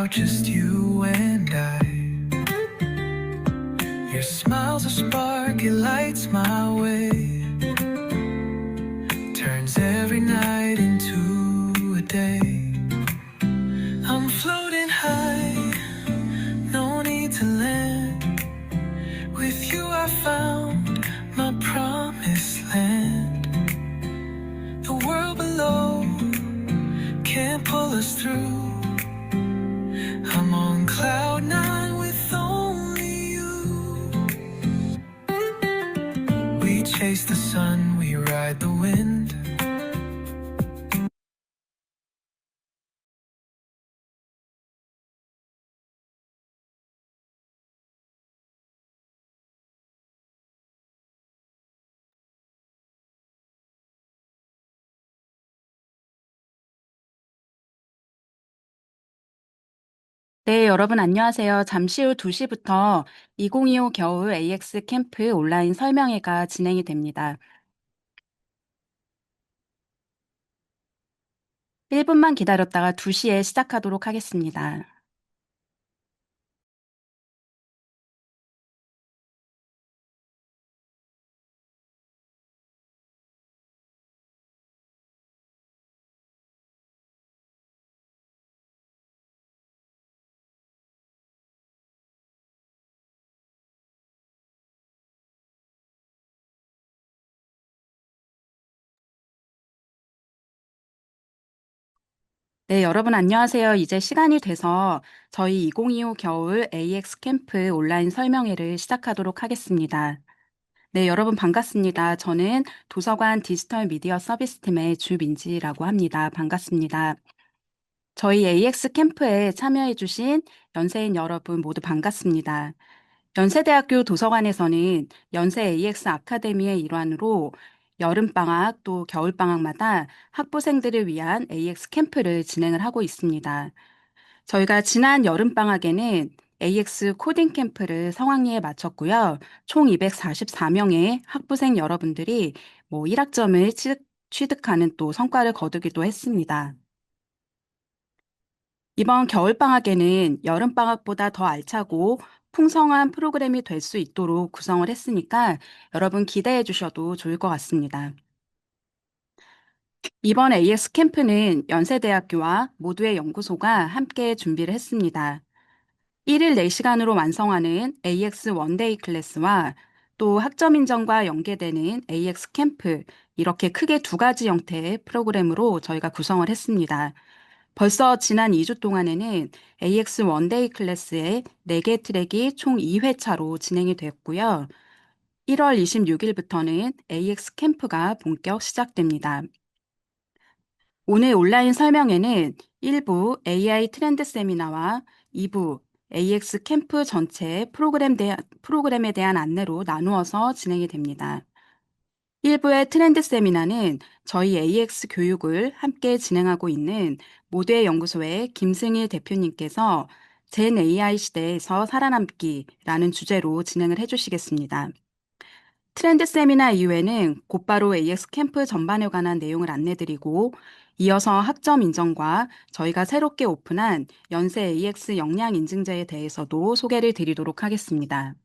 about just you and I. Your smile's a spark, it lights my way. Turns every night into a day. I'm floating high, no need to land. With you I found my promised land. The world below can't pull us through. I'm on cloud nine with only you. We chase the sun, we ride the wind. 네, 여러분 안녕하세요. 잠시 후 2시부터 2025 겨울 AX 캠프 온라인 설명회가 진행이 됩니다. 1분만 기다렸다가 2시에 시작하도록 하겠습니다. 네, 여러분 안녕하세요. 이제 시간이 돼서 저희 2025 겨울 AX 캠프 온라인 설명회를 시작하도록 하겠습니다. 네, 여러분 반갑습니다. 저는 도서관 디지털 미디어 서비스팀의 주민지라고 합니다. 반갑습니다. 저희 AX 캠프에 참여해주신 연세인 여러분 모두 반갑습니다. 연세대학교 도서관에서는 연세 AX 아카데미의 일환으로 여름방학 또 겨울방학마다 학부생들을 위한 AX 캠프를 진행을 하고 있습니다. 저희가 지난 여름방학에는 AX 코딩 캠프를 성황리에 마쳤고요. 총 244명의 학부생 여러분들이 1학점을 취득하는 또 성과를 거두기도 했습니다. 이번 겨울방학에는 여름방학보다 더 알차고 풍성한 프로그램이 될 수 있도록 구성을 했으니까 여러분 기대해 주셔도 좋을 것 같습니다. 이번 AX 캠프는 연세대학교와 모두의 연구소가 함께 준비를 했습니다. 1일 4시간으로 완성하는 AX 원데이 클래스와 또 학점 인정과 연계되는 AX 캠프, 이렇게 크게 두 가지 형태의 프로그램으로 저희가 구성을 했습니다. 벌써 지난 2주 동안에는 AX 원데이 클래스의 4개 트랙이 총 2회차로 진행이 됐고요. 1월 26일부터는 AX 캠프가 본격 시작됩니다. 오늘 온라인 설명회는 1부 AI 트렌드 세미나와 2부 AX 캠프 전체 프로그램에 대한 안내로 나누어서 진행이 됩니다. 1부의 트렌드 세미나는 저희 AX 교육을 함께 진행하고 있는 모두의 연구소의 김승일 대표님께서 젠 AI 시대에서 살아남기라는 주제로 진행을 해주시겠습니다. 트렌드 세미나 이후에는 곧바로 AX 캠프 전반에 관한 내용을 안내드리고 이어서 학점 인정과 저희가 새롭게 오픈한 연세 AX 역량 인증제에 대해서도 소개를 드리도록 하겠습니다.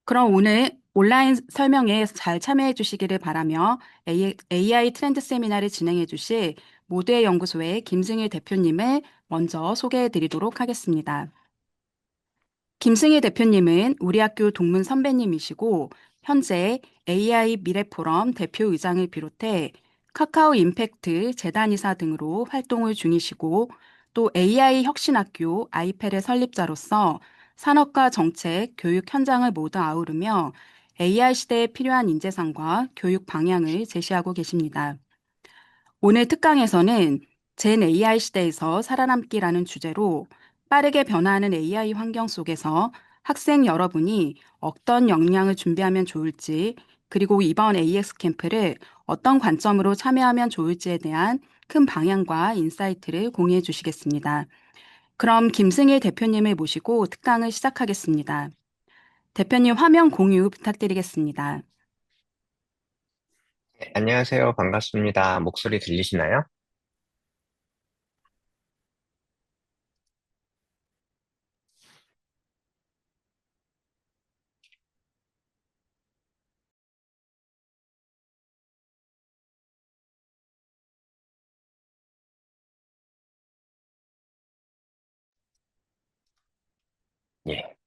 그럼 오늘 온라인 설명에 잘 참여해 주시기를 바라며 AI 트렌드 세미나를 진행해 주실 모두의 연구소의 김승일 대표님을 먼저 소개해 드리도록 하겠습니다. 김승희 대표님은 우리 학교 동문 선배님이시고 현재 AI 미래포럼 대표의장을 비롯해 카카오 임팩트 재단이사 등으로 활동을 중이시고 또 AI 혁신학교 아이펠의 설립자로서 산업과 정책, 교육 현장을 모두 아우르며 AI 시대에 필요한 인재상과 교육 방향을 제시하고 계십니다. 오늘 특강에서는 젠 AI 시대에서 살아남기라는 주제로 빠르게 변화하는 AI 환경 속에서 학생 여러분이 어떤 역량을 준비하면 좋을지, 그리고 이번 AX 캠프를 어떤 관점으로 참여하면 좋을지에 대한 큰 방향과 인사이트를 공유해 주시겠습니다. 그럼 김승일 대표님을 모시고 특강을 시작하겠습니다. 대표님 화면 공유 부탁드리겠습니다. 네, 안녕하세요. 반갑습니다. 목소리 들리시나요?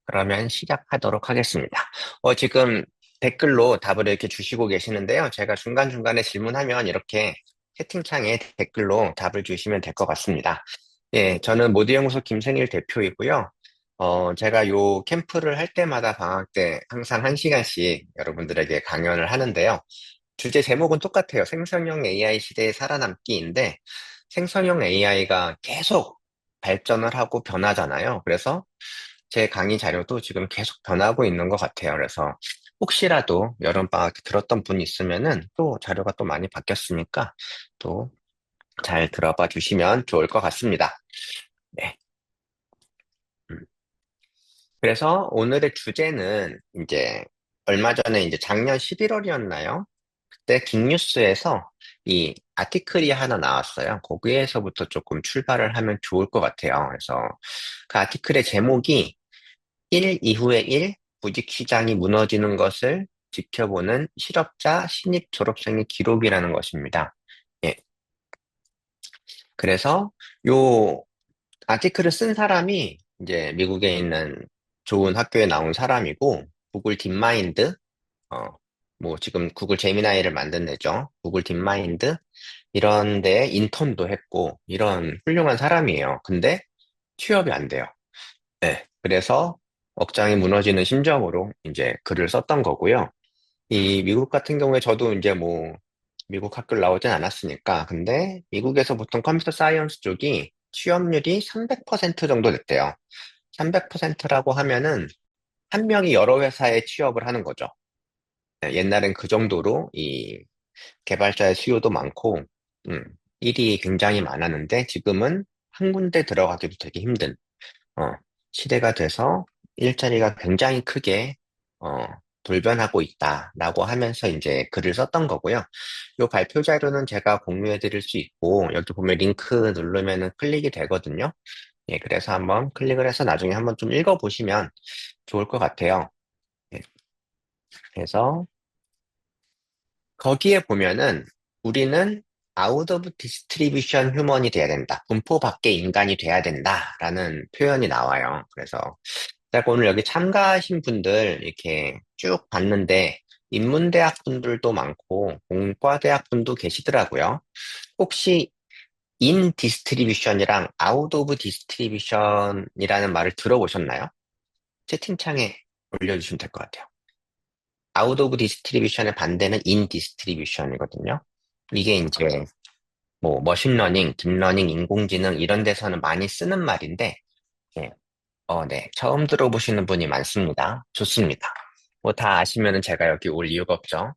그러면 시작하도록 하겠습니다. 지금 댓글로 답을 이렇게 주시고 계시는데요. 제가 중간중간에 질문하면 이렇게 채팅창에 댓글로 답을 주시면 될 것 같습니다. 예, 저는 모두연구소 김생일 대표이고요. 제가 요 캠프를 할 때마다 방학 때 항상 1시간씩 여러분들에게 강연을 하는데요. 주제 제목은 똑같아요. 생성형 AI 시대의 살아남기인데, 생성형 AI가 계속 발전을 하고 변하잖아요. 그래서 제 강의 자료도 지금 계속 변하고 있는 것 같아요. 그래서 혹시라도 여름방학 때 들었던 분이 있으면은 또 자료가 또 많이 바뀌었으니까 또 잘 들어봐 주시면 좋을 것 같습니다. 네. 음. 그래서 오늘의 주제는 이제 얼마 전에 이제 작년 11월이었나요? 그때 빅뉴스에서 이 아티클이 하나 나왔어요. 거기에서부터 조금 출발을 하면 좋을 것 같아요. 그래서 그 아티클의 제목이 1 이후의 1, 부직시장이 무너지는 것을 지켜보는 실업자 신입 졸업생의 기록이라는 것입니다. 예. 그래서 요 아티클을 쓴 사람이 이제 미국에 있는 좋은 학교에 나온 사람이고, 구글 딥마인드, 어, 뭐 지금 구글 제미나이를 만든 데죠. 구글 딥마인드, 이런 데 인턴도 했고, 이런 훌륭한 사람이에요. 근데 취업이 안 돼요. 네. 그래서 억장이 무너지는 심정으로 이제 글을 썼던 거고요. 이 미국 같은 경우에 저도 이제 뭐 미국 학교를 나오진 않았으니까. 근데 미국에서 보통 컴퓨터 사이언스 쪽이 취업률이 300% 정도 됐대요. 300%라고 하면은 한 명이 여러 회사에 취업을 하는 거죠. 네, 옛날엔 그 정도로 이 개발자의 수요도 많고, 일이 굉장히 많았는데 지금은 한 군데 들어가기도 되게 힘든 어, 시대가 돼서 일자리가 굉장히 크게 어, 돌변하고 있다라고 하면서 이제 글을 썼던 거고요. 이 발표 자료는 제가 공유해 드릴 수 있고, 여기 보면 링크 누르면은 클릭이 되거든요. 예, 그래서 한번 클릭을 해서 나중에 한번 좀 읽어보시면 좋을 것 같아요. 예, 그래서 거기에 보면은 우리는 out of distribution human이 돼야 된다. 분포 밖의 인간이 돼야 된다라는 표현이 나와요. 그래서 제가 오늘 여기 참가하신 분들 이렇게 쭉 봤는데 인문대학 분들도 많고 공과대학 분도 계시더라고요. 혹시 in distribution이랑 out of distribution이라는 말을 들어보셨나요? 채팅창에 올려주시면 될 것 같아요. out of distribution의 반대는 in distribution이거든요. 이게 이제 뭐 머신러닝, 딥러닝, 인공지능 이런 데서는 많이 쓰는 말인데 예, 네. 처음 들어보시는 분이 많습니다. 좋습니다. 뭐 다 아시면은 제가 여기 올 이유가 없죠.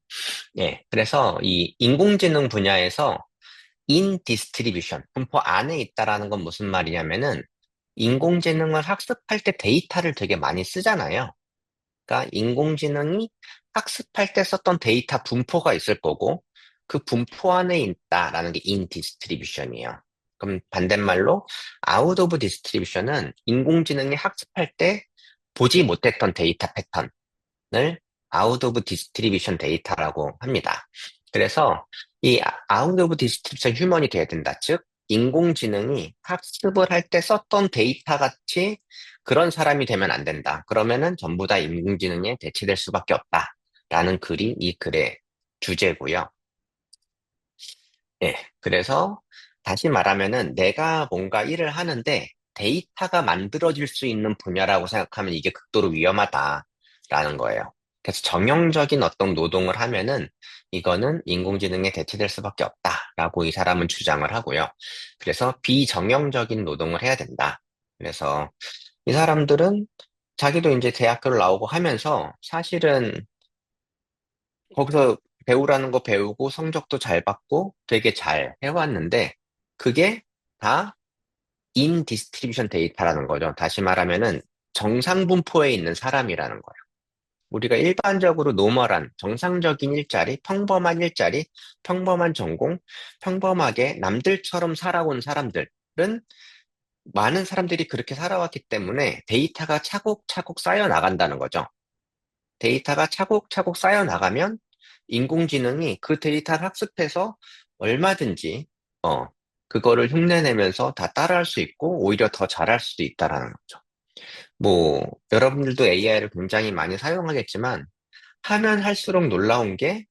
예. 그래서 이 인공지능 분야에서 in distribution, 분포 안에 있다라는 건 무슨 말이냐면은 인공지능을 학습할 때 데이터를 되게 많이 쓰잖아요. 그러니까 인공지능이 학습할 때 썼던 데이터 분포가 있을 거고 그 분포 안에 있다라는 게 in distribution이에요. 그럼 반대말로 out of distribution은 인공지능이 학습할 때 보지 못했던 데이터 패턴을 out of distribution 데이터라고 합니다. 그래서 이 out of distribution 휴먼이 돼야 된다. 즉 인공지능이 학습을 할 때 썼던 데이터 같이 그런 사람이 되면 안 된다. 그러면은 전부 다 인공지능에 대체될 수밖에 없다라는 글이 이 글의 주제고요. 예, 그래서 다시 말하면은 내가 뭔가 일을 하는데 데이터가 만들어질 수 있는 분야라고 생각하면 이게 극도로 위험하다라는 거예요. 그래서 정형적인 어떤 노동을 하면은 이거는 인공지능에 대체될 수밖에 없다라고 이 사람은 주장을 하고요. 그래서 비정형적인 노동을 해야 된다. 그래서 이 사람들은 자기도 이제 대학교를 나오고 하면서 사실은 거기서 배우라는 거 배우고 성적도 잘 받고 되게 잘 해왔는데 그게 다 인 디스트리뷰션 데이터라는 거죠. 다시 말하면은 정상 분포에 있는 사람이라는 거예요. 우리가 일반적으로 노멀한 정상적인 일자리, 평범한 일자리, 평범한 전공, 평범하게 남들처럼 살아온 사람들은 많은 사람들이 그렇게 살아왔기 때문에 데이터가 차곡차곡 쌓여 나간다는 거죠. 데이터가 차곡차곡 쌓여 나가면 인공지능이 그 데이터를 학습해서 얼마든지 어 그거를 흉내내면서 다 따라할 수 있고 오히려 더 잘할 수도 있다라는 거죠. 뭐, 여러분들도 AI를 굉장히 많이 사용하겠지만, 하면 할수록 놀라운 게,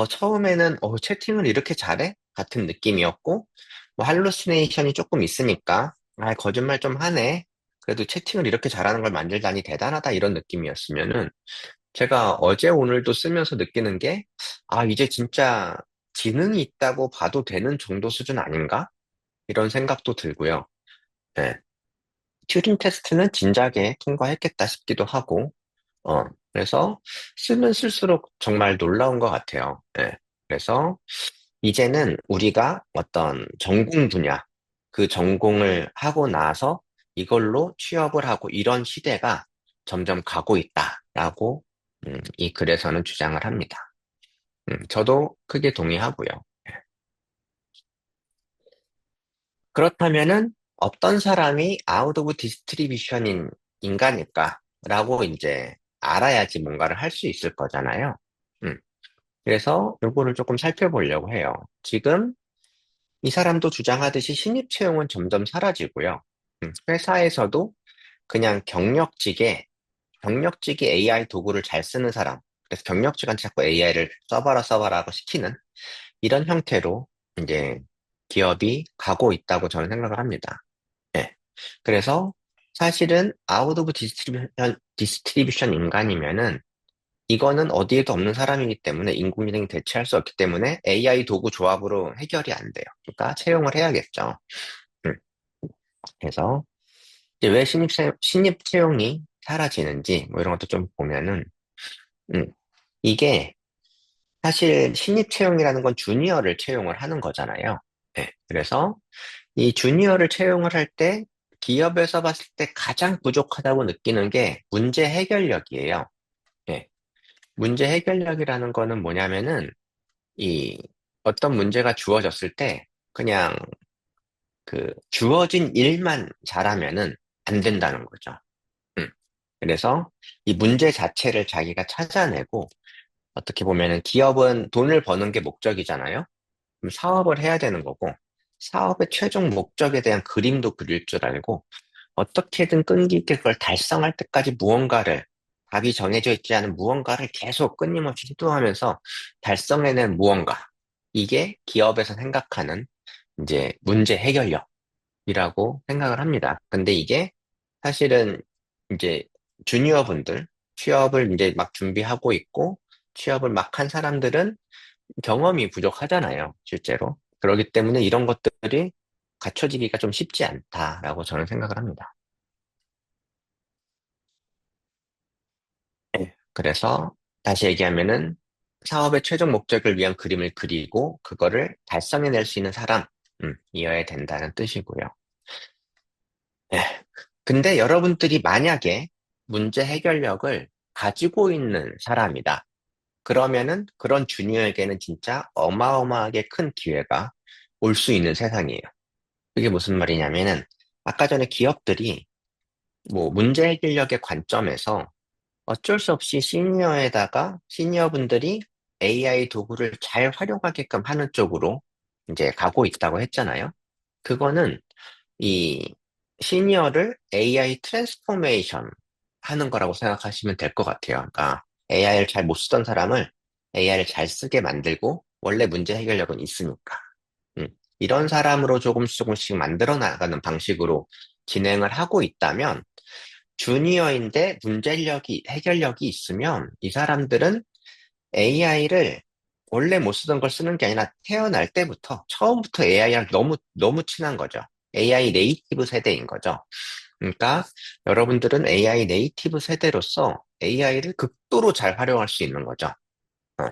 처음에는, 채팅을 이렇게 잘해? 같은 느낌이었고, 뭐, 할루시네이션이 조금 있으니까, 아, 거짓말 좀 하네. 그래도 채팅을 이렇게 잘하는 걸 만들다니 대단하다, 이런 느낌이었으면은, 제가 어제 오늘도 쓰면서 느끼는 게, 아, 이제 진짜 지능이 있다고 봐도 되는 정도 수준 아닌가? 이런 생각도 들고요. 예. 튜링 테스트는 진작에 통과했겠다 싶기도 하고, 어, 그래서 쓰면 쓸수록 정말 놀라운 것 같아요. 예. 그래서 이제는 우리가 어떤 전공 분야, 그 전공을 하고 나서 이걸로 취업을 하고 이런 시대가 점점 가고 있다라고 이 글에서는 주장을 합니다. 저도 크게 동의하고요. 그렇다면은 어떤 사람이 아웃 오브 디스트리뷰션인 인간일까라고 이제 알아야지 뭔가를 할 수 있을 거잖아요. 음, 그래서 요거를 조금 살펴보려고 해요. 지금 이 사람도 주장하듯이 신입 채용은 점점 사라지고요. 회사에서도 그냥 경력직이 AI 도구를 잘 쓰는 사람, 그래서 경력직한테 자꾸 AI를 써봐라 하고 시키는 이런 형태로 이제 기업이 가고 있다고 저는 생각을 합니다. 예. 그래서 사실은 아웃 오브 디스트리뷰션 인간이면은 이거는 어디에도 없는 사람이기 때문에 인공지능이 대체할 수 없기 때문에 AI 도구 조합으로 해결이 안 돼요. 그러니까 채용을 해야겠죠. 음. 그래서 이제 왜 신입 채용이 사라지는지 뭐 이런 것도 좀 보면은 음, 이게 사실 신입 채용이라는 건 주니어를 채용을 하는 거잖아요. 네, 그래서 이 주니어를 채용을 할 때 기업에서 봤을 때 가장 부족하다고 느끼는 게 문제 해결력이에요. 네, 문제 해결력이라는 거는 뭐냐면은 이 어떤 문제가 주어졌을 때 그냥 그 주어진 일만 잘하면은 안 된다는 거죠. 음, 그래서 이 문제 자체를 자기가 찾아내고 어떻게 보면은 기업은 돈을 버는 게 목적이잖아요. 그럼 사업을 해야 되는 거고, 사업의 최종 목적에 대한 그림도 그릴 줄 알고, 어떻게든 끈기 있게 그걸 달성할 때까지 답이 정해져 있지 않은 무언가를 계속 끊임없이 시도하면서 달성해낸 무언가. 이게 기업에서 생각하는 이제 문제 해결력이라고 생각을 합니다. 근데 이게 사실은 이제 주니어 분들, 취업을 이제 막 준비하고 있고, 취업을 막 한 사람들은 경험이 부족하잖아요, 실제로. 그렇기 때문에 이런 것들이 갖춰지기가 좀 쉽지 않다라고 저는 생각을 합니다. 네. 그래서 다시 얘기하면은 사업의 최종 목적을 위한 그림을 그리고 그거를 달성해낼 수 있는 사람이어야 된다는 뜻이고요. 네. 근데 여러분들이 만약에 문제 해결력을 가지고 있는 사람이다. 그러면은 그런 주니어에게는 진짜 어마어마하게 큰 기회가 올 수 있는 세상이에요. 그게 무슨 말이냐면은 아까 전에 기업들이 뭐 문제 해결력의 관점에서 어쩔 수 없이 시니어분들이 AI 도구를 잘 활용하게끔 하는 쪽으로 이제 가고 있다고 했잖아요. 그거는 이 시니어를 AI 트랜스포메이션 하는 거라고 생각하시면 될 것 같아요. 그러니까 AI를 잘 못 쓰던 사람을 AI를 잘 쓰게 만들고 원래 문제 해결력은 있으니까. 음, 이런 사람으로 조금씩 만들어 나가는 방식으로 진행을 하고 있다면 주니어인데 해결력이 있으면 이 사람들은 AI를 원래 못 쓰던 걸 쓰는 게 아니라 태어날 때부터 처음부터 AI랑 너무 친한 거죠. AI 네이티브 세대인 거죠. 그러니까 여러분들은 AI 네이티브 세대로서 AI를 극도로 잘 활용할 수 있는 거죠. 어,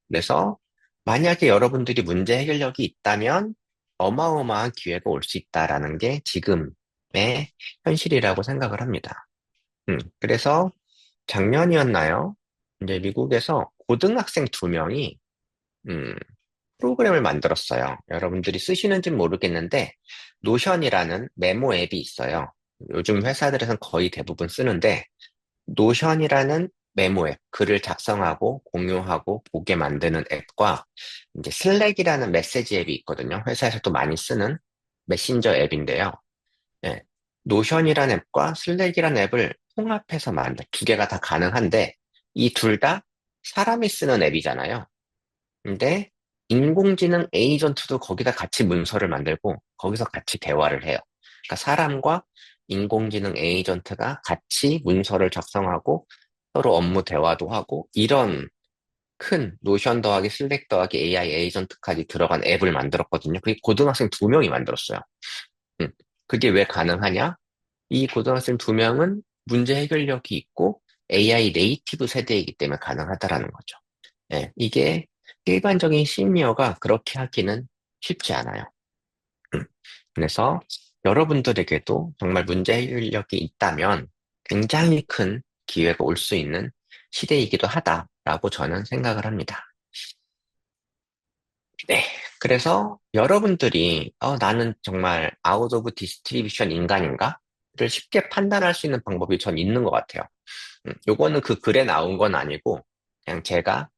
그래서 만약에 여러분들이 문제 해결력이 있다면 어마어마한 기회가 올 수 있다라는 게 지금의 현실이라고 생각을 합니다. 그래서 작년이었나요? 이제 미국에서 고등학생 두 명이 음, 프로그램을 만들었어요. 여러분들이 쓰시는지는 모르겠는데 노션이라는 메모 앱이 있어요. 요즘 회사들에선 거의 대부분 쓰는데 노션이라는 메모 앱, 글을 작성하고 공유하고 보게 만드는 앱과 이제 슬랙이라는 메시지 앱이 있거든요. 회사에서 또 많이 쓰는 메신저 앱인데요. 예. 노션이라는 앱과 슬랙이라는 앱을 통합해서 만든 두 개가 다 가능한데 이 둘 다 사람이 쓰는 앱이잖아요. 근데 인공지능 에이전트도 거기다 같이 문서를 만들고 거기서 같이 대화를 해요. 그러니까 사람과 인공지능 에이전트가 같이 문서를 작성하고 서로 업무 대화도 하고 이런 큰 노션 더하기 슬랙 더하기 AI 에이전트까지 들어간 앱을 만들었거든요. 그게 고등학생 두 명이 만들었어요. 음. 그게 왜 가능하냐? 이 고등학생 두 명은 문제 해결력이 있고 AI 네이티브 세대이기 때문에 가능하다라는 거죠. 예, 이게 일반적인 시니어가 그렇게 하기는 쉽지 않아요. 음. 그래서 여러분들에게도 정말 문제 해결력이 있다면 굉장히 큰 기회가 올 수 있는 시대이기도 하다라고 저는 생각을 합니다. 네. 그래서 여러분들이 나는 정말 아웃 오브 디스트리뷰션 인간인가?를 쉽게 판단할 수 있는 방법이 전 있는 것 같아요. 요거는 그 글에 나온 건 아니고 그냥 제가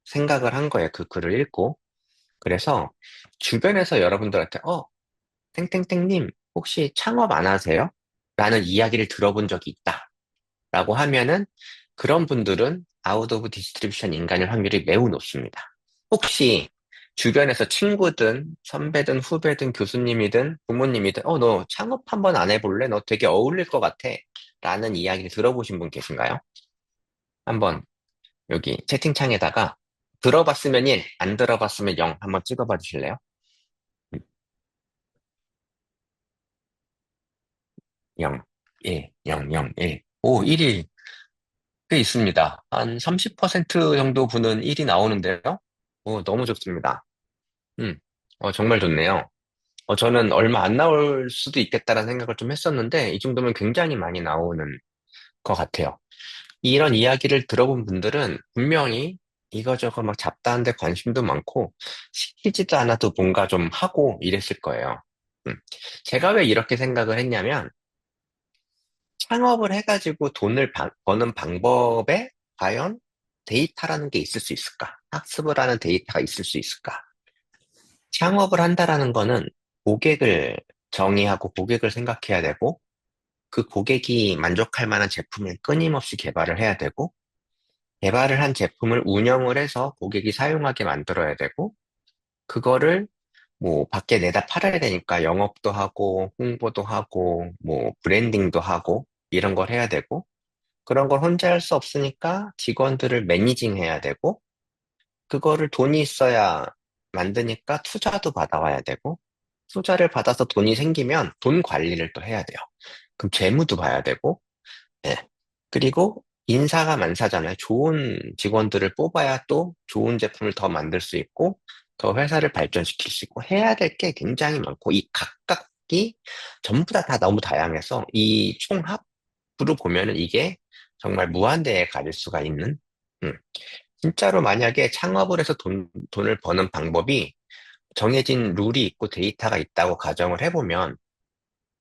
생각을 한 거예요. 그 글을 읽고. 그래서 주변에서 여러분들한테 땡땡땡님 혹시 창업 안 하세요? 라는 이야기를 들어본 적이 있다. 라고 하면은 그런 분들은 아웃 오브 디스트리뷰션 인간일 확률이 매우 높습니다. 혹시 주변에서 친구든 선배든 후배든 교수님이든 부모님이든 너 창업 한번 안 해볼래? 너 되게 어울릴 것 같아. 라는 이야기를 들어보신 분 계신가요? 한번 여기 채팅창에다가 들어봤으면 1, 안 들어봤으면 0 한번 찍어봐 주실래요? 0, 1, 0, 0, 1. 오, 1이 꽤 있습니다. 한 30% 정도 분은 1이 나오는데요? 오, 너무 좋습니다. 음, 정말 좋네요. 저는 얼마 안 나올 수도 있겠다라는 생각을 좀 했었는데, 이 정도면 굉장히 많이 나오는 것 같아요. 이런 이야기를 들어본 분들은 분명히 이거저거 막 잡다한데 관심도 많고, 시키지도 않아도 뭔가 좀 하고 이랬을 거예요. 음, 제가 왜 이렇게 생각을 했냐면, 창업을 해가지고 돈을 버는 방법에 과연 데이터라는 게 있을 수 있을까? 학습을 하는 데이터가 있을 수 있을까? 창업을 한다라는 거는 고객을 정의하고 고객을 생각해야 되고 그 고객이 만족할 만한 제품을 끊임없이 개발을 해야 되고 개발을 한 제품을 운영을 해서 고객이 사용하게 만들어야 되고 그거를 뭐 밖에 내다 팔아야 되니까 영업도 하고 홍보도 하고 뭐 브랜딩도 하고 이런 걸 해야 되고 그런 걸 혼자 할 수 없으니까 직원들을 매니징해야 되고 그거를 돈이 있어야 만드니까 투자도 받아와야 되고, 투자를 받아서 돈이 생기면 돈 관리를 또 해야 돼요. 그럼 재무도 봐야 되고, 예. 그리고 인사가 만사잖아요. 좋은 직원들을 뽑아야 또 좋은 제품을 더 만들 수 있고, 더 회사를 발전시킬 수 있고, 해야 될 게 굉장히 많고, 이 각각이 전부 다 너무 다양해서 이 총합으로 보면은 이게 정말 무한대에 가릴 수가 있는, 음, 진짜로 만약에 창업을 해서 돈을 버는 방법이 정해진 룰이 있고 데이터가 있다고 가정을 해보면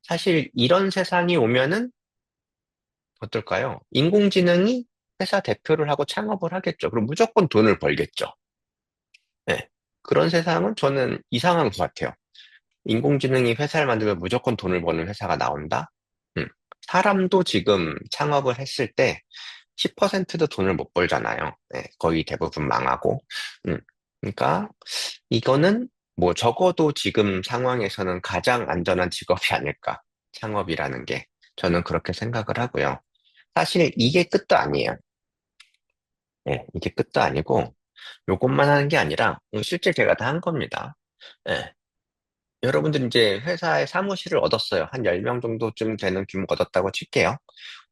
사실 이런 세상이 오면은 어떨까요? 인공지능이 회사 대표를 하고 창업을 하겠죠. 그럼 무조건 돈을 벌겠죠. 네. 그런 세상은 저는 이상한 것 같아요. 인공지능이 회사를 만들면 무조건 돈을 버는 회사가 나온다? 음. 사람도 지금 창업을 했을 때 10%도 돈을 못 벌잖아요. 네, 거의 대부분 망하고. 음. 그러니까 이거는 뭐 적어도 지금 상황에서는 가장 안전한 직업이 아닐까. 창업이라는 게. 저는 그렇게 생각을 하고요. 사실 이게 끝도 아니에요. 네, 이게 끝도 아니고 요것만 하는 게 아니라 실제 제가 다 한 겁니다. 네, 여러분들 이제 회사에 사무실을 얻었어요. 한 10명 정도쯤 되는 규모 얻었다고 칠게요.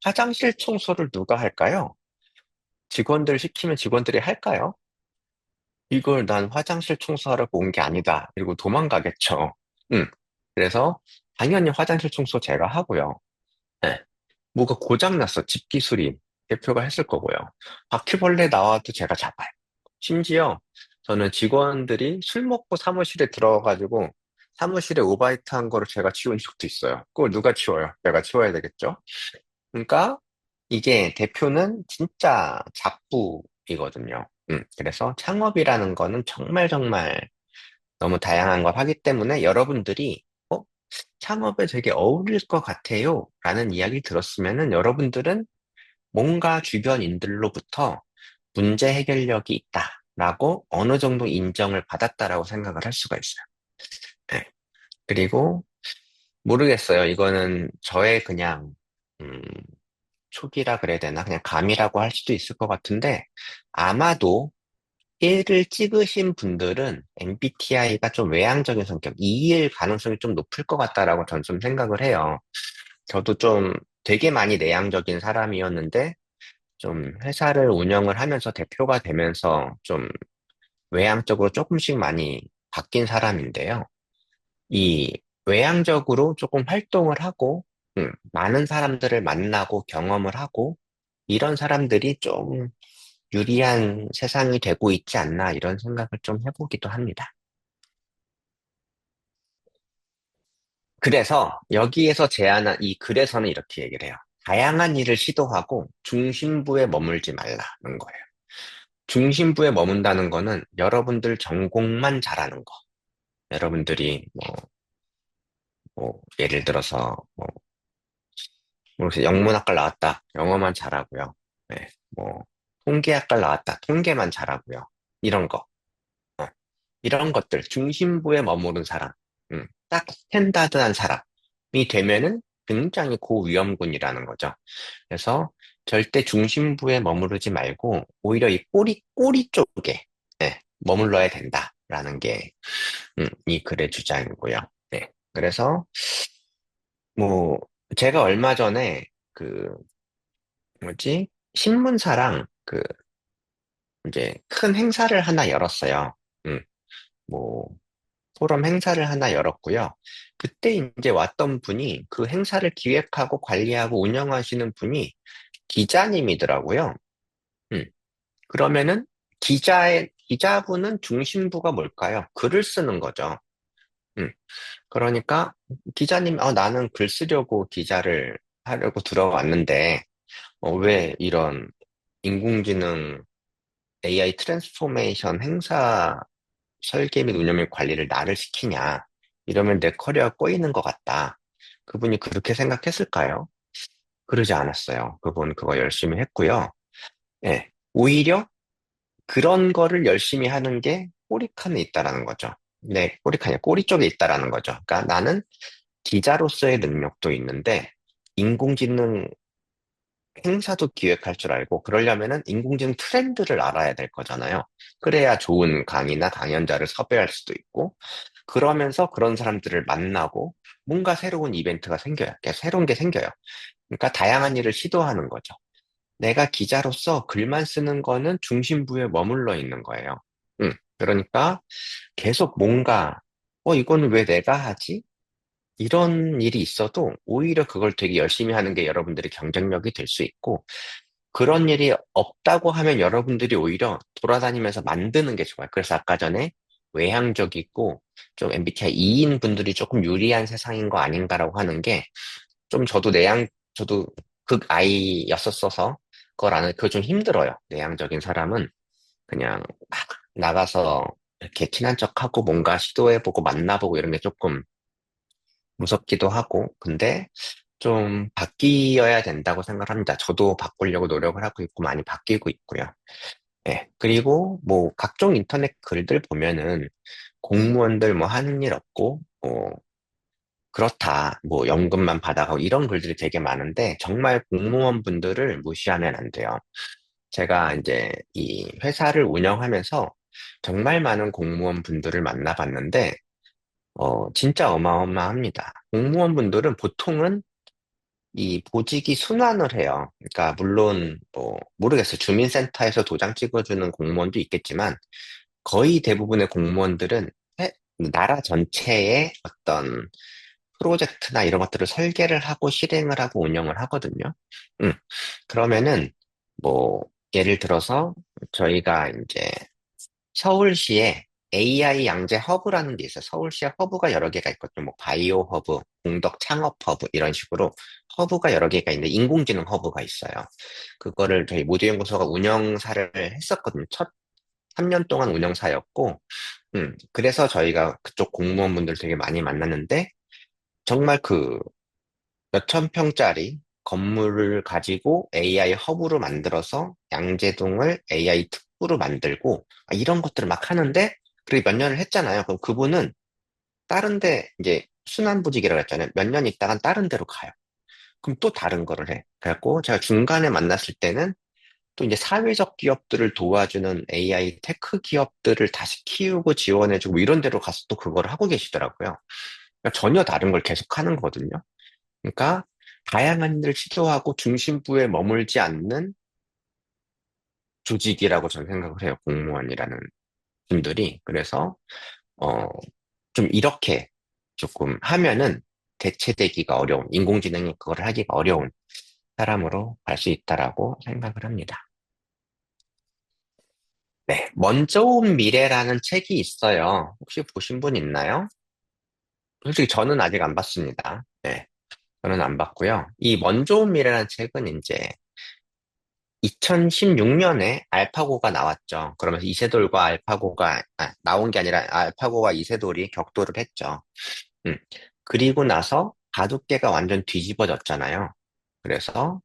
화장실 청소를 누가 할까요? 직원들 시키면 직원들이 할까요? 이걸 난 화장실 청소하려고 온 게 아니다. 그리고 도망가겠죠. 음. 그래서 당연히 화장실 청소 제가 하고요. 네. 뭐가 고장났어. 집기술이 대표가 했을 거고요. 바퀴벌레 나와도 제가 잡아요. 심지어 저는 직원들이 술 먹고 사무실에 들어가가지고 사무실에 오바이트 한 거를 제가 치운 적도 있어요. 그걸 누가 치워요? 내가 치워야 되겠죠? 그러니까 이게 대표는 진짜 잡부이거든요. 그래서 창업이라는 거는 정말 정말 너무 다양한 걸 하기 때문에 여러분들이 창업에 되게 어울릴 것 같아요. 라는 이야기 들었으면은 여러분들은 뭔가 주변인들로부터 문제 해결력이 있다라고 어느 정도 인정을 받았다라고 생각을 할 수가 있어요. 네. 그리고 모르겠어요. 이거는 저의 그냥 음, 촉이라 그래야 되나? 그냥 감이라고 할 수도 있을 것 같은데 아마도 1을 찍으신 분들은 MBTI가 좀 외향적인 성격, 2일 가능성이 좀 높을 것 같다라고 전 좀 생각을 해요. 저도 좀 되게 많이 내향적인 사람이었는데 좀 회사를 운영을 하면서 대표가 되면서 좀 외향적으로 조금씩 많이 바뀐 사람인데요. 이 외향적으로 조금 활동을 하고, 많은 사람들을 만나고 경험을 하고, 이런 사람들이 좀 유리한 세상이 되고 있지 않나 이런 생각을 좀 해보기도 합니다. 그래서 여기에서 제안한 이 글에서는 이렇게 얘기를 해요. 다양한 일을 시도하고 중심부에 머물지 말라는 거예요. 중심부에 머문다는 거는 여러분들 전공만 잘하는 거. 여러분들이 예를 들어서 모르겠어요. 영문학과 나왔다. 영어만 잘하고요. 네, 통계학과 나왔다. 통계만 잘하고요. 이런 거. 어, 이런 것들. 중심부에 머무른 사람. 딱 스탠다드한 사람이 되면은 굉장히 고위험군이라는 거죠. 그래서 절대 중심부에 머무르지 말고 오히려 이 꼬리 쪽에 머물러야 된다라는 게 이 글의 주장이고요. 네. 그래서 뭐 제가 얼마 전에 그 뭐지? 신문사랑 이제 큰 행사를 하나 열었어요. 음, 뭐 포럼 행사를 하나 열었고요. 그때 이제 왔던 분이 그 행사를 기획하고 관리하고 운영하시는 분이 기자님이더라고요. 음, 그러면은 기자분은 중심부가 뭘까요? 글을 쓰는 거죠. 음, 그러니까 기자님, 나는 글 쓰려고 기자를 하려고 들어왔는데 왜 이런 인공지능 AI 트랜스포메이션 행사 설계 및 운영 및 관리를 나를 시키냐? 이러면 내 커리어가 꼬이는 것 같다. 그분이 그렇게 생각했을까요? 그러지 않았어요. 그분 그거 열심히 했고요. 예, 오히려 그런 거를 열심히 하는 게 꼬리칸에 있다라는 거죠. 네, 꼬리칸이 꼬리 쪽에 있다라는 거죠. 그러니까 나는 기자로서의 능력도 있는데 인공지능 행사도 기획할 줄 알고 그러려면은 인공지능 트렌드를 알아야 될 거잖아요. 그래야 좋은 강의나 강연자를 섭외할 수도 있고 그러면서 그런 사람들을 만나고 뭔가 새로운 이벤트가 생겨요. 그러니까 새로운 게 생겨요. 그러니까 다양한 일을 시도하는 거죠. 내가 기자로서 글만 쓰는 거는 중심부에 머물러 있는 거예요. 그러니까 계속 뭔가 이거는 왜 내가 하지? 이런 일이 있어도 오히려 그걸 되게 열심히 하는 게 여러분들의 경쟁력이 될 수 있고, 그런 일이 없다고 하면 여러분들이 오히려 돌아다니면서 만드는 게 좋아요. 그래서 아까 전에 외향적이고 좀 MBTI E인 분들이 조금 유리한 세상인 거 아닌가라고 하는 게 좀 저도 극 I였었어서 그거 좀 힘들어요. 내향적인 사람은 그냥 막 나가서 이렇게 친한 척하고 뭔가 시도해보고 만나보고 이런 게 조금 무섭기도 하고, 근데 좀 바뀌어야 된다고 생각합니다. 저도 바꾸려고 노력을 하고 있고 많이 바뀌고 있고요. 예. 그리고 뭐 각종 인터넷 글들 보면은 공무원들 뭐 하는 일 없고, 그렇다. 뭐 연금만 받아가고 이런 글들이 되게 많은데 정말 공무원 분들을 무시하면 안 돼요. 제가 이제 이 회사를 운영하면서 정말 많은 공무원 분들을 만나봤는데, 진짜 어마어마합니다. 공무원분들은 보통은 이 보직이 순환을 해요. 그러니까 물론 뭐 모르겠어요. 주민센터에서 도장 찍어주는 공무원도 있겠지만 거의 대부분의 공무원들은 나라 전체의 어떤 프로젝트나 이런 것들을 설계를 하고 실행을 하고 운영을 하거든요. 음, 그러면은 뭐 예를 들어서 저희가 이제 서울시에 AI 양재 허브라는 게 있어요. 서울시에 허브가 여러 개가 있거든요. 뭐 바이오 허브, 공덕 창업 허브 이런 식으로 허브가 여러 개가 있는데 인공지능 허브가 있어요. 그거를 저희 모두연구소가 운영사를 했었거든요. 첫 3년 동안 운영사였고, 그래서 저희가 그쪽 공무원분들 되게 많이 만났는데 정말 그 몇천 평짜리 건물을 가지고 AI 허브로 만들어서 양재동을 AI 특구로 만들고 이런 것들을 막 하는데 그리고 몇 년을 했잖아요. 그럼 그분은 다른 데 이제 순환부직이라고 했잖아요. 몇 년 있다간 다른 데로 가요. 그럼 또 다른 거를 해. 그래갖고 제가 중간에 만났을 때는 또 이제 사회적 기업들을 도와주는 AI 테크 기업들을 다시 키우고 지원해주고 뭐 이런 데로 가서 또 그걸 하고 계시더라고요. 그러니까 전혀 다른 걸 계속 하는 거거든요. 그러니까 다양한 일을 시도하고 중심부에 머물지 않는 조직이라고 저는 생각을 해요. 공무원이라는 분들이. 그래서 어, 좀 이렇게 조금 하면은 대체되기가 어려운, 인공지능이 그걸 하기가 어려운 사람으로 갈 수 있다라고 생각을 합니다. 네, 먼저 온 미래라는 책이 있어요. 혹시 보신 분 있나요? 솔직히 저는 아직 안 봤습니다. 네, 저는 안 봤고요. 이 먼저 온 미래라는 책은 이제 2016년에 알파고가 나왔죠. 그러면서 이세돌과 알파고가 나온 게 아니라 알파고와 이세돌이 격돌을 했죠. 음. 그리고 나서 바둑계가 완전 뒤집어졌잖아요. 그래서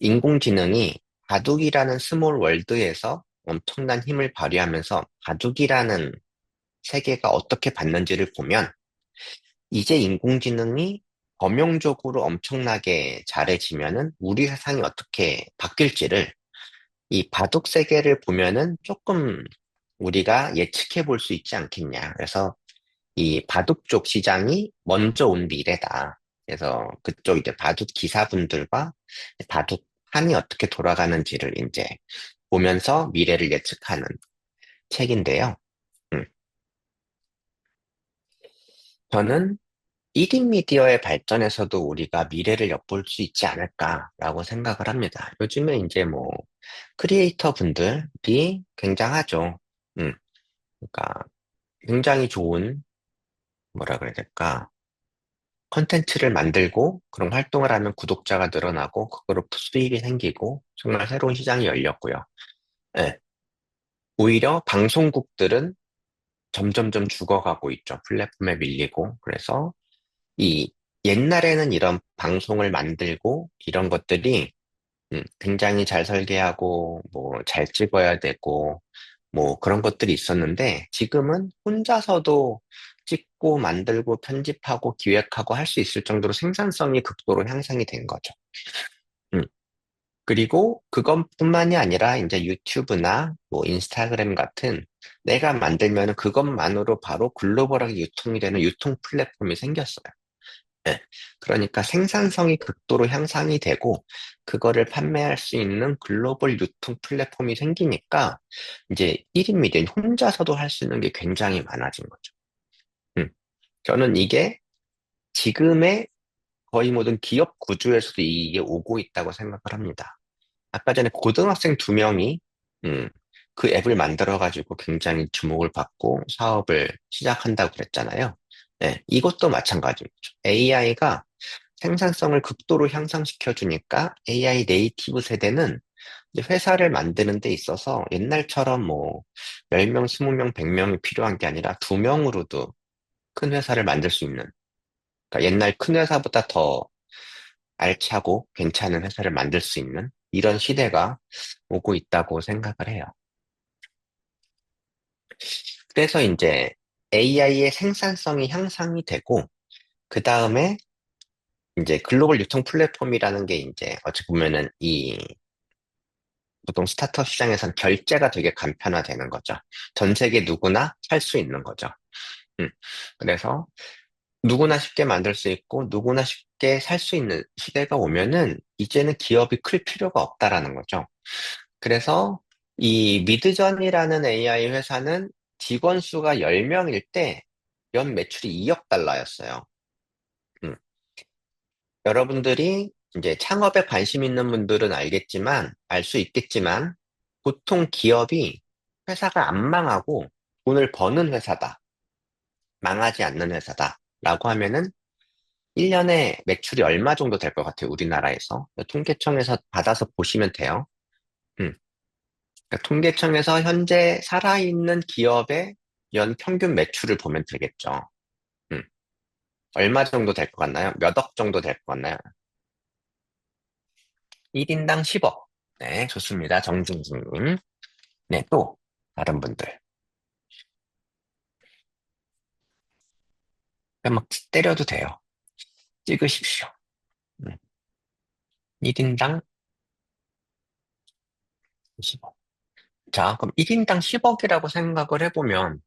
인공지능이 바둑이라는 스몰 월드에서 엄청난 힘을 발휘하면서 바둑이라는 세계가 어떻게 받는지를 보면 이제 인공지능이 범용적으로 엄청나게 잘해지면은 우리 세상이 어떻게 바뀔지를 이 바둑 세계를 보면은 조금 우리가 예측해 볼 수 있지 않겠냐. 그래서 이 바둑 쪽 시장이 먼저 온 미래다. 그래서 그쪽 이제 바둑 기사분들과 바둑 판이 어떻게 돌아가는지를 이제 보면서 미래를 예측하는 책인데요. 음, 저는 1인 미디어의 발전에서도 우리가 미래를 엿볼 수 있지 않을까라고 생각을 합니다. 요즘에 이제 뭐 크리에이터 분들이 굉장하죠. 음, 그러니까 굉장히 좋은 뭐라 그래야 될까? 컨텐츠를 만들고 그런 활동을 하면 구독자가 늘어나고 그거로 수익이 생기고 정말 새로운 시장이 열렸고요. 예, 오히려 방송국들은 점점점 죽어가고 있죠. 플랫폼에 밀리고. 그래서 이 옛날에는 이런 방송을 만들고 이런 것들이 굉장히 잘 설계하고 뭐 잘 찍어야 되고 뭐 그런 것들이 있었는데 지금은 혼자서도 찍고 만들고 편집하고 기획하고 할 수 있을 정도로 생산성이 극도로 향상이 된 거죠. 음. 그리고 그것뿐만이 아니라 이제 유튜브나 뭐 인스타그램 같은 내가 만들면 그것만으로 바로 글로벌하게 유통이 되는 유통 플랫폼이 생겼어요. 예. 그러니까 생산성이 극도로 향상이 되고, 그거를 판매할 수 있는 글로벌 유통 플랫폼이 생기니까, 이제 1인 미디어 혼자서도 할 수 있는 게 굉장히 많아진 거죠. 음. 저는 이게 지금의 거의 모든 기업 구조에서도 이게 오고 있다고 생각을 합니다. 아까 전에 고등학생 두 명이, 음, 그 앱을 만들어가지고 굉장히 주목을 받고 사업을 시작한다고 그랬잖아요. 네, 이것도 마찬가지죠. AI가 생산성을 극도로 향상시켜 주니까 AI 네이티브 세대는 이제 회사를 만드는 데 있어서 옛날처럼 뭐 10명, 20명, 100명이 필요한 게 아니라 2명으로도 큰 회사를 만들 수 있는 그러니까 옛날 큰 회사보다 더 알차고 괜찮은 회사를 만들 수 있는 이런 시대가 오고 있다고 생각을 해요. 그래서 이제 AI의 생산성이 향상이 되고 그 다음에 이제 글로벌 유통 플랫폼이라는 게 이제 어찌 보면은 이 보통 스타트업 시장에선 결제가 되게 간편화되는 거죠. 전 세계 누구나 살 수 있는 거죠. 음. 그래서 누구나 쉽게 만들 수 있고 누구나 쉽게 살 수 있는 시대가 오면은 이제는 기업이 클 필요가 없다라는 거죠. 그래서 이 미드전이라는 AI 회사는 직원 수가 10명일 때 연 매출이 2억 달러였어요. 음. 여러분들이 이제 창업에 관심 있는 분들은 알겠지만, 알 수 있겠지만, 보통 기업이 회사가 안 망하고 돈을 버는 회사다. 망하지 않는 회사다. 라고 하면은 1년에 매출이 얼마 정도 될 것 같아요, 우리나라에서. 통계청에서 받아서 보시면 돼요. 음. 그러니까 통계청에서 현재 살아있는 기업의 연 평균 매출을 보면 되겠죠. 음. 얼마 정도 될 것 같나요? 몇 억 정도 될 것 같나요? 1인당 10억. 네, 좋습니다. 정진진님. 네, 또, 다른 분들. 그냥 막 때려도 돼요. 찍으십시오. 1인당 10억. 자, 그럼 1인당 10억이라고 생각을 해보면,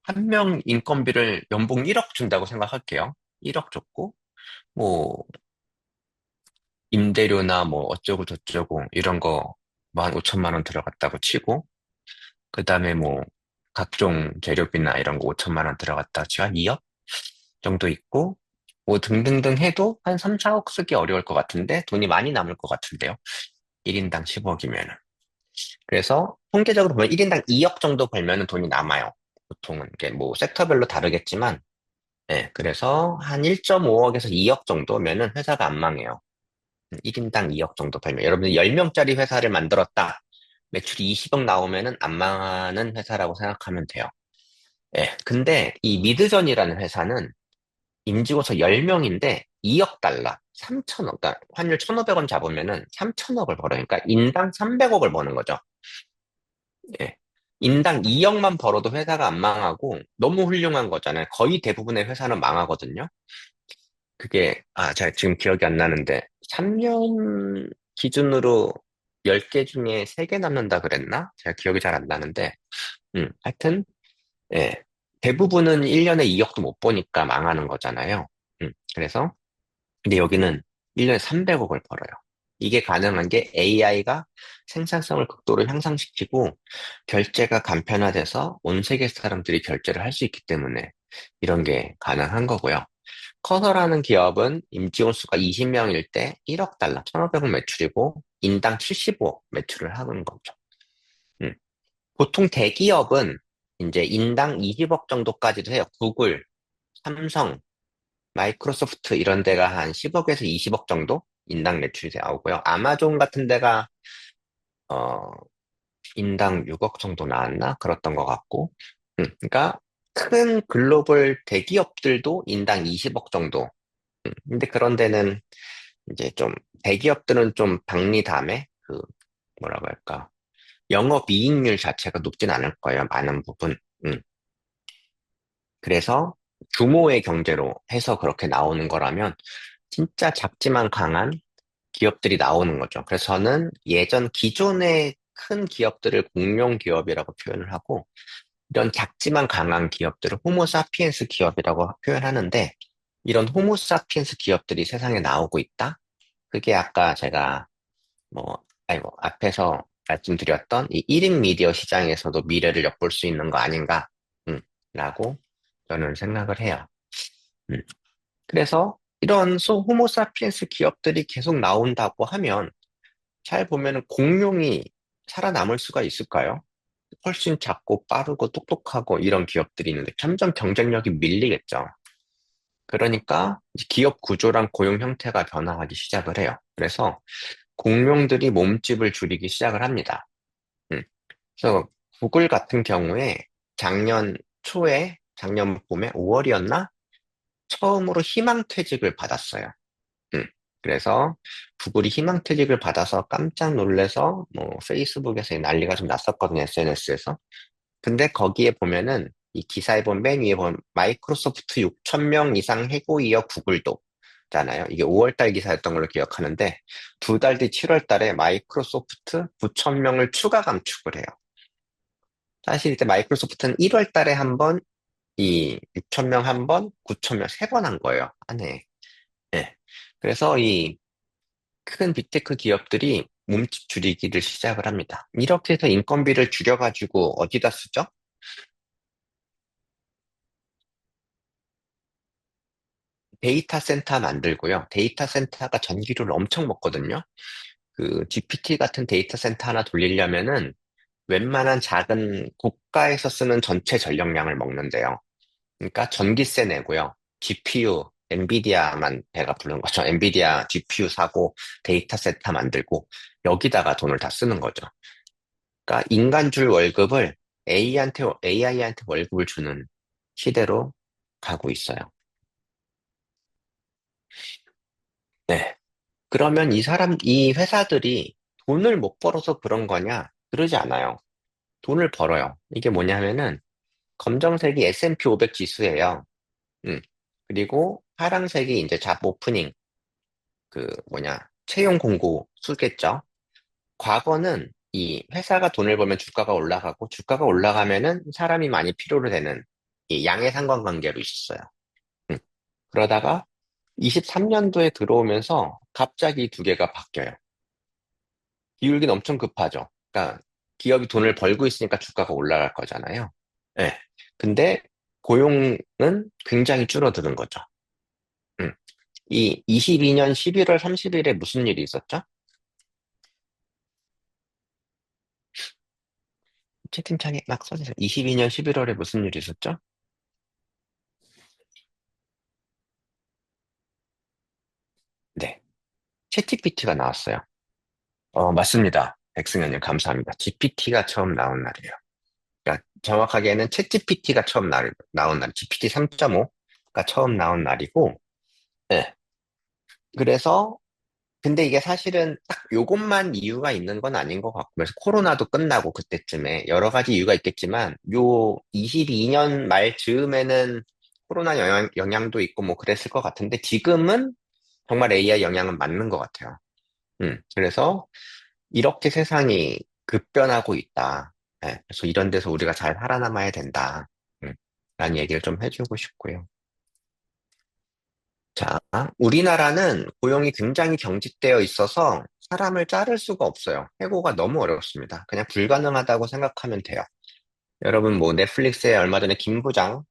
한 명 인건비를 연봉 1억 준다고 생각할게요. 1억 줬고, 뭐, 임대료나 뭐 어쩌고 저쩌고 이런 거 뭐 한 5천만 원 들어갔다고 치고, 그 다음에 뭐 각종 재료비나 이런 거 5천만 원 들어갔다고 치고 한 2억 정도 있고, 뭐 등등등 해도 한 3, 4억 쓰기 어려울 것 같은데 돈이 많이 남을 것 같은데요. 1인당 10억이면은. 그래서 통계적으로 보면 1인당 2억 정도 벌면은 돈이 남아요. 보통은. 이게 뭐 섹터별로 다르겠지만, 네, 그래서 한 1.5억에서 2억 정도면은 회사가 안 망해요. 1인당 2억 정도 벌면. 여러분이 10명짜리 회사를 만들었다. 매출이 20억 나오면은 안 망하는 회사라고 생각하면 돼요. 예. 근데 이 미드전이라는 회사는 임직원수 10명인데 2억 달러, 3천억, 그러니까 환율 1,500원 잡으면은 3천억을 벌어요. 그러니까 인당 300억을 버는 거죠. 예. 인당 2억만 벌어도 회사가 안 망하고 너무 훌륭한 거잖아요. 거의 대부분의 회사는 망하거든요. 그게, 제가 지금 기억이 안 나는데, 3년 기준으로 10개 중에 3개 남는다 그랬나? 제가 기억이 잘 안 나는데, 하여튼, 예. 대부분은 1년에 2억도 못 버니까 망하는 거잖아요. 그래서, 근데 여기는 1년에 300억을 벌어요. 이게 가능한 게 AI가 생산성을 극도로 향상시키고, 결제가 간편화돼서 온 세계 사람들이 결제를 할 수 있기 때문에 이런 게 가능한 거고요. 커서라는 기업은 임직원 수가 20명일 때 1억 달러, 1,500억 매출이고 인당 75억 매출을 하는 거죠. 음. 보통 대기업은 이제 인당 20억 정도까지도 해요. 구글, 삼성, 마이크로소프트 이런 데가 한 10억에서 20억 정도 인당 매출이 나오고요. 아마존 같은 데가 어, 인당 6억 정도 나왔나? 그랬던 것 같고. 그러니까 큰 글로벌 대기업들도 인당 20억 정도. 근데 그런 데는 이제 좀 대기업들은 좀 박리담에 그 뭐라고 할까 영업이익률 자체가 높진 않을 거예요. 많은 부분. 그래서 규모의 경제로 해서 그렇게 나오는 거라면 진짜 작지만 강한 기업들이 나오는 거죠. 그래서 저는 예전 기존의 큰 기업들을 공룡 기업이라고 표현을 하고 이런 작지만 강한 기업들을 호모사피엔스 기업이라고 표현하는데 이런 호모사피엔스 기업들이 세상에 나오고 있다. 그게 아까 제가 앞에서 말씀드렸던 이 1인 미디어 시장에서도 미래를 엿볼 수 있는 거 아닌가, 라고 저는 생각을 해요. 음. 그래서 이런 호모사피엔스 기업들이 계속 나온다고 하면 잘 보면은 공룡이 살아남을 수가 있을까요? 훨씬 작고 빠르고 똑똑하고 이런 기업들이 있는데 점점 경쟁력이 밀리겠죠. 그러니까 이제 기업 구조랑 고용 형태가 변화하기 시작을 해요. 그래서 공룡들이 몸집을 줄이기 시작을 합니다. 음. 그래서 구글 같은 경우에 작년 초에, 작년 봄에 5월이었나? 처음으로 희망퇴직을 받았어요. 음. 그래서 구글이 희망퇴직을 받아서 깜짝 놀래서 뭐 페이스북에서 난리가 좀 났었거든요, SNS에서. 근데 거기에 보면은 이 기사에 보면 맨 위에 보면 마이크로소프트 6천 명 이상 해고 이어 구글도 잖아요. 이게 5월달 기사였던 걸로 기억하는데 2달 뒤 7월달에 마이크로소프트 9천 명을 추가 감축을 해요. 사실 이때 마이크로소프트는 1월달에 한 번, 이 6천 명 한 번, 9천 명 세 번 한 거예요. 한 해. 네. 그래서 이 큰 빅테크 기업들이 몸집 줄이기를 시작을 합니다. 이렇게 해서 인건비를 줄여가지고 어디다 쓰죠? 데이터 센터 만들고요. 데이터 센터가 전기료를 엄청 먹거든요. 그 GPT 같은 데이터 센터 하나 돌리려면은 웬만한 작은 고가에서 쓰는 전체 전력량을 먹는데요. 그러니까 전기세 내고요. GPU, 엔비디아만 배가 부른 거죠. 엔비디아 GPU 사고 데이터 센터 만들고 여기다가 돈을 다 쓰는 거죠. 그러니까 인간 줄 월급을 AI한테 월급을 주는 시대로 가고 있어요. 네. 그러면 이 회사들이 돈을 못 벌어서 그런 거냐? 그러지 않아요. 돈을 벌어요. 이게 뭐냐면은, 검정색이 S&P 500 지수예요. 음. 그리고 파란색이 이제 잡 오프닝, 채용 공고 수겠죠. 과거는 이 회사가 돈을 벌면 주가가 올라가고, 주가가 올라가면은 사람이 많이 필요로 되는 이 양의 상관관계로 있었어요. 음. 그러다가 23년도에 들어오면서 갑자기 두 개가 바뀌어요. 기울기는 엄청 급하죠. 그러니까 기업이 돈을 벌고 있으니까 주가가 올라갈 거잖아요. 예. 근데 고용은 굉장히 줄어드는 거죠. 음. 이 22년 11월 30일에 무슨 일이 있었죠? 채팅창에 막 써주세요. 22년 11월에 무슨 일이 있었죠? 네. 챗GPT가 나왔어요. 맞습니다. 백승현님, 감사합니다. GPT가 처음 나온 날이에요. 그러니까 정확하게는 챗GPT가 처음 나온 날, GPT 3.5가 처음 나온 날이고, 네. 그래서 근데 이게 사실은 딱 요것만 이유가 있는 건 아닌 것 같고, 그래서 코로나도 끝나고 그때쯤에 여러 가지 이유가 있겠지만, 요 22년 말 즈음에는 코로나 영향도 있고 뭐 그랬을 것 같은데, 지금은 정말 AI 영향은 맞는 것 같아요. 그래서 이렇게 세상이 급변하고 있다. 예, 그래서 이런 데서 우리가 잘 살아남아야 된다. 음, 라는 얘기를 좀 해주고 싶고요. 자, 우리나라는 고용이 굉장히 경직되어 있어서 사람을 자를 수가 없어요. 해고가 너무 어렵습니다. 그냥 불가능하다고 생각하면 돼요. 여러분 뭐 넷플릭스에 얼마 전에 김부장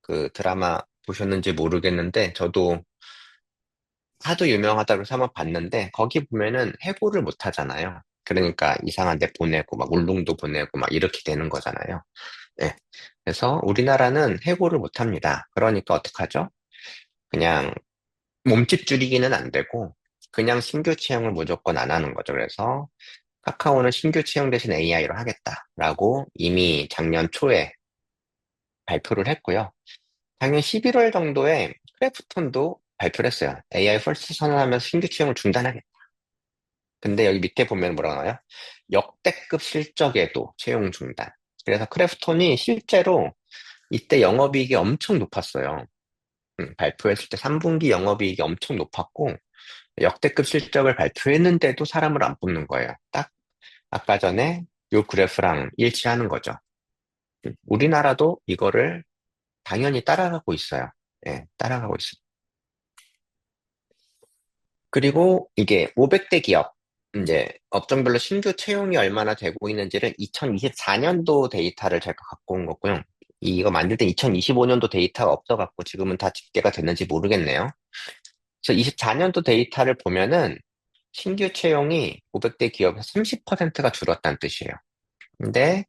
그 드라마 보셨는지 모르겠는데 저도 하도 유명하다고 해서 한번 봤는데 거기 보면은 해고를 못 하잖아요. 그러니까 이상한 데 보내고 막 울릉도 보내고 막 이렇게 되는 거잖아요. 예. 그래서 우리나라는 해고를 못 합니다. 그러니까 어떡하죠? 그냥 몸집 줄이기는 안 되고 그냥 신규 채용을 무조건 안 하는 거죠. 그래서 카카오는 신규 채용 대신 AI로 하겠다라고 이미 작년 초에 발표를 했고요. 작년 11월 정도에 크래프톤도 발표를 했어요. AI 펄스 선언하면서 신규 채용을 중단하겠다. 근데 여기 밑에 보면 뭐라고 나와요? 역대급 실적에도 채용 중단. 그래서 크래프톤이 실제로 이때 영업이익이 엄청 높았어요. 발표했을 때 3분기 영업이익이 엄청 높았고 역대급 실적을 발표했는데도 사람을 안 뽑는 거예요. 딱 아까 전에 요 그래프랑 일치하는 거죠. 우리나라도 이거를 당연히 따라가고 있어요. 예, 따라가고 있어요. 그리고 이게 500대 기업, 이제 업종별로 신규 채용이 얼마나 되고 있는지를 2024년도 데이터를 제가 갖고 온 거고요. 이거 만들 때 2025년도 데이터가 없어갖고 지금은 다 집계가 됐는지 모르겠네요. 그래서 24년도 데이터를 보면은 신규 채용이 500대 기업에서 30%가 줄었다는 뜻이에요. 근데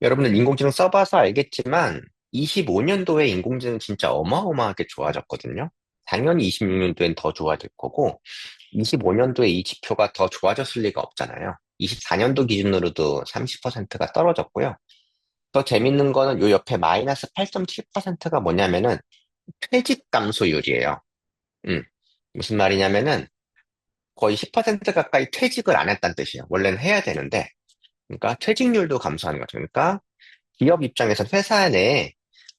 여러분들 인공지능 써봐서 알겠지만 25년도에 인공지능 진짜 어마어마하게 좋아졌거든요. 당연히 26년도엔 더 좋아질 거고 25년도에 이 지표가 더 좋아졌을 리가 없잖아요. 24년도 기준으로도 30%가 떨어졌고요. 더 재밌는 거는 요 옆에 마이너스 8.7%가 뭐냐면은 퇴직 감소율이에요. 음, 무슨 말이냐면은 거의 10% 가까이 퇴직을 안 했다는 뜻이에요. 원래는 해야 되는데. 그러니까 퇴직률도 감소하는 거죠. 그러니까 기업 입장에서 회사 내에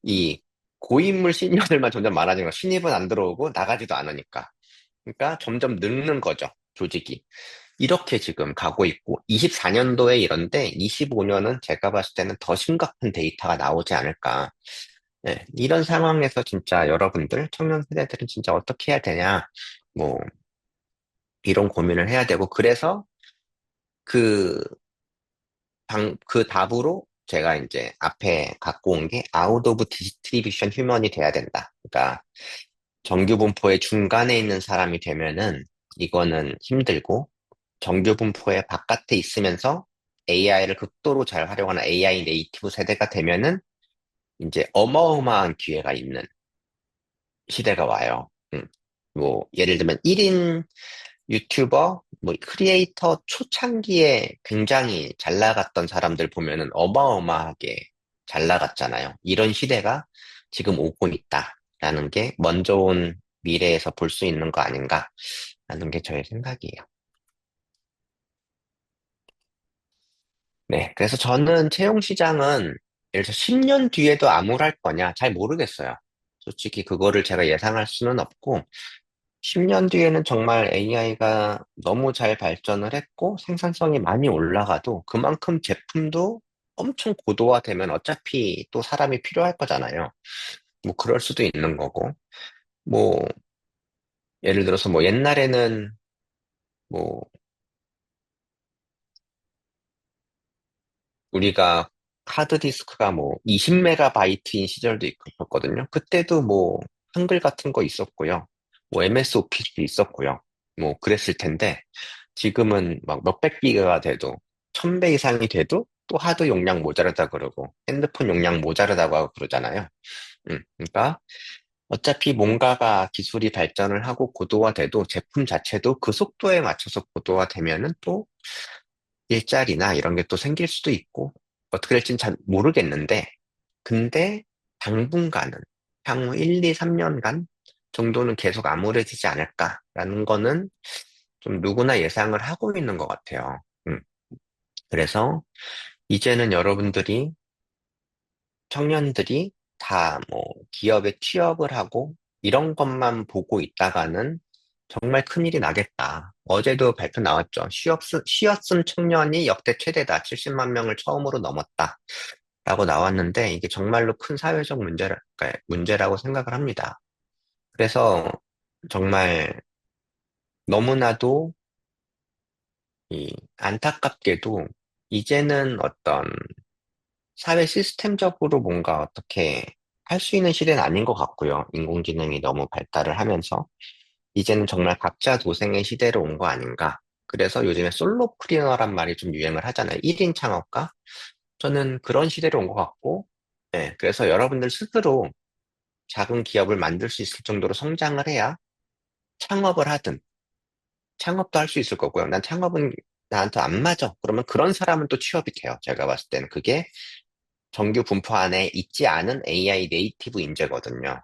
이 고인물 시니어들만 점점 많아지는 거예요. 신입은 안 들어오고 나가지도 않으니까. 그러니까 점점 늙는 거죠. 조직이. 이렇게 지금 가고 있고 24년도에 이런데 25년은 제가 봤을 때는 더 심각한 데이터가 나오지 않을까. 네, 이런 상황에서 진짜 여러분들 청년 세대들은 진짜 어떻게 해야 되냐. 뭐 이런 고민을 해야 되고 그래서 그 그 답으로 제가 이제 앞에 갖고 온 게 아웃 오브 디스트리뷰션 휴먼이 돼야 된다. 그러니까 정규 분포의 중간에 있는 사람이 되면은 이거는 힘들고 정규 분포의 바깥에 있으면서 AI를 극도로 잘 활용하는 AI 네이티브 세대가 되면은 이제 어마어마한 기회가 있는 시대가 와요. 뭐 예를 들면 1인 유튜버, 뭐 크리에이터 초창기에 굉장히 잘 나갔던 사람들 보면은 어마어마하게 잘 나갔잖아요. 이런 시대가 지금 오고 있다라는 게 먼저 온 미래에서 볼 수 있는 거 아닌가. 라는 게 저의 생각이에요. 네. 그래서 저는 채용 시장은 예를 들어서 10년 뒤에도 암울할 거냐 잘 모르겠어요. 솔직히 그거를 제가 예상할 수는 없고, 10년 뒤에는 정말 AI가 너무 잘 발전을 했고 생산성이 많이 올라가도 그만큼 제품도 엄청 고도화되면 어차피 또 사람이 필요할 거잖아요. 뭐 그럴 수도 있는 거고. 뭐 예를 들어서 뭐 옛날에는 뭐 우리가 하드디스크가 뭐 20메가바이트인 시절도 있었거든요. 그때도 뭐 한글 같은 거 있었고요. 뭐 MS 오피스도 있었고요. 뭐 그랬을 텐데 지금은 막 몇백 기가가 돼도 1000배 이상이 돼도 또 하드 용량 모자르다 그러고 핸드폰 용량 모자르다고 하고 그러잖아요. 그러니까 어차피 뭔가가 기술이 발전을 하고 고도화돼도 제품 자체도 그 속도에 맞춰서 고도화되면은 또 일자리나 이런 게 또 생길 수도 있고 어떻게 될지는 잘 모르겠는데 근데 당분간은 향후 1, 2, 3년간 정도는 계속 암울해지지 않을까라는 거는 좀 누구나 예상을 하고 있는 것 같아요. 그래서 이제는 여러분들이 청년들이 다 뭐 기업에 취업을 하고 이런 것만 보고 있다가는 정말 큰일이 나겠다. 어제도 발표 나왔죠. 쉬었음 청년이 역대 최대다. 70만 명을 처음으로 넘었다. 라고 나왔는데 이게 정말로 큰 사회적 문제라고 생각을 합니다. 그래서 정말 너무나도 안타깝게도 이제는 어떤 사회 시스템적으로 뭔가 어떻게 할 수 있는 시대는 아닌 것 같고요. 인공지능이 너무 발달을 하면서 이제는 정말 각자 도생의 시대로 온 거 아닌가. 그래서 요즘에 솔로프리너란 말이 좀 유행을 하잖아요. 1인 창업가? 저는 그런 시대로 온 것 같고, 네, 그래서 여러분들 스스로 작은 기업을 만들 수 있을 정도로 성장을 해야 창업을 하든, 창업도 할 수 있을 거고요. 난 창업은 나한테 안 맞아. 그러면 그런 사람은 또 취업이 돼요. 제가 봤을 때는 그게 정규 분포 안에 있지 않은 AI 네이티브 인재거든요.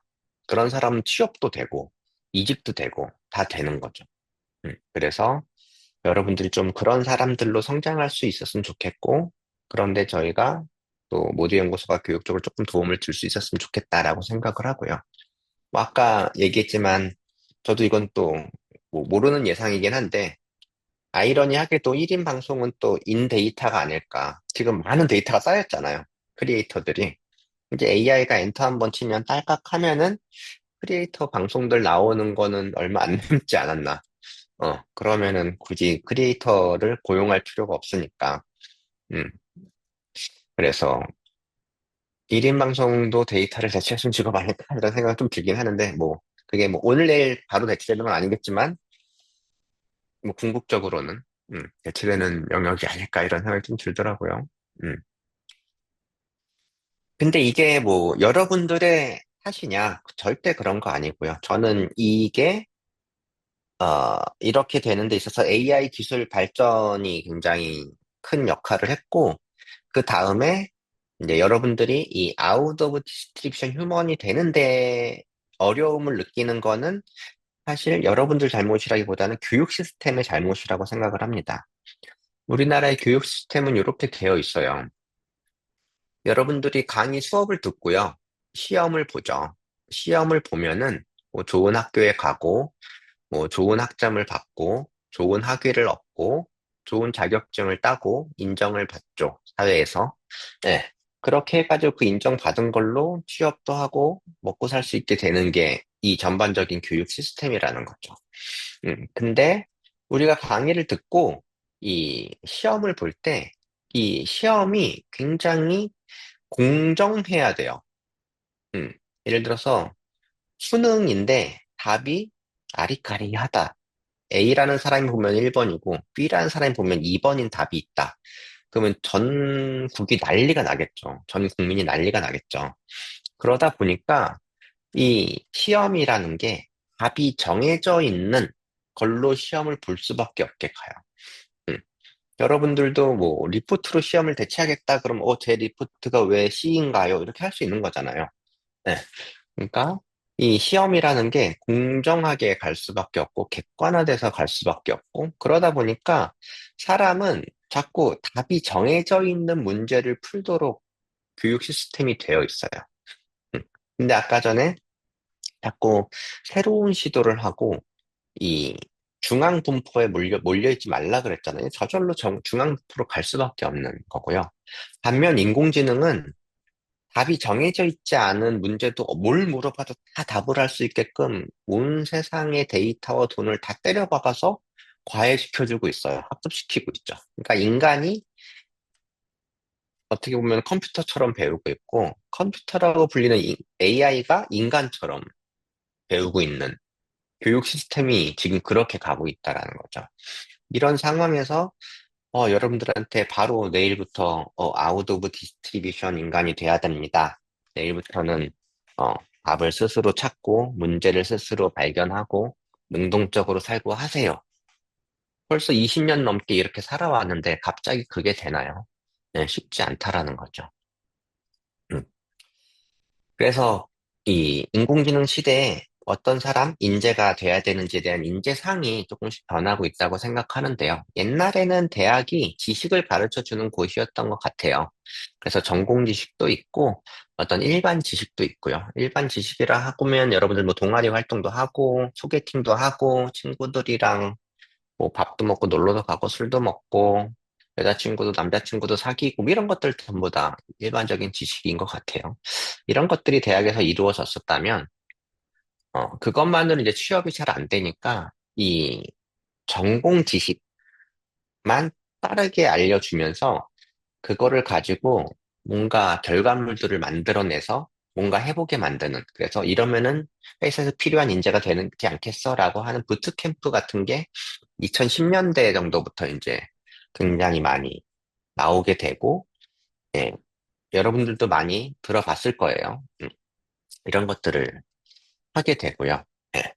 그런 사람은 취업도 되고, 이직도 되고, 다 되는 거죠. 그래서 여러분들이 좀 그런 사람들로 성장할 수 있었으면 좋겠고, 그런데 저희가 또 모두연구소가 교육적으로 조금 도움을 줄 수 있었으면 좋겠다라고 생각을 하고요. 뭐 아까 얘기했지만, 저도 이건 또 뭐 모르는 예상이긴 한데, 아이러니하게도 1인 방송은 또 인데이터가 아닐까. 지금 많은 데이터가 쌓였잖아요. 크리에이터들이. 이제 AI가 엔터 한번 치면 딸깍 하면은 크리에이터 방송들 나오는 거는 얼마 안 남지 않았나. 그러면은 굳이 크리에이터를 고용할 필요가 없으니까. 음, 그래서 1인 방송도 데이터를 대체할 수 있는 직업 아닐까 이런 생각이 좀 들긴 하는데, 뭐, 그게 뭐 오늘 내일 바로 대체되는 건 아니겠지만, 뭐 궁극적으로는, 대체되는 영역이 아닐까 이런 생각이 좀 들더라고요. 음. 근데 이게 뭐 여러분들의 탓이냐? 절대 그런 거 아니고요. 저는 이게 이렇게 되는 데 있어서 AI 기술 발전이 굉장히 큰 역할을 했고, 그 다음에 이제 여러분들이 이 아웃 오브 디스트리뷰션 휴먼이 되는데 어려움을 느끼는 거는 사실 여러분들 잘못이라기보다는 교육 시스템의 잘못이라고 생각을 합니다. 우리나라의 교육 시스템은 이렇게 되어 있어요. 여러분들이 강의 수업을 듣고요. 시험을 보죠. 시험을 보면은 뭐 좋은 학교에 가고 뭐 좋은 학점을 받고 좋은 학위를 얻고 좋은 자격증을 따고 인정을 받죠. 사회에서. 네. 그렇게 해가지고 그 인정받은 걸로 취업도 하고 먹고 살 수 있게 되는 게 이 전반적인 교육 시스템이라는 거죠. 근데 우리가 강의를 듣고 이 시험을 볼 때 이 시험이 굉장히 공정해야 돼요. 음, 예를 들어서 수능인데 답이 아리까리하다. A라는 사람이 보면 1번이고 B라는 사람이 보면 2번인 답이 있다. 그러면 전국이 난리가 나겠죠. 전 국민이 난리가 나겠죠. 그러다 보니까 이 시험이라는 게 답이 정해져 있는 걸로 시험을 볼 수밖에 없게 가요. 음. 여러분들도 뭐 리포트로 시험을 대체하겠다 그러면 제 리포트가 왜 C인가요? 이렇게 할 수 있는 거잖아요. 네. 그러니까 이 시험이라는 게 공정하게 갈 수밖에 없고, 객관화돼서 갈 수밖에 없고, 그러다 보니까 사람은 자꾸 답이 정해져 있는 문제를 풀도록 교육 시스템이 되어 있어요. 음. 근데 아까 전에 자꾸 새로운 시도를 하고, 이 중앙 분포에 몰려있지 말라 그랬잖아요. 저절로 중앙 분포로 갈 수밖에 없는 거고요. 반면 인공지능은 답이 정해져 있지 않은 문제도 뭘 물어봐도 다 답을 할 수 있게끔 온 세상의 데이터와 돈을 다 때려박아서 과외시켜주고 있어요. 학습시키고 있죠. 그러니까 인간이 어떻게 보면 컴퓨터처럼 배우고 있고, 컴퓨터라고 불리는 AI가 인간처럼 배우고 있는 교육 시스템이 지금 그렇게 가고 있다라는 거죠. 이런 상황에서 여러분들한테 바로 내일부터 아웃 오브 디스트리뷰션 인간이 돼야 됩니다. 내일부터는 어, 답을 스스로 찾고 문제를 스스로 발견하고 능동적으로 살고 하세요. 벌써 20년 넘게 이렇게 살아왔는데 갑자기 그게 되나요? 네, 쉽지 않다라는 거죠. 음. 그래서 이 인공지능 시대에 어떤 사람, 인재가 돼야 되는지에 대한 인재상이 조금씩 변하고 있다고 생각하는데요. 옛날에는 대학이 지식을 가르쳐 주는 곳이었던 것 같아요. 그래서 전공 지식도 있고 어떤 일반 지식도 있고요. 일반 지식이라 하면 여러분들 뭐 동아리 활동도 하고 소개팅도 하고 친구들이랑 뭐 밥도 먹고 놀러도 가고 술도 먹고 여자친구도 남자친구도 사귀고 뭐 이런 것들 전부 다 일반적인 지식인 것 같아요. 이런 것들이 대학에서 이루어졌었다면 그것만으로 이제 취업이 잘 안 되니까 이 전공 지식만 빠르게 알려주면서 그거를 가지고 뭔가 결과물들을 만들어내서 뭔가 해보게 만드는. 그래서 이러면은 회사에서 필요한 인재가 되지 않겠어라고 하는 부트캠프 같은 게 2010년대 정도부터 이제 굉장히 많이 나오게 되고, 예, 여러분들도 많이 들어봤을 거예요. 이런 것들을 하게 되고요. 예.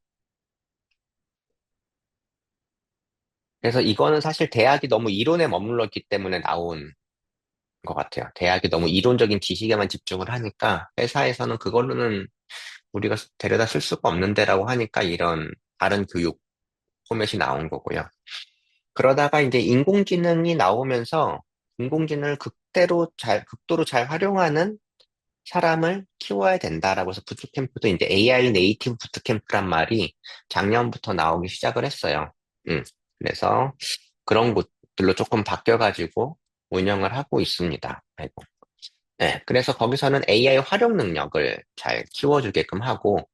그래서 이거는 사실 대학이 너무 이론에 머물렀기 때문에 나온 것 같아요. 대학이 너무 이론적인 지식에만 집중을 하니까 회사에서는 그걸로는 우리가 데려다 쓸 수가 없는데라고 하니까 이런 다른 교육 포맷이 나온 거고요. 그러다가 이제 인공지능이 나오면서 인공지능을 극도로 잘 활용하는 사람을 키워야 된다라고 해서 부트캠프도 이제 AI 네이티브 부트캠프란 말이 작년부터 나오기 시작을 했어요. 음, 그래서 그런 곳들로 조금 바뀌어가지고 운영을 하고 있습니다. 아이고. 네, 그래서 거기서는 AI 활용 능력을 잘 키워주게끔 하고,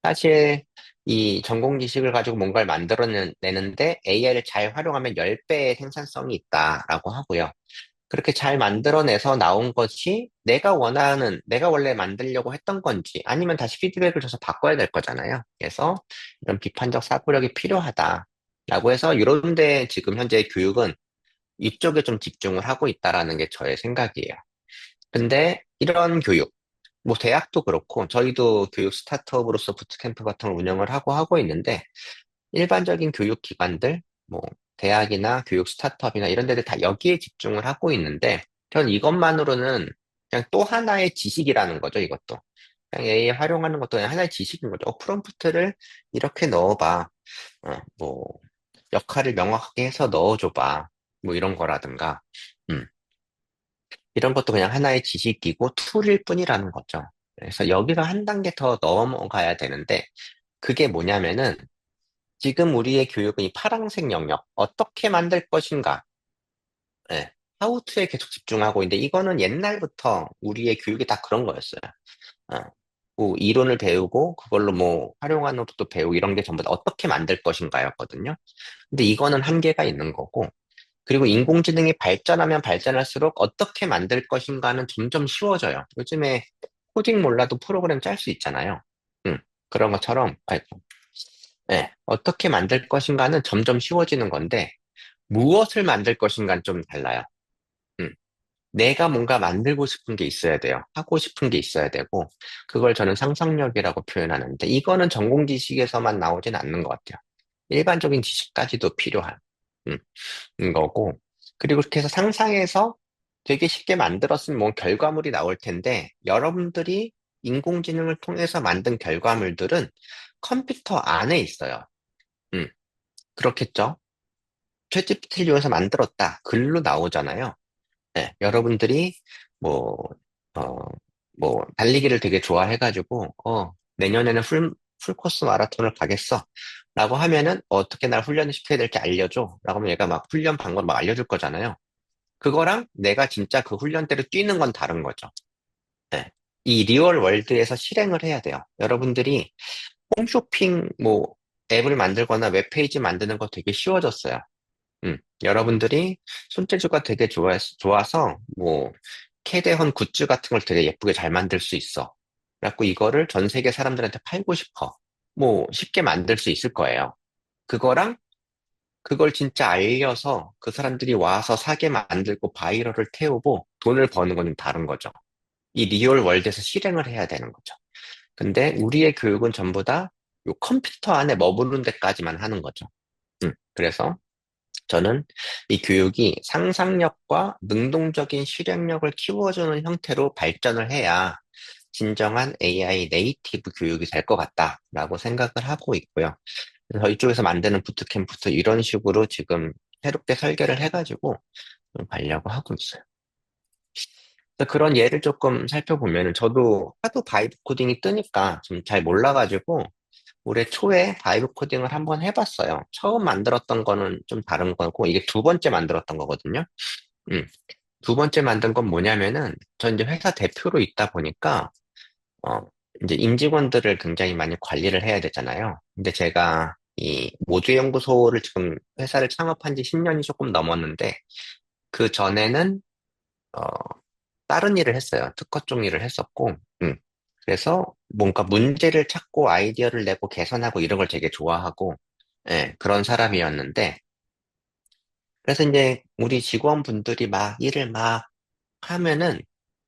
사실 이 전공 지식을 가지고 뭔가를 만들어내는데 AI를 잘 활용하면 10배의 생산성이 있다라고 하고요. 그렇게 잘 만들어내서 나온 것이 내가 원래 만들려고 했던 건지 아니면 다시 피드백을 줘서 바꿔야 될 거잖아요. 그래서 이런 비판적 사고력이 필요하다라고 해서 이런 데 지금 현재 교육은 이쪽에 좀 집중을 하고 있다라는 게 저의 생각이에요. 근데 이런 교육, 뭐 대학도 그렇고 저희도 교육 스타트업으로서 부트캠프 같은 걸 운영을 하고 있는데 일반적인 교육 기관들, 뭐 대학이나 교육 스타트업이나 이런 데들 다 여기에 집중을 하고 있는데 저는 이것만으로는 그냥 또 하나의 지식이라는 거죠, 이것도. 그냥 AI 활용하는 것도 그냥 하나의 지식인 거죠. 프롬프트를 이렇게 넣어봐. 뭐 역할을 명확하게 해서 넣어줘봐. 뭐 이런 거라든가. 음. 이런 것도 그냥 하나의 지식이고 툴일 뿐이라는 거죠. 그래서 여기서 한 단계 더 넘어가야 되는데, 그게 뭐냐면은, 지금 우리의 교육은 이 파란색 영역, 어떻게 만들 것인가, 예, how to에 계속 집중하고 있는데, 이거는 옛날부터 우리의 교육이 다 그런 거였어요. 어, 뭐 이론을 배우고, 그걸로 뭐 활용하는 것도 배우고, 이런 게 전부 다 어떻게 만들 것인가였거든요. 근데 이거는 한계가 있는 거고, 그리고 인공지능이 발전하면 발전할수록 어떻게 만들 것인가는 점점 쉬워져요. 요즘에 코딩 몰라도 프로그램 짤 수 있잖아요. 음, 그런 것처럼, 아이고, 네, 어떻게 만들 것인가는 점점 쉬워지는 건데, 무엇을 만들 것인가는 좀 달라요. 음, 내가 뭔가 만들고 싶은 게 있어야 돼요. 하고 싶은 게 있어야 되고, 그걸 저는 상상력이라고 표현하는데, 이거는 전공 지식에서만 나오진 않는 것 같아요. 일반적인 지식까지도 필요한. 음. 거고. 그리고 그렇게 해서 상상해서 되게 쉽게 만들었으면 뭐 결과물이 나올 텐데, 여러분들이 인공지능을 통해서 만든 결과물들은 컴퓨터 안에 있어요. 음, 그렇겠죠? 챗GPT를 이용해서 만들었다. 글로 나오잖아요. 네, 여러분들이 뭐, 어, 달리기를 되게 좋아해가지고, 내년에는 풀코스 마라톤을 가겠어. 라고 하면은, 어떻게 날 훈련을 시켜야 될지 알려줘. 라고 하면 얘가 막 훈련 방법 막 알려줄 거잖아요. 그거랑 내가 진짜 그 훈련대로 뛰는 건 다른 거죠. 네. 이 리얼 월드에서 실행을 해야 돼요. 여러분들이 홈쇼핑 앱을 만들거나 웹페이지 만드는 거 되게 쉬워졌어요. 여러분들이 손재주가 되게 좋아서, 캐대헌 굿즈 같은 걸 되게 예쁘게 잘 만들 수 있어. 그래갖고 이거를 전 세계 사람들한테 팔고 싶어. 쉽게 만들 수 있을 거예요. 그거랑 그걸 진짜 알려서 그 사람들이 와서 사게 만들고 바이럴을 태우고 돈을 버는 건 좀 다른 거죠. 이 리얼 월드에서 실행을 해야 되는 거죠. 근데 우리의 교육은 전부 다 요 컴퓨터 안에 머무른 데까지만 하는 거죠. 그래서 저는 이 교육이 상상력과 능동적인 실행력을 키워주는 형태로 발전을 해야 진정한 AI 네이티브 교육이 될 것 같다라고 생각을 하고 있고요. 그래서 저희 쪽에서 만드는 부트캠프도 이런 식으로 지금 새롭게 설계를 해가지고 좀 가려고 하고 있어요. 그래서 그런 예를 조금 살펴보면은 저도 하도 바이브 코딩이 뜨니까 좀 잘 몰라가지고 올해 초에 바이브 코딩을 한번 해봤어요. 처음 만들었던 거는 좀 다른 거고, 이게 두 번째 만들었던 거거든요. 음. 두 번째 만든 건 뭐냐면은, 저 이제 회사 대표로 있다 보니까, 어, 이제 임직원들을 굉장히 많이 관리를 해야 되잖아요. 근데 제가 이 모두연구소를 지금 회사를 창업한 지 10년이 조금 넘었는데, 그 전에는, 어, 다른 일을 했어요. 특허 쪽 일을 했었고, 그래서 뭔가 문제를 찾고 아이디어를 내고 개선하고 이런 걸 되게 좋아하고, 예, 그런 사람이었는데, 그래서 이제 우리 직원분들이 막 일을 막 하면은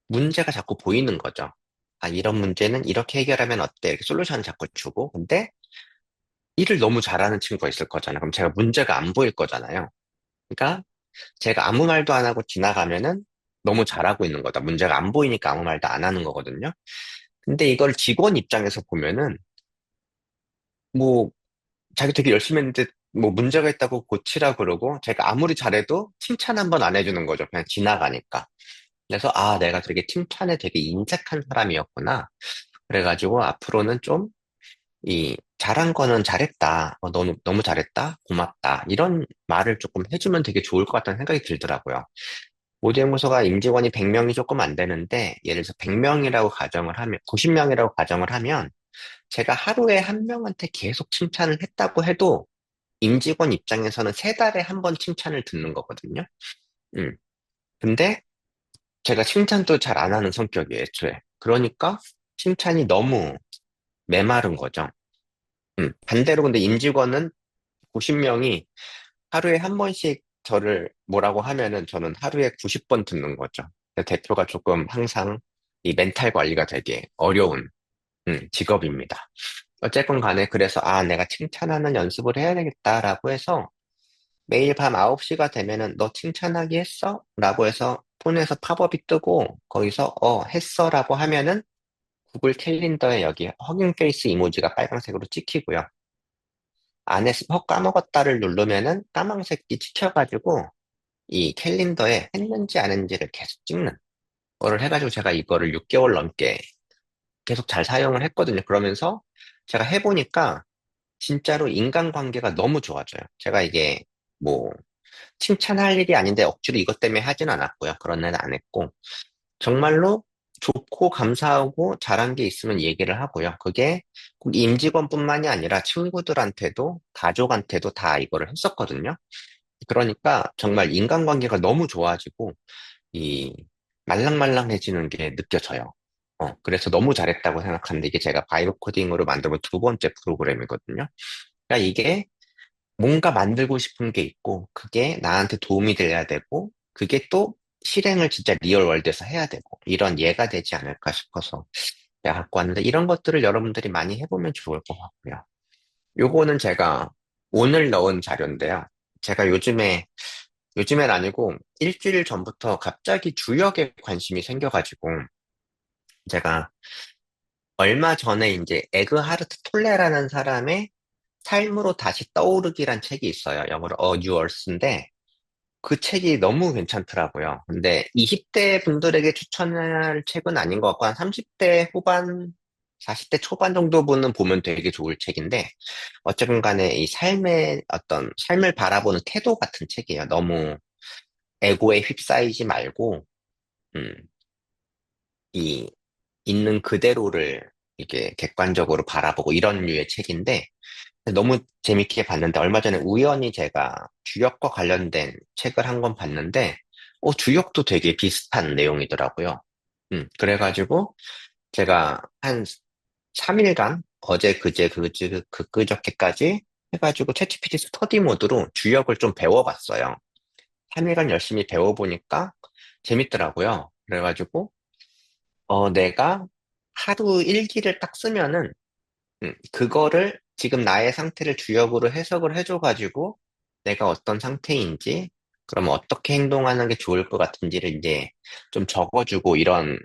문제가 자꾸 보이는 거죠. 아, 이런 문제는 이렇게 해결하면 어때? 이렇게 솔루션을 자꾸 주고, 근데 일을 너무 잘하는 친구가 있을 거잖아요. 그럼 제가 문제가 안 보일 거잖아요. 그러니까 제가 아무 말도 안 하고 지나가면은 너무 잘하고 있는 거다. 문제가 안 보이니까 아무 말도 안 하는 거거든요. 근데 이걸 직원 입장에서 보면은 뭐 자기 되게 열심히 했는데 문제가 있다고 고치라 그러고 제가 아무리 잘해도 칭찬 한 번 안 해주는 거죠. 그냥 지나가니까. 그래서 아, 내가 되게 칭찬에 되게 인색한 사람이었구나. 그래가지고 앞으로는 좀 이 잘한 거는 잘했다. 너무 너무 잘했다. 고맙다. 이런 말을 조금 해주면 되게 좋을 것 같다는 생각이 들더라고요. 모두연구소가 임직원이 100명이 조금 안 되는데 예를 들어서 100명이라고 가정을 하면 90명이라고 가정을 하면 제가 하루에 한 명한테 계속 칭찬을 했다고 해도 임직원 입장에서는 세 달에 한 번 칭찬을 듣는 거거든요. 음. 근데 제가 칭찬도 잘 안 하는 성격이에요, 애초에. 그러니까 칭찬이 너무 메마른 거죠. 반대로 근데 임직원은 90명이 하루에 한 번씩 저를 뭐라고 하면은 저는 하루에 90번 듣는 거죠. 대표가 조금 항상 이 멘탈 관리가 되게 어려운 직업입니다. 어쨌건 간에 그래서 아, 내가 칭찬하는 연습을 해야 되겠다라고 해서 매일 밤 9시가 되면은 너 칭찬하기 했어? 라고 해서 폰에서 팝업이 뜨고 거기서 했어 라고 하면은 구글 캘린더에 여기 허깅 페이스 이모지가 빨간색으로 찍히고요. 안에서 까먹었다를 누르면은 까만색이 찍혀가지고 이 캘린더에 했는지 안 했는지를 계속 찍는 거를 해가지고 제가 이거를 6개월 넘게 계속 잘 사용을 했거든요. 그러면서 제가 해보니까 진짜로 인간관계가 너무 좋아져요. 제가 이게 뭐 칭찬할 일이 아닌데 억지로 이것 때문에 하진 않았고요. 그런 애는 안 했고 정말로 좋고 감사하고 잘한 게 있으면 얘기를 하고요. 그게 꼭 임직원뿐만이 아니라 친구들한테도 가족한테도 다 이거를 했었거든요. 그러니까 정말 인간관계가 너무 좋아지고 이 말랑말랑해지는 게 느껴져요. 그래서 너무 잘했다고 생각하는데 이게 제가 바이브 코딩으로 만들면 두 번째 프로그램이거든요. 그러니까 이게 뭔가 만들고 싶은 게 있고, 그게 나한테 도움이 돼야 되고, 그게 또 실행을 진짜 리얼 월드에서 해야 되고, 이런 예가 되지 않을까 싶어서 제가 갖고 왔는데, 이런 것들을 여러분들이 많이 해보면 좋을 것 같고요. 요거는 제가 오늘 넣은 자료인데요. 제가 요즘엔 아니고 일주일 전부터 갑자기 주역에 관심이 생겨가지고, 제가 얼마 전에 이제 에그하르트 톨레라는 사람의 삶으로 다시 떠오르기란 책이 있어요. 영어로 A New Earth인데 그 책이 너무 괜찮더라고요. 근데 20대 분들에게 추천할 책은 아닌 것 같고 한 30대 후반, 40대 초반 정도 분은 보면 되게 좋을 책인데 어쨌든 간에 이 삶의 어떤 삶을 바라보는 태도 같은 책이에요. 너무 에고에 휩싸이지 말고 음, 이 있는 그대로를 이게 객관적으로 바라보고 이런 류의 책인데 너무 재밌게 봤는데 얼마 전에 우연히 제가 주역과 관련된 책을 한 권 봤는데 주역도 되게 비슷한 내용이더라고요. 그래가지고 제가 한 3일간 어제 그저께까지 해가지고 챗GPT 스터디 모드로 주역을 좀 배워봤어요. 3일간 열심히 배워보니까 재밌더라고요. 그래가지고 내가 하루 일기를 딱 쓰면은 그거를 지금 나의 상태를 주역으로 해석을 해줘가지고 내가 어떤 상태인지, 그럼 어떻게 행동하는 게 좋을 것 같은지를 이제 좀 적어주고 이런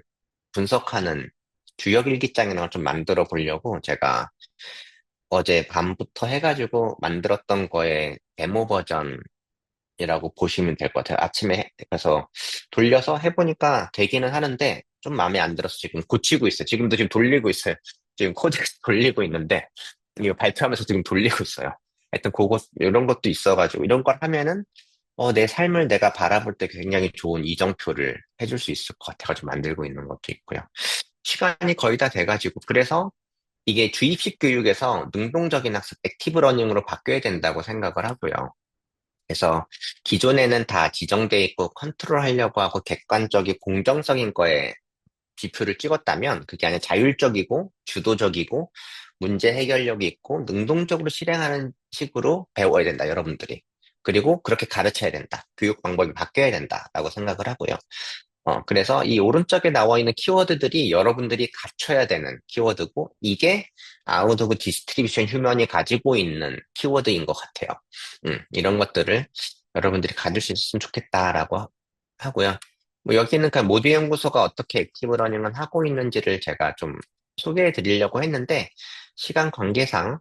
분석하는 주역 일기장이나 걸 좀 만들어 보려고 제가 어제 밤부터 해가지고 만들었던 거에 데모 버전이라고 보시면 될 것 같아요. 그래서 돌려서 해보니까 되기는 하는데 좀 마음에 안 들어서 지금 고치고 있어요. 지금도 지금 돌리고 있어요. 지금 코드 돌리고 있는데 이거 발표하면서 지금 돌리고 있어요. 하여튼 이런 것도 있어가지고 이런 걸 하면은 내 삶을 내가 바라볼 때 굉장히 좋은 이정표를 해줄 수 있을 것 같아가지고 만들고 있는 것도 있고요. 시간이 거의 다 돼가지고 그래서 이게 주입식 교육에서 능동적인 학습, 액티브 러닝으로 바뀌어야 된다고 생각을 하고요. 그래서 기존에는 다 지정돼 있고 컨트롤 하려고 하고 객관적이고 공정적인 거에 지표를 찍었다면 그게 아니라 자율적이고 주도적이고 문제 해결력이 있고 능동적으로 실행하는 식으로 배워야 된다, 여러분들이. 그리고 그렇게 가르쳐야 된다. 교육 방법이 바뀌어야 된다라고 생각을 하고요. 그래서 이 오른쪽에 나와 있는 키워드들이 여러분들이 갖춰야 되는 키워드고, 이게 아웃 오브 디스트리뷰션 휴먼이 가지고 있는 키워드인 것 같아요. 이런 것들을 여러분들이 가질 수 있으면 좋겠다라고 하고요. 뭐 여기는 그냥 모두 연구소가 어떻게 액티브 러닝을 하고 있는지를 제가 좀 소개해 드리려고 했는데, 시간 관계상,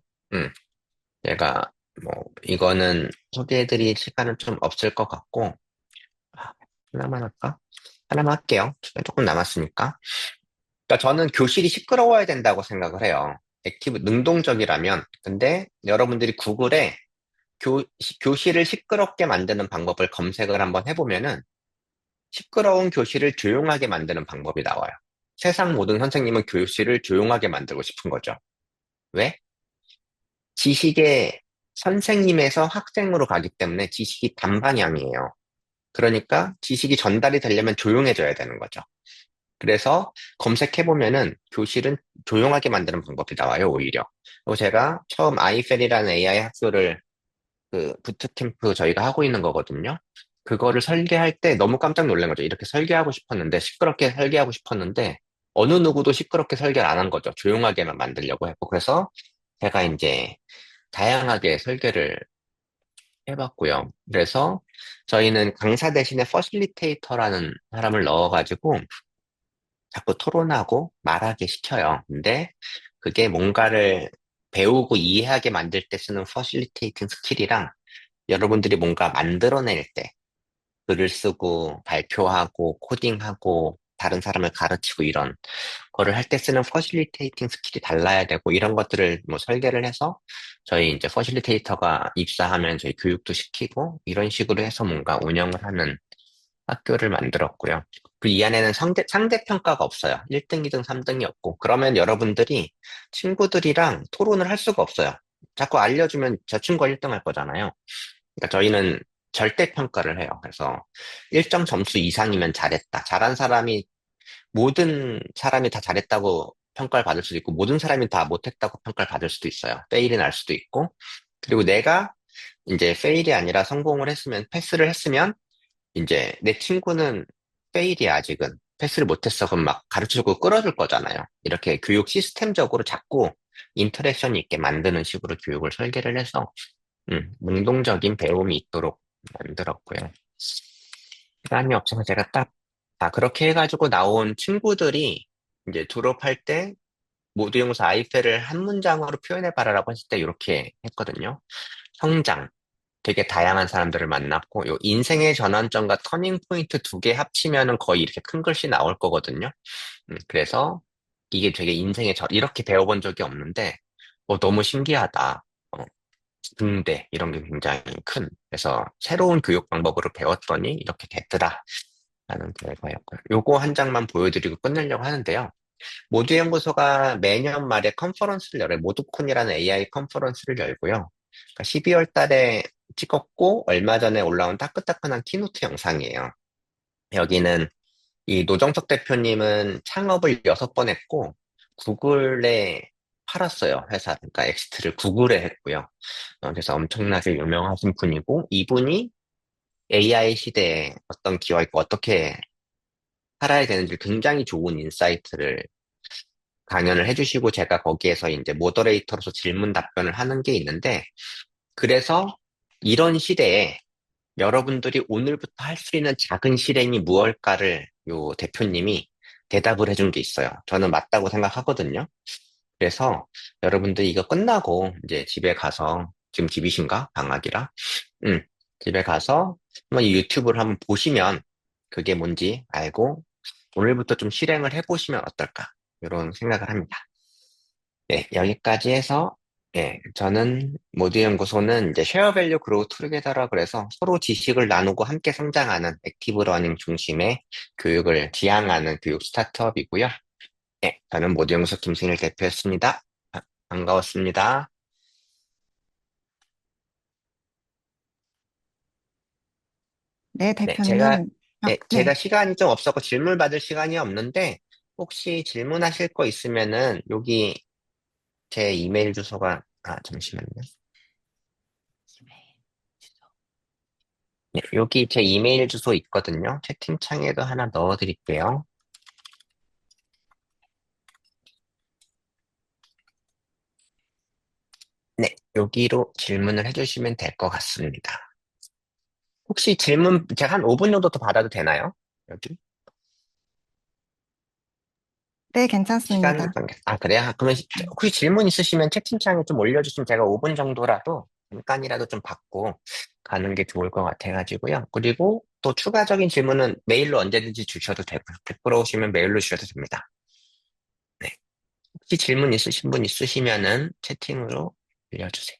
제가 뭐, 이거는 소개해 드릴 시간은 좀 없을 것 같고, 아, 하나만 할까? 하나만 할게요. 시간 조금 남았으니까. 그러니까 저는 교실이 시끄러워야 된다고 생각을 해요. 능동적이라면. 근데 여러분들이 구글에 교실을 시끄럽게 만드는 방법을 검색을 한번 해보면은 시끄러운 교실을 조용하게 만드는 방법이 나와요. 세상 모든 선생님은 교실을 조용하게 만들고 싶은 거죠. 왜? 지식의 선생님에서 학생으로 가기 때문에 지식이 단방향이에요. 그러니까 지식이 전달이 되려면 조용해져야 되는 거죠. 그래서 검색해보면은 교실은 조용하게 만드는 방법이 나와요, 오히려. 그리고 제가 처음 아이펠이라는 AI 학교를 그 부트캠프 저희가 하고 있는 거거든요. 그거를 설계할 때 너무 깜짝 놀란 거죠. 이렇게 설계하고 싶었는데, 시끄럽게 설계하고 싶었는데, 어느 누구도 시끄럽게 설계를 안 한 거죠. 조용하게만 만들려고 했고. 그래서 제가 이제 다양하게 설계를 해봤고요. 그래서 저희는 강사 대신에 퍼실리테이터라는 사람을 넣어가지고 자꾸 토론하고 말하게 시켜요. 근데 그게 뭔가를 배우고 이해하게 만들 때 쓰는 퍼실리테이팅 스킬이랑 여러분들이 뭔가 만들어낼 때 글을 쓰고 발표하고 코딩하고 다른 사람을 가르치고 이런 거를 할 때 쓰는 퍼실리테이팅 스킬이 달라야 되고 이런 것들을 뭐 설계를 해서 저희 이제 퍼실리테이터가 입사하면 저희 교육도 시키고 이런 식으로 해서 뭔가 운영을 하는 학교를 만들었고요. 그 이 안에는 상대평가가 없어요. 1등, 2등, 3등이 없고. 그러면 여러분들이 친구들이랑 토론을 할 수가 없어요. 자꾸 알려주면 저 친구가 1등 할 거잖아요. 그러니까 저희는 절대평가를 해요. 그래서 일정 점수 이상이면 잘했다. 모든 사람이 다 잘했다고 평가를 받을 수도 있고, 모든 사람이 다 못했다고 평가를 받을 수도 있어요. 페일이 날 수도 있고. 그리고 내가 이제 페일이 아니라 성공을 했으면, 패스를 했으면, 이제 내 친구는 페일이야, 아직은. 패스를 못했어. 그럼 막 가르쳐주고 끌어줄 거잖아요. 이렇게 교육 시스템적으로 자꾸 인터랙션이 있게 만드는 식으로 교육을 설계를 해서, 능동적인 배움이 있도록 만들었고요. 시간이 없어서 제가 그렇게 해가지고 나온 친구들이 이제 졸업할 때 모두 연구소 아이페를 한 문장으로 표현해봐라라고 했을 때 이렇게 했거든요. 성장. 되게 다양한 사람들을 만났고, 요 인생의 전환점과 터닝 포인트 두 개 합치면은 거의 이렇게 큰 글씨 나올 거거든요. 그래서 이게 되게 이렇게 배워본 적이 없는데, 너무 신기하다. 등대, 이런 게 굉장히 큰. 그래서 새로운 교육 방법으로 배웠더니 이렇게 됐더라. 라는 결과였고요. 요거 한 장만 보여드리고 끝내려고 하는데요. 모두연구소가 매년 말에 컨퍼런스를 열어요. 모두콘이라는 AI 컨퍼런스를 열고요. 그러니까 12월 달에 찍었고, 얼마 전에 올라온 따끈따끈한 키노트 영상이에요. 여기는 이 노정석 대표님은 창업을 6번 했고, 구글에 팔았어요, 회사. 그러니까 엑시트를 구글에 했고요. 그래서 엄청나게 유명하신 분이고, 이분이 AI 시대에 어떤 기업이 있고 어떻게 살아야 되는지 굉장히 좋은 인사이트를 강연을 해주시고, 제가 거기에서 이제 모더레이터로서 질문 답변을 하는 게 있는데, 그래서 이런 시대에 여러분들이 오늘부터 할 수 있는 작은 실행이 무엇일까를 요 대표님이 대답을 해준 게 있어요. 저는 맞다고 생각하거든요. 그래서 여러분들 이거 끝나고 이제 집에 가서, 지금 집이신가? 방학이라. 응. 집에 가서 한번 이 유튜브를 한번 보시면 그게 뭔지 알고 오늘부터 좀 실행을 해보시면 어떨까? 이런 생각을 합니다. 네, 여기까지 해서, 예, 저는 모두연구소는 이제 쉐어 밸류 그로우 투게더라 그래서 서로 지식을 나누고 함께 성장하는 액티브 러닝 중심의 교육을 지향하는 교육 스타트업이고요. 예, 저는 모두연구소 김승일 대표였습니다. 반가웠습니다. 네, 네, 제가, 대표님. 예, 네. 제가 시간이 좀 없었고 질문 받을 시간이 없는데, 혹시 질문하실 거 있으면은 여기 제 이메일 주소가, 잠시만요. 네, 여기 제 이메일 주소 있거든요. 채팅창에도 하나 넣어드릴게요. 네, 여기로 질문을 해주시면 될 것 같습니다. 혹시 질문, 제가 한 5분 정도 더 받아도 되나요? 여기? 네, 시간 괜찮습니다. 관계. 그래요? 그러면 혹시 질문 있으시면 채팅창에 좀 올려주시면 제가 5분 정도라도, 잠깐이라도 좀 받고 가는 게 좋을 것 같아가지고요. 그리고 또 추가적인 질문은 메일로 언제든지 주셔도 되고요. 부끄러우시면 메일로 주셔도 됩니다. 네. 혹시 질문 있으신 분 있으시면은 채팅으로 올려주세요.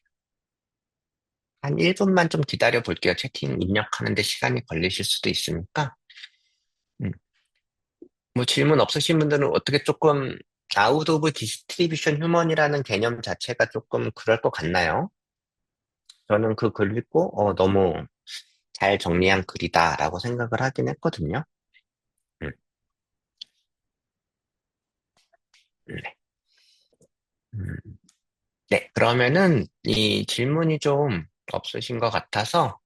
한 1분만 좀 기다려 볼게요. 채팅 입력하는데 시간이 걸리실 수도 있으니까. 음. 뭐 질문 없으신 분들은 어떻게 조금 아웃 오브 디스트리뷰션 휴먼이라는 개념 자체가 조금 그럴 것 같나요? 저는 그 글 읽고 너무 잘 정리한 글이다라고 생각을 하긴 했거든요. 음, 네. 음, 네, 그러면은 이 질문이 좀 없으신 것 같아서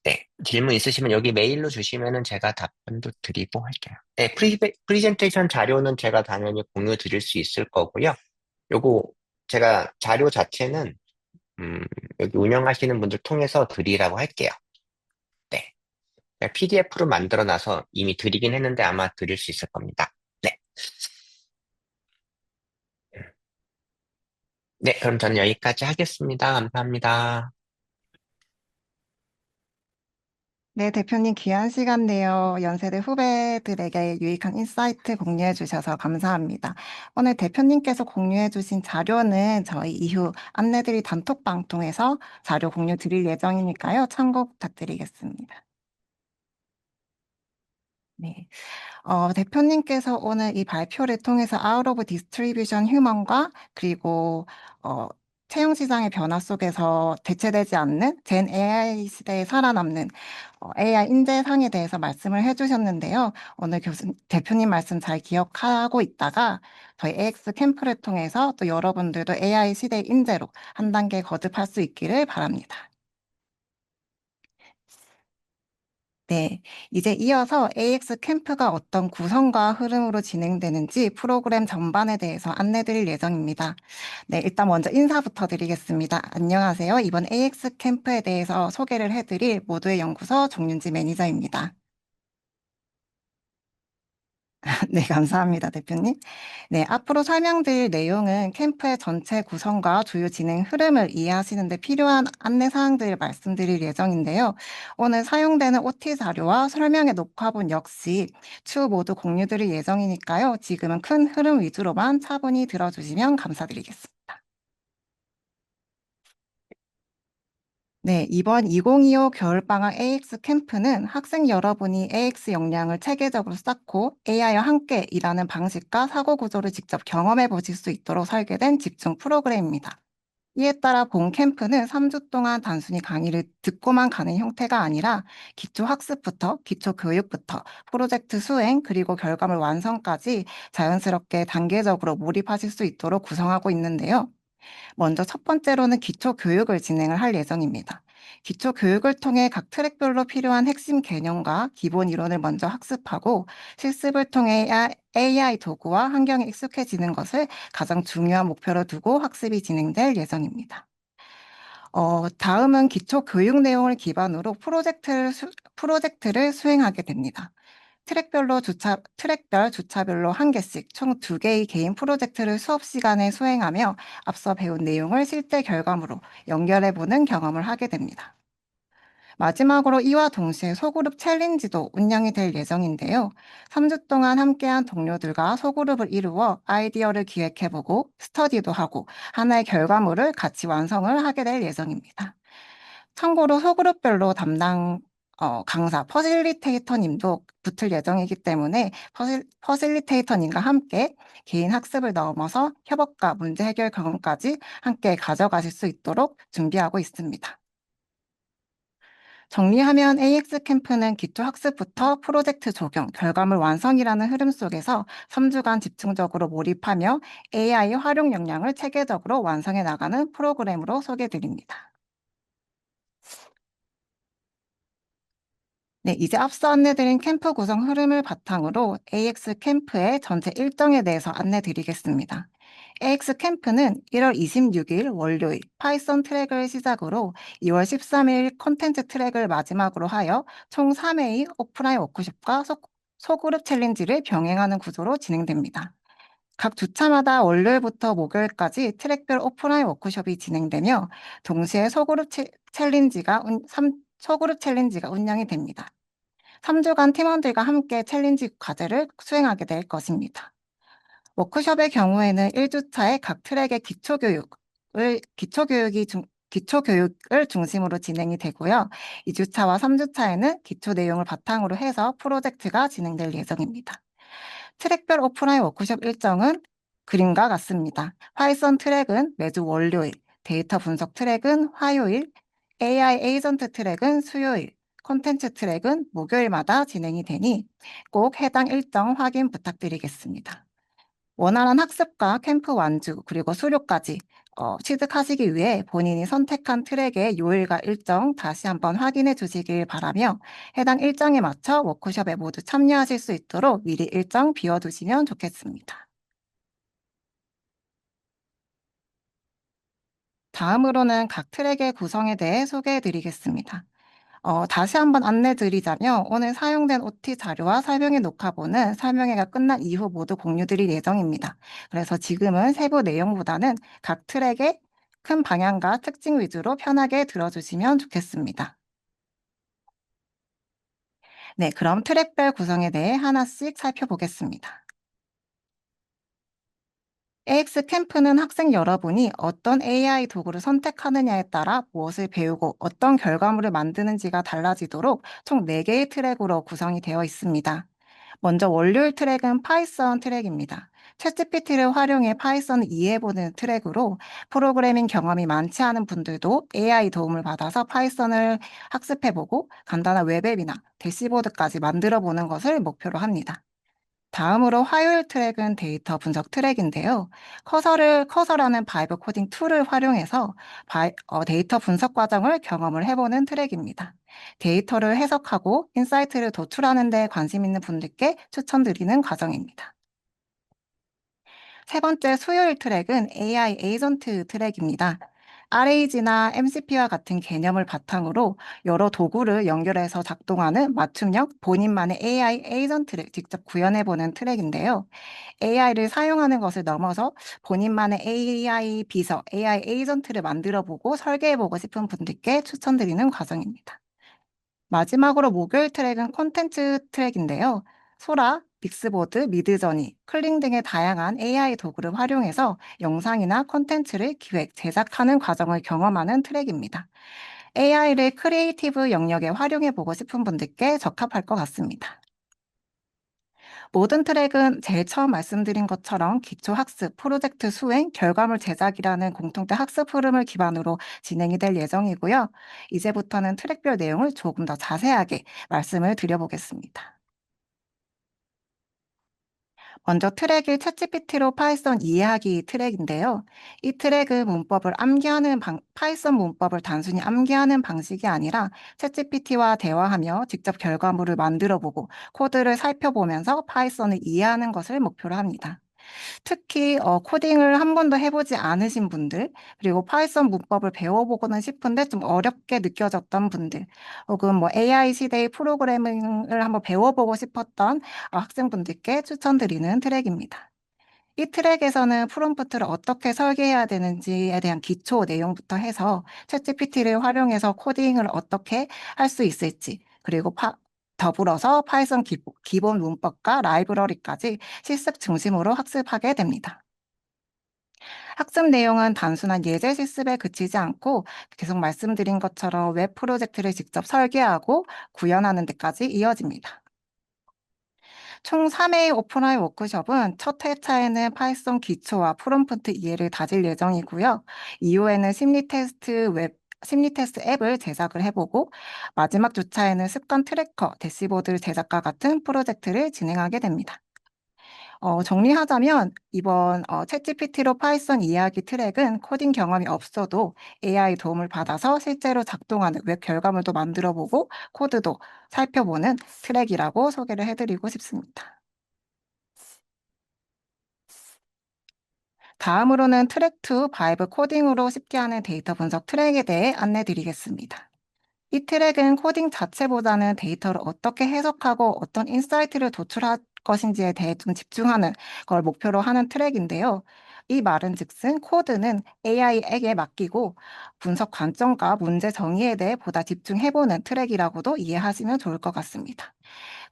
네, 질문 있으시면 여기 메일로 주시면은 제가 답변도 드리고 할게요. 네, 프리젠테이션 자료는 제가 당연히 공유 드릴 수 있을 거고요. 요거 제가 자료 자체는 여기 운영하시는 분들 통해서 드리라고 할게요. 네. PDF로 만들어 놔서 이미 드리긴 했는데 아마 드릴 수 있을 겁니다. 네. 네, 그럼 저는 여기까지 하겠습니다. 감사합니다. 네, 대표님 귀한 시간 내어 연세대 후배들에게 유익한 인사이트 공유해 주셔서 감사합니다. 오늘 대표님께서 공유해 주신 자료는 저희 이후 안내드릴 단톡방 통해서 자료 공유 드릴 예정이니까요. 참고 부탁드리겠습니다. 네. 대표님께서 오늘 이 발표를 통해서 아웃 오브 디스트리뷰션 휴먼과 그리고 채용 시장의 변화 속에서 대체되지 않는 젠 AI 시대에 살아남는 AI 인재상에 대해서 말씀을 해주셨는데요. 오늘 대표님 말씀 잘 기억하고 있다가 저희 AX 캠프를 통해서 또 여러분들도 AI 시대의 인재로 한 단계 거듭할 수 있기를 바랍니다. 네, 이제 이어서 AX 캠프가 어떤 구성과 흐름으로 진행되는지 프로그램 전반에 대해서 안내드릴 예정입니다. 네, 일단 먼저 인사부터 드리겠습니다. 안녕하세요. 이번 AX 캠프에 대해서 소개를 해드릴 모두의 연구소 정윤지 매니저입니다. 네, 감사합니다, 대표님. 네, 앞으로 설명드릴 내용은 캠프의 전체 구성과 주요 진행 흐름을 이해하시는 데 필요한 안내 사항들을 말씀드릴 예정인데요. 오늘 사용되는 OT 자료와 설명의 녹화본 역시 추후 모두 공유드릴 예정이니까요. 지금은 큰 흐름 위주로만 차분히 들어주시면 감사드리겠습니다. 네, 이번 2025 겨울방학 AX 캠프는 학생 여러분이 AX 역량을 체계적으로 쌓고 AI와 함께 일하는 방식과 사고 구조를 직접 경험해 보실 수 있도록 설계된 집중 프로그램입니다. 이에 따라 본 캠프는 3주 동안 단순히 강의를 듣고만 가는 형태가 아니라 기초 학습부터 기초 교육부터 프로젝트 수행 그리고 결과물 완성까지 자연스럽게 단계적으로 몰입하실 수 있도록 구성하고 있는데요. 먼저 첫 번째로는 기초 교육을 진행을 할 예정입니다. 기초 교육을 통해 각 트랙별로 필요한 핵심 개념과 기본 이론을 먼저 학습하고 실습을 통해 AI 도구와 환경에 익숙해지는 것을 가장 중요한 목표로 두고 학습이 진행될 예정입니다. 다음은 기초 교육 내용을 기반으로 프로젝트를 수행하게 됩니다. 트랙별 주차별로 한 개씩 총 2개의 개인 프로젝트를 수업 시간에 수행하며 앞서 배운 내용을 실제 결과물로 연결해보는 경험을 하게 됩니다. 마지막으로 이와 동시에 소그룹 챌린지도 운영이 될 예정인데요. 3주 동안 함께한 동료들과 소그룹을 이루어 아이디어를 기획해보고 스터디도 하고 하나의 결과물을 같이 완성을 하게 될 예정입니다. 참고로 소그룹별로 담당 강사, 퍼실리테이터님도 붙을 예정이기 때문에 퍼실리테이터님과 함께 개인 학습을 넘어서 협업과 문제 해결 경험까지 함께 가져가실 수 있도록 준비하고 있습니다. 정리하면 AX 캠프는 기초 학습부터 프로젝트 적용, 결과물 완성이라는 흐름 속에서 3주간 집중적으로 몰입하며 AI 활용 역량을 체계적으로 완성해 나가는 프로그램으로 소개드립니다. 네, 이제 앞서 안내드린 캠프 구성 흐름을 바탕으로 AX 캠프의 전체 일정에 대해서 안내드리겠습니다. AX 캠프는 1월 26일 월요일 파이썬 트랙을 시작으로 2월 13일 콘텐츠 트랙을 마지막으로 하여 총 3회의 오프라인 워크숍과 소그룹 챌린지를 병행하는 구조로 진행됩니다. 각 주차마다 월요일부터 목요일까지 트랙별 오프라인 워크숍이 진행되며 동시에 소그룹 챌린지가 운영이 됩니다. 3주간 팀원들과 함께 챌린지 과제를 수행하게 될 것입니다. 워크숍의 경우에는 1주차에 각 트랙의 기초교육을 중심으로 진행이 되고요. 2주차와 3주차에는 기초 내용을 바탕으로 해서 프로젝트가 진행될 예정입니다. 트랙별 오프라인 워크숍 일정은 그림과 같습니다. 파이썬 트랙은 매주 월요일, 데이터 분석 트랙은 화요일, AI 에이전트 트랙은 수요일, 콘텐츠 트랙은 목요일마다 진행이 되니 꼭 해당 일정 확인 부탁드리겠습니다. 원활한 학습과 캠프 완주 그리고 수료까지 취득하시기 위해 본인이 선택한 트랙의 요일과 일정 다시 한번 확인해 주시길 바라며 해당 일정에 맞춰 워크숍에 모두 참여하실 수 있도록 미리 일정 비워두시면 좋겠습니다. 다음으로는 각 트랙의 구성에 대해 소개해 드리겠습니다. 다시 한번 안내 드리자면 오늘 사용된 OT 자료와 설명의 녹화본은 설명회가 끝난 이후 모두 공유드릴 예정입니다. 그래서 지금은 세부 내용보다는 각 트랙의 큰 방향과 특징 위주로 편하게 들어주시면 좋겠습니다. 네, 그럼 트랙별 구성에 대해 하나씩 살펴보겠습니다. AX 캠프는 학생 여러분이 어떤 AI 도구를 선택하느냐에 따라 무엇을 배우고 어떤 결과물을 만드는지가 달라지도록 총 4개의 트랙으로 구성이 되어 있습니다. 먼저 월요일 트랙은 파이썬 트랙입니다. 챗GPT를 활용해 파이썬을 이해해보는 트랙으로 프로그래밍 경험이 많지 않은 분들도 AI 도움을 받아서 파이썬을 학습해보고 간단한 웹앱이나 대시보드까지 만들어보는 것을 목표로 합니다. 다음으로 화요일 트랙은 데이터 분석 트랙인데요. 커서라는 바이브 코딩 툴을 활용해서 데이터 분석 과정을 경험을 해보는 트랙입니다. 데이터를 해석하고 인사이트를 도출하는 데 관심 있는 분들께 추천드리는 과정입니다. 세 번째 수요일 트랙은 AI 에이전트 트랙입니다. RAG나 MCP와 같은 개념을 바탕으로 여러 도구를 연결해서 작동하는 맞춤형 본인만의 AI 에이전트를 직접 구현해보는 트랙인데요. AI를 사용하는 것을 넘어서 본인만의 AI 비서, AI 에이전트를 만들어보고 설계해보고 싶은 분들께 추천드리는 과정입니다. 마지막으로 목요일 트랙은 콘텐츠 트랙인데요. 소라, 빅스보드, 미드저니, 클링 등의 다양한 AI 도구를 활용해서 영상이나 콘텐츠를 기획, 제작하는 과정을 경험하는 트랙입니다. AI를 크리에이티브 영역에 활용해 보고 싶은 분들께 적합할 것 같습니다. 모든 트랙은 제일 처음 말씀드린 것처럼 기초 학습, 프로젝트 수행, 결과물 제작이라는 공통된 학습 흐름을 기반으로 진행이 될 예정이고요. 이제부터는 트랙별 내용을 조금 더 자세하게 말씀을 드려보겠습니다. 먼저 트랙이 챗GPT로 파이썬 이해하기 트랙인데요. 이 트랙은 파이썬 문법을 단순히 암기하는 방식이 아니라 챗GPT와 대화하며 직접 결과물을 만들어보고 코드를 살펴보면서 파이썬을 이해하는 것을 목표로 합니다. 특히 코딩을 한 번도 해보지 않으신 분들, 그리고 파이썬 문법을 배워보고는 싶은데 좀 어렵게 느껴졌던 분들, 혹은 뭐 AI 시대의 프로그래밍을 한번 배워보고 싶었던 학생분들께 추천드리는 트랙입니다. 이 트랙에서는 프롬프트를 어떻게 설계해야 되는지에 대한 기초 내용부터 해서 챗GPT를 활용해서 코딩을 어떻게 할 수 있을지, 그리고 더불어서 파이썬 기본 문법과 라이브러리까지 실습 중심으로 학습하게 됩니다. 학습 내용은 단순한 예제 실습에 그치지 않고 계속 말씀드린 것처럼 웹 프로젝트를 직접 설계하고 구현하는 데까지 이어집니다. 총 3회의 오픈라인 워크숍은 첫 회차에는 파이썬 기초와 프롬프트 이해를 다질 예정이고요. 이후에는 심리 테스트 앱을 제작을 해보고 마지막 주차에는 습관 트래커, 대시보드 제작과 같은 프로젝트를 진행하게 됩니다. 정리하자면 이번 챗GPT로 파이썬 이해하기 트랙은 코딩 경험이 없어도 AI 도움을 받아서 실제로 작동하는 웹 결과물도 만들어보고 코드도 살펴보는 트랙이라고 소개를 해드리고 싶습니다. 다음으로는 트랙 2 바이브 코딩으로 쉽게 하는 데이터 분석 트랙에 대해 안내드리겠습니다. 이 트랙은 코딩 자체보다는 데이터를 어떻게 해석하고 어떤 인사이트를 도출할 것인지에 대해 좀 집중하는 걸 목표로 하는 트랙인데요. 이 말은즉슨 코드는 AI에게 맡기고 분석 관점과 문제 정의에 대해 보다 집중해보는 트랙이라고도 이해하시면 좋을 것 같습니다.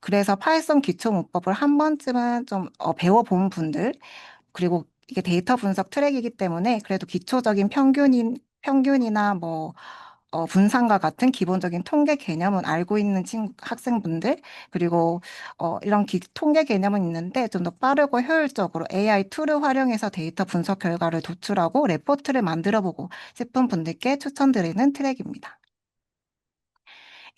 그래서 파이썬 기초 문법을 한 번쯤은 좀 배워본 분들, 그리고 이게 데이터 분석 트랙이기 때문에 그래도 기초적인 평균이나 뭐 분산과 같은 기본적인 통계 개념은 알고 있는 학생분들, 그리고 이런 통계 개념은 있는데 좀 더 빠르고 효율적으로 AI 툴을 활용해서 데이터 분석 결과를 도출하고 레포트를 만들어보고 싶은 분들께 추천드리는 트랙입니다.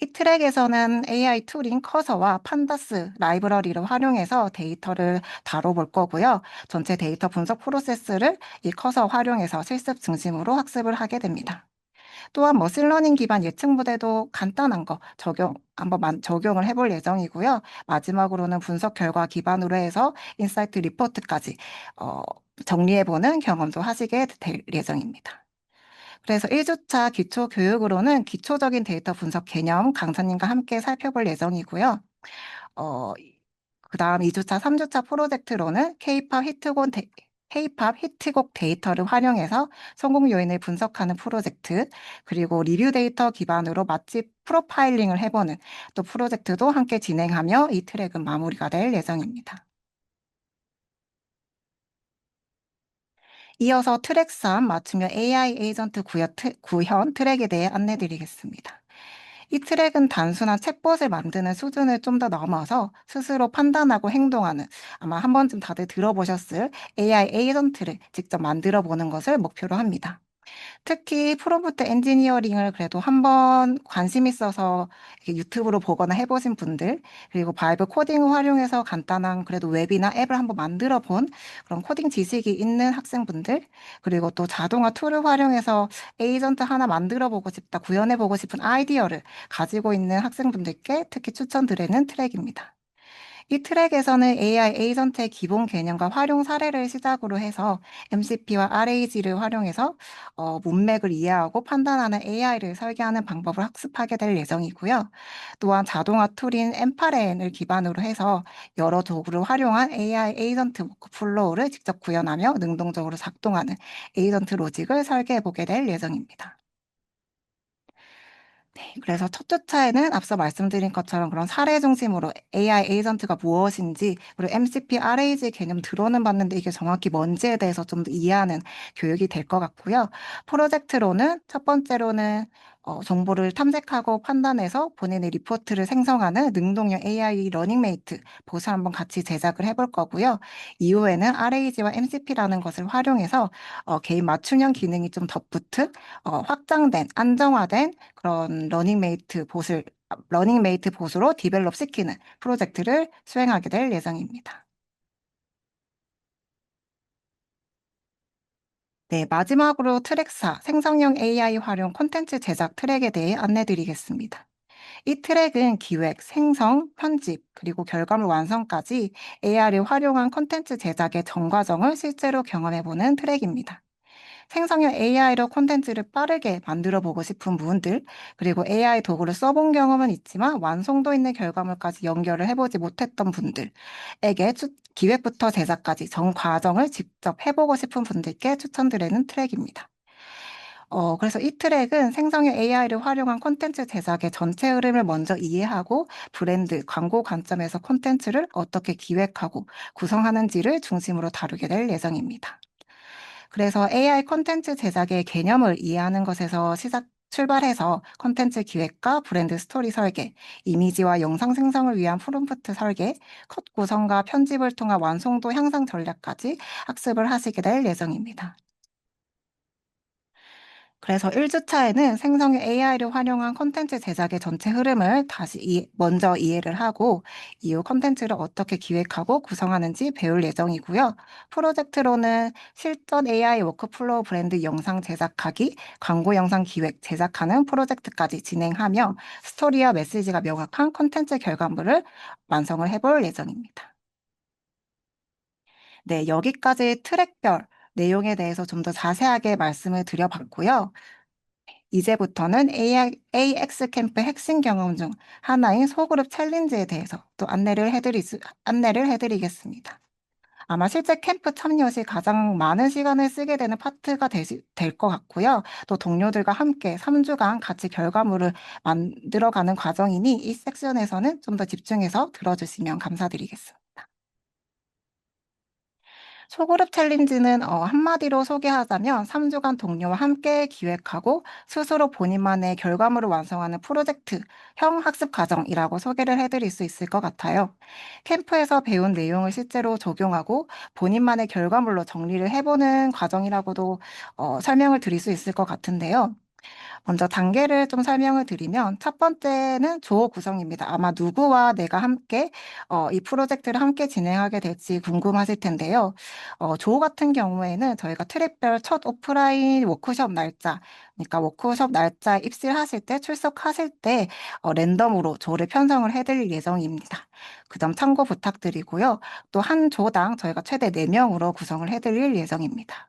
이 트랙에서는 AI 툴인 커서와 판다스 라이브러리를 활용해서 데이터를 다뤄볼 거고요. 전체 데이터 분석 프로세스를 이 커서 활용해서 실습 중심으로 학습을 하게 됩니다. 또한 머신러닝 기반 예측 모델도 간단한 거 한번 적용을 해볼 예정이고요. 마지막으로는 분석 결과 기반으로 해서 인사이트 리포트까지 정리해보는 경험도 하시게 될 예정입니다. 그래서 1주차 기초 교육으로는 기초적인 데이터 분석 개념 강사님과 함께 살펴볼 예정이고요. 그 다음 2주차, 3주차 프로젝트로는 K-팝 히트곡 데이터를 활용해서 성공 요인을 분석하는 프로젝트, 그리고 리뷰 데이터 기반으로 맛집 프로파일링을 해보는 또 프로젝트도 함께 진행하며 이 트랙은 마무리가 될 예정입니다. 이어서 트랙 3 맞춤형 AI 에이전트 구현 트랙에 대해 안내드리겠습니다. 이 트랙은 단순한 챗봇을 만드는 수준을 좀 더 넘어서 스스로 판단하고 행동하는, 아마 한 번쯤 다들 들어보셨을 AI 에이전트를 직접 만들어 보는 것을 목표로 합니다. 특히 프롬프트 엔지니어링을 그래도 한번 관심 있어서 이렇게 유튜브로 보거나 해보신 분들, 그리고 바이브 코딩을 활용해서 간단한 그래도 웹이나 앱을 한번 만들어 본 그런 코딩 지식이 있는 학생분들, 그리고 또 자동화 툴을 활용해서 에이전트 하나 만들어 보고 싶다, 구현해 보고 싶은 아이디어를 가지고 있는 학생분들께 특히 추천드리는 트랙입니다. 이 트랙에서는 AI 에이전트의 기본 개념과 활용 사례를 시작으로 해서 MCP와 RAG를 활용해서 문맥을 이해하고 판단하는 AI를 설계하는 방법을 학습하게 될 예정이고요. 또한 자동화 툴인 엠파렌을 기반으로 해서 여러 도구를 활용한 AI 에이전트 워크플로우를 직접 구현하며 능동적으로 작동하는 에이전트 로직을 설계해 보게 될 예정입니다. 네, 그래서 첫 주차에는 앞서 말씀드린 것처럼 그런 사례 중심으로 AI 에이전트가 무엇인지, 그리고 MCP, RAG 개념 들어는 봤는데 이게 정확히 뭔지에 대해서 좀 더 이해하는 교육이 될 것 같고요. 프로젝트로는 첫 번째로는 정보를 탐색하고 판단해서 본인의 리포트를 생성하는 능동형 AI 러닝메이트 보스 한번 같이 제작을 해볼 거고요. 이후에는 RAG와 MCP라는 것을 활용해서 개인 맞춤형 기능이 좀 덧붙은 확장된, 안정화된 그런 러닝메이트 보수로 디벨롭 시키는 프로젝트를 수행하게 될 예정입니다. 네, 마지막으로 트랙 4, 생성형 AI 활용 콘텐츠 제작 트랙에 대해 안내드리겠습니다. 이 트랙은 기획, 생성, 편집, 그리고 결과물 완성까지 AI를 활용한 콘텐츠 제작의 전 과정을 실제로 경험해보는 트랙입니다. 생성형 AI로 콘텐츠를 빠르게 만들어 보고 싶은 분들, 그리고 AI 도구를 써본 경험은 있지만 완성도 있는 결과물까지 연결을 해보지 못했던 분들에게 기획부터 제작까지 전 과정을 직접 해보고 싶은 분들께 추천드리는 트랙입니다. 그래서 이 트랙은 생성형 AI를 활용한 콘텐츠 제작의 전체 흐름을 먼저 이해하고 브랜드, 광고 관점에서 콘텐츠를 어떻게 기획하고 구성하는지를 중심으로 다루게 될 예정입니다. 그래서 AI 콘텐츠 제작의 개념을 이해하는 것에서 출발해서 콘텐츠 기획과 브랜드 스토리 설계, 이미지와 영상 생성을 위한 프롬프트 설계, 컷 구성과 편집을 통한 완성도 향상 전략까지 학습을 하시게 될 예정입니다. 그래서 1주차에는 생성형 AI를 활용한 콘텐츠 제작의 전체 흐름을 먼저 이해를 하고 이후 콘텐츠를 어떻게 기획하고 구성하는지 배울 예정이고요. 프로젝트로는 실전 AI 워크플로우 브랜드 영상 제작하기, 광고 영상 기획, 제작하는 프로젝트까지 진행하며 스토리와 메시지가 명확한 콘텐츠 결과물을 완성을 해볼 예정입니다. 네, 여기까지 트랙별 내용에 대해서 좀 더 자세하게 말씀을 드려봤고요. 이제부터는 AX 캠프 핵심 경험 중 하나인 소그룹 챌린지에 대해서 또 안내를 해드리겠습니다. 아마 실제 캠프 참여 시 가장 많은 시간을 쓰게 되는 파트가 될 것 같고요. 또 동료들과 함께 3주간 같이 결과물을 만들어가는 과정이니 이 섹션에서는 좀 더 집중해서 들어주시면 감사드리겠습니다. 소그룹 챌린지는 한마디로 소개하자면 3주간 동료와 함께 기획하고 스스로 본인만의 결과물을 완성하는 프로젝트형 학습 과정이라고 소개를 해드릴 수 있을 것 같아요. 캠프에서 배운 내용을 실제로 적용하고 본인만의 결과물로 정리를 해보는 과정이라고도 설명을 드릴 수 있을 것 같은데요. 먼저 단계를 좀 설명을 드리면 첫 번째는 조 구성입니다. 아마 누구와 내가 함께 이 프로젝트를 함께 진행하게 될지 궁금하실 텐데요. 조 같은 경우에는 저희가 트랙별 첫 오프라인 워크숍 날짜, 그러니까 워크숍 날짜 입실하실 때 출석하실 때 랜덤으로 조를 편성을 해드릴 예정입니다. 그 점 참고 부탁드리고요. 또 한 조당 저희가 최대 4명으로 구성을 해드릴 예정입니다.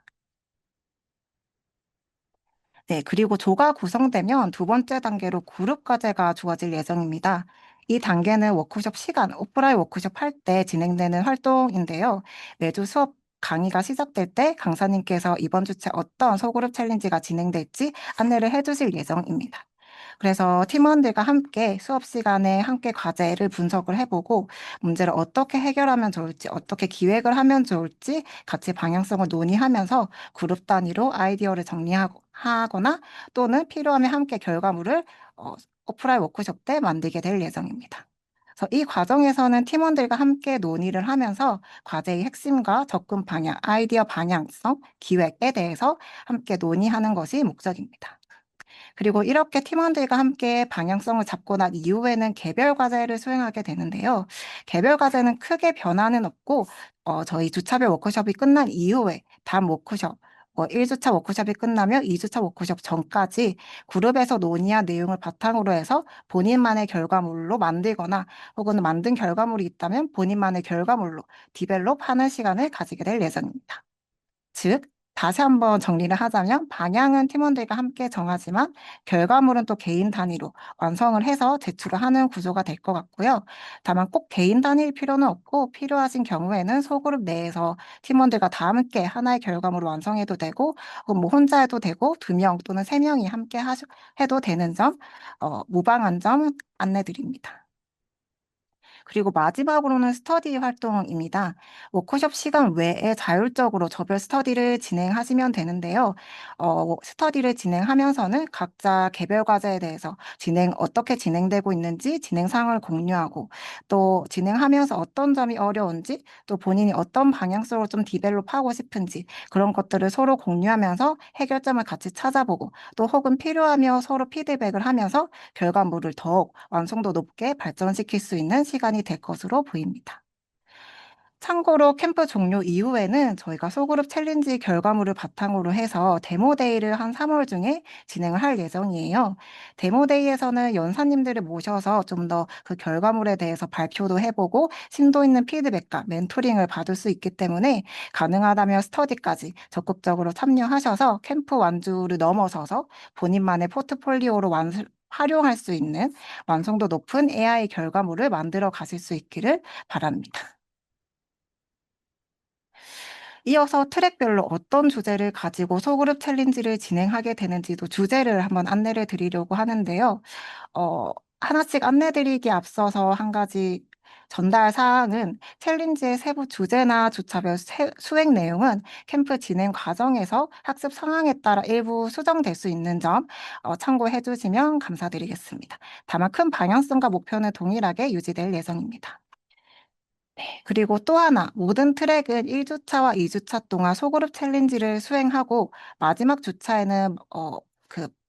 네, 그리고 조가 구성되면 두 번째 단계로 그룹 과제가 주어질 예정입니다. 이 단계는 워크숍 시간, 오프라인 워크숍 할 때 진행되는 활동인데요. 매주 수업 강의가 시작될 때 강사님께서 이번 주째 어떤 소그룹 챌린지가 진행될지 안내를 해주실 예정입니다. 그래서 팀원들과 함께 수업 시간에 함께 과제를 분석을 해보고 문제를 어떻게 해결하면 좋을지, 어떻게 기획을 하면 좋을지 같이 방향성을 논의하면서 그룹 단위로 아이디어를 하거나 또는 필요하면 함께 결과물을 오프라인 워크숍 때 만들게 될 예정입니다. 그래서 이 과정에서는 팀원들과 함께 논의를 하면서 과제의 핵심과 접근 방향, 아이디어 방향성, 기획에 대해서 함께 논의하는 것이 목적입니다. 그리고 이렇게 팀원들과 함께 방향성을 잡고 난 이후에는 개별 과제를 수행하게 되는데요. 개별 과제는 크게 변화는 없고 저희 주차별 워크숍이 끝난 이후에 다음 워크숍 1주차 워크숍이 끝나면 2주차 워크숍 전까지 그룹에서 논의한 내용을 바탕으로 해서 본인만의 결과물로 만들거나 혹은 만든 결과물이 있다면 본인만의 결과물로 디벨롭하는 시간을 가지게 될 예정입니다. 즉, 다시 한번 정리를 하자면 방향은 팀원들과 함께 정하지만 결과물은 또 개인 단위로 완성을 해서 제출을 하는 구조가 될 것 같고요. 다만 꼭 개인 단위일 필요는 없고 필요하신 경우에는 소그룹 내에서 팀원들과 다 함께 하나의 결과물을 완성해도 되고 혹은 뭐 혼자 해도 되고 2명 또는 3명이 함께 해도 되는 점, 무방한 점 안내드립니다. 그리고 마지막으로는 스터디 활동입니다. 워크숍 시간 외에 자율적으로 저별 스터디를 진행하시면 되는데요. 스터디를 진행하면서는 각자 개별 과제에 대해서 어떻게 진행되고 있는지 진행 상황을 공유하고 또 진행하면서 어떤 점이 어려운지 또 본인이 어떤 방향성으로 좀 디벨롭하고 싶은지 그런 것들을 서로 공유하면서 해결점을 같이 찾아보고 또 혹은 필요하며 서로 피드백을 하면서 결과물을 더욱 완성도 높게 발전시킬 수 있는 시간이 될 것으로 보입니다. 참고로 캠프 종료 이후에는 저희가 소그룹 챌린지 결과물을 바탕으로 해서 데모데이를 한 3월 중에 진행을 할 예정이에요. 데모데이에서는 연사님들을 모셔서 좀 더 그 결과물에 대해서 발표도 해보고 심도 있는 피드백과 멘토링을 받을 수 있기 때문에 가능하다면 스터디까지 적극적으로 참여하셔서 캠프 완주를 넘어서서 본인만의 포트폴리오로 활용할 수 있는 완성도 높은 AI 결과물을 만들어 가실 수 있기를 바랍니다. 이어서 트랙별로 어떤 주제를 가지고 소그룹 챌린지를 진행하게 되는지도 주제를 한번 안내를 드리려고 하는데요. 하나씩 안내드리기 앞서서 한 가지 전달 사항은 챌린지의 세부 주제나 주차별 수행 내용은 캠프 진행 과정에서 학습 상황에 따라 일부 수정될 수 있는 점 참고해 주시면 감사드리겠습니다. 다만 큰 방향성과 목표는 동일하게 유지될 예정입니다. 그리고 또 하나, 모든 트랙은 1주차와 2주차 동안 소그룹 챌린지를 수행하고 마지막 주차에는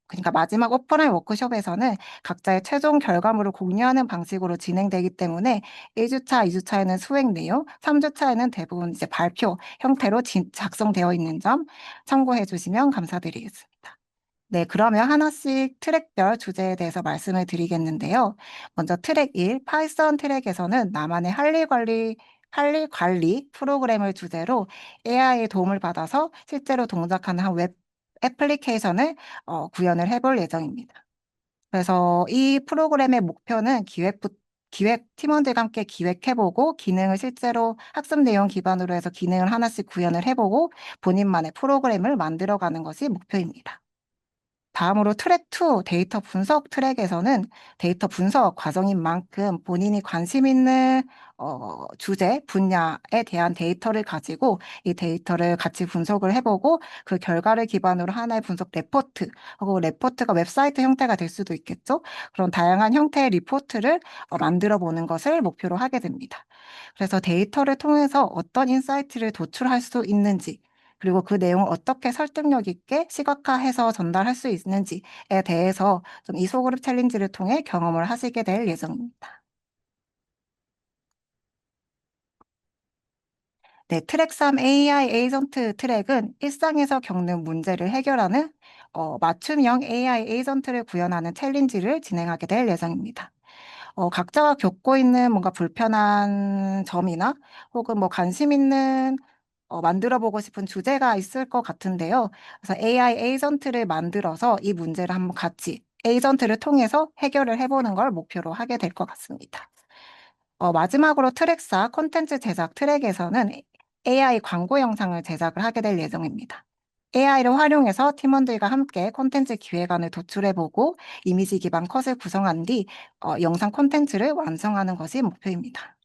그러니까 마지막 오프라인 워크숍에서는 각자의 최종 결과물을 공유하는 방식으로 진행되기 때문에 1주차, 2주차에는 수행 내용, 3주차에는 대부분 이제 발표 형태로 작성되어 있는 점 참고해 주시면 감사드리겠습니다. 네, 그러면 하나씩 트랙별 주제에 대해서 말씀을 드리겠는데요. 먼저 트랙 1, 파이썬 트랙에서는 나만의 할 일 관리 프로그램을 주제로 AI의 도움을 받아서 실제로 동작하는 한 웹 애플리케이션을 구현을 해볼 예정입니다. 그래서 이 프로그램의 목표는 팀원들과 함께 기획해보고 기능을 실제로 학습 내용 기반으로 해서 기능을 하나씩 구현을 해보고 본인만의 프로그램을 만들어가는 것이 목표입니다. 다음으로 트랙 2 데이터 분석 트랙에서는 데이터 분석 과정인 만큼 본인이 관심 있는 주제, 분야에 대한 데이터를 가지고 이 데이터를 같이 분석을 해보고 그 결과를 기반으로 하나의 분석 레포트, 하고 레포트가 웹사이트 형태가 될 수도 있겠죠. 그런 다양한 형태의 리포트를 만들어 보는 것을 목표로 하게 됩니다. 그래서 데이터를 통해서 어떤 인사이트를 도출할 수 있는지 그리고 그 내용을 어떻게 설득력 있게 시각화해서 전달할 수 있는지에 대해서 좀 이 소그룹 챌린지를 통해 경험을 하시게 될 예정입니다. 네, 트랙 3 AI 에이전트 트랙은 일상에서 겪는 문제를 해결하는 맞춤형 AI 에이전트를 구현하는 챌린지를 진행하게 될 예정입니다. 각자가 겪고 있는 뭔가 불편한 점이나 혹은 뭐 관심 있는 만들어 보고 싶은 주제가 있을 것 같은데요. 그래서 AI 에이전트를 만들어서 이 문제를 한번 같이 에이전트를 통해서 해결을 해보는 걸 목표로 하게 될 것 같습니다. 마지막으로 트랙 4 콘텐츠 제작 트랙에서는 AI 광고 영상을 제작을 하게 될 예정입니다. AI를 활용해서 팀원들과 함께 콘텐츠 기획안을 도출해보고 이미지 기반 컷을 구성한 뒤 영상 콘텐츠를 완성하는 것이 목표입니다.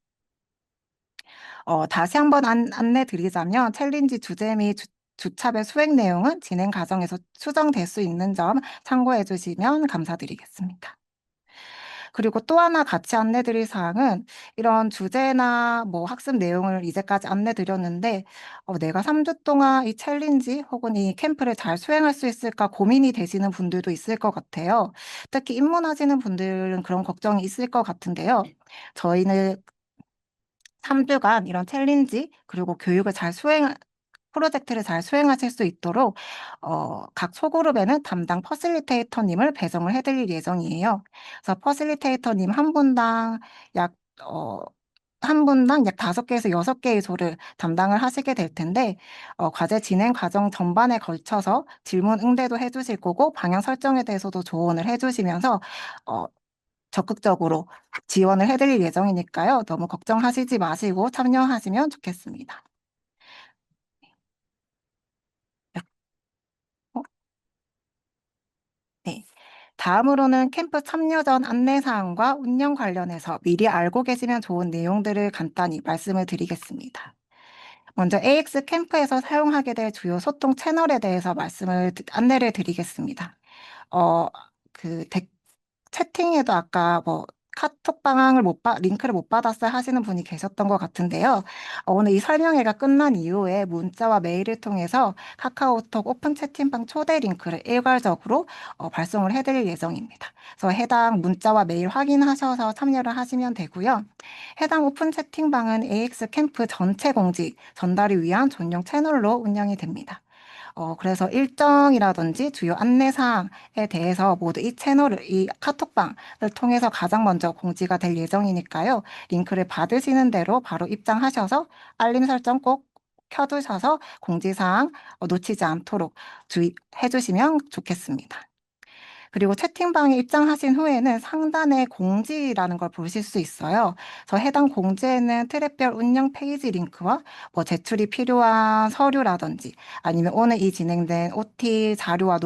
다시 한번 안내 드리자면 챌린지 주제 및 주차별 수행 내용은 진행 과정에서 수정될 수 있는 점 참고해 주시면 감사드리겠습니다. 그리고 또 하나 같이 안내 드릴 사항은 이런 주제나 뭐 학습 내용을 이제까지 안내 드렸는데 내가 3주 동안 이 챌린지 혹은 이 캠프를 잘 수행할 수 있을까 고민이 되시는 분들도 있을 것 같아요. 특히 입문하시는 분들은 그런 걱정이 있을 것 같은데요. 저희는 3주간 이런 챌린지 그리고 교육을 잘 프로젝트를 잘 수행하실 수 있도록 각 소그룹에는 담당 퍼실리테이터님을 배정을 해드릴 예정이에요. 그래서 퍼실리테이터님 약 어, 한 분당 약 5개에서 6개의 조를 담당을 하시게 될 텐데, 과제 진행 과정 전반에 걸쳐서 질문 응대도 해주실 거고, 방향 설정에 대해서도 조언을 해주시면서, 어, 적극적으로 지원을 해드릴 예정이니까요. 너무 걱정하시지 마시고 참여하시면 좋겠습니다. 어, 네. 다음으로는 캠프 참여 전 안내사항과 운영 관련해서 미리 알고 계시면 좋은 내용들을 간단히 말씀을 드리겠습니다. 먼저 AX 캠프에서 사용하게 될 주요 소통 채널에 대해서 안내를 드리겠습니다. 어, 그 채팅에도 아까 뭐 링크를 못 받았어요 하시는 분이 계셨던 것 같은데요. 오늘 이 설명회가 끝난 이후에 문자와 메일을 통해서 카카오톡 오픈 채팅방 초대 링크를 일괄적으로 발송을 해드릴 예정입니다. 그래서 해당 문자와 메일 확인하셔서 참여를 하시면 되고요. 해당 오픈 채팅방은 AX 캠프 전체 공지 전달을 위한 전용 채널로 운영이 됩니다. 그래서 일정이라든지 주요 안내사항에 대해서 모두 이 카톡방을 통해서 가장 먼저 공지가 될 예정이니까요. 링크를 받으시는 대로 바로 입장하셔서 알림 설정 꼭 켜두셔서 공지사항 놓치지 않도록 주의해 주시면 좋겠습니다. 그리고 채팅방에 입장하신 후에는 상단에 공지라는 걸 보실 수 있어요. 그래서 해당 공지에는 트랩별 운영 페이지 링크와 뭐 제출이 필요한 서류라든지 아니면 오늘 이 진행된 OT 자료와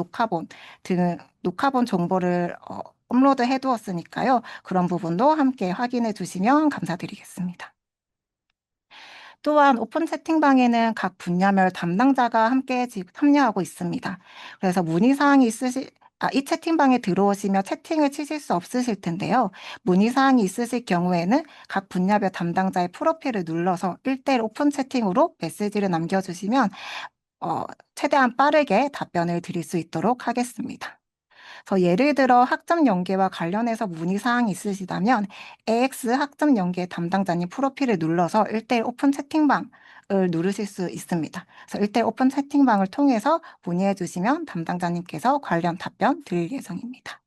녹화본 정보를 업로드 해두었으니까요. 그런 부분도 함께 확인해 주시면 감사드리겠습니다. 또한 오픈 채팅방에는 각 분야별 담당자가 함께 참여하고 있습니다. 그래서 문의사항이 이 채팅방에 들어오시면 채팅을 치실 수 없으실 텐데요. 문의사항이 있으실 경우에는 각 분야별 담당자의 프로필을 눌러서 1대1 오픈 채팅으로 메시지를 남겨주시면 최대한 빠르게 답변을 드릴 수 있도록 하겠습니다. 예를 들어 학점 연계와 관련해서 문의사항이 있으시다면 AX 학점 연계 담당자님 프로필을 눌러서 1대1 오픈 채팅방을 누르실 수 있습니다. 그래서 1대1 오픈 채팅방을 통해서 문의해 주시면 담당자님께서 관련 답변 드릴 예정입니다.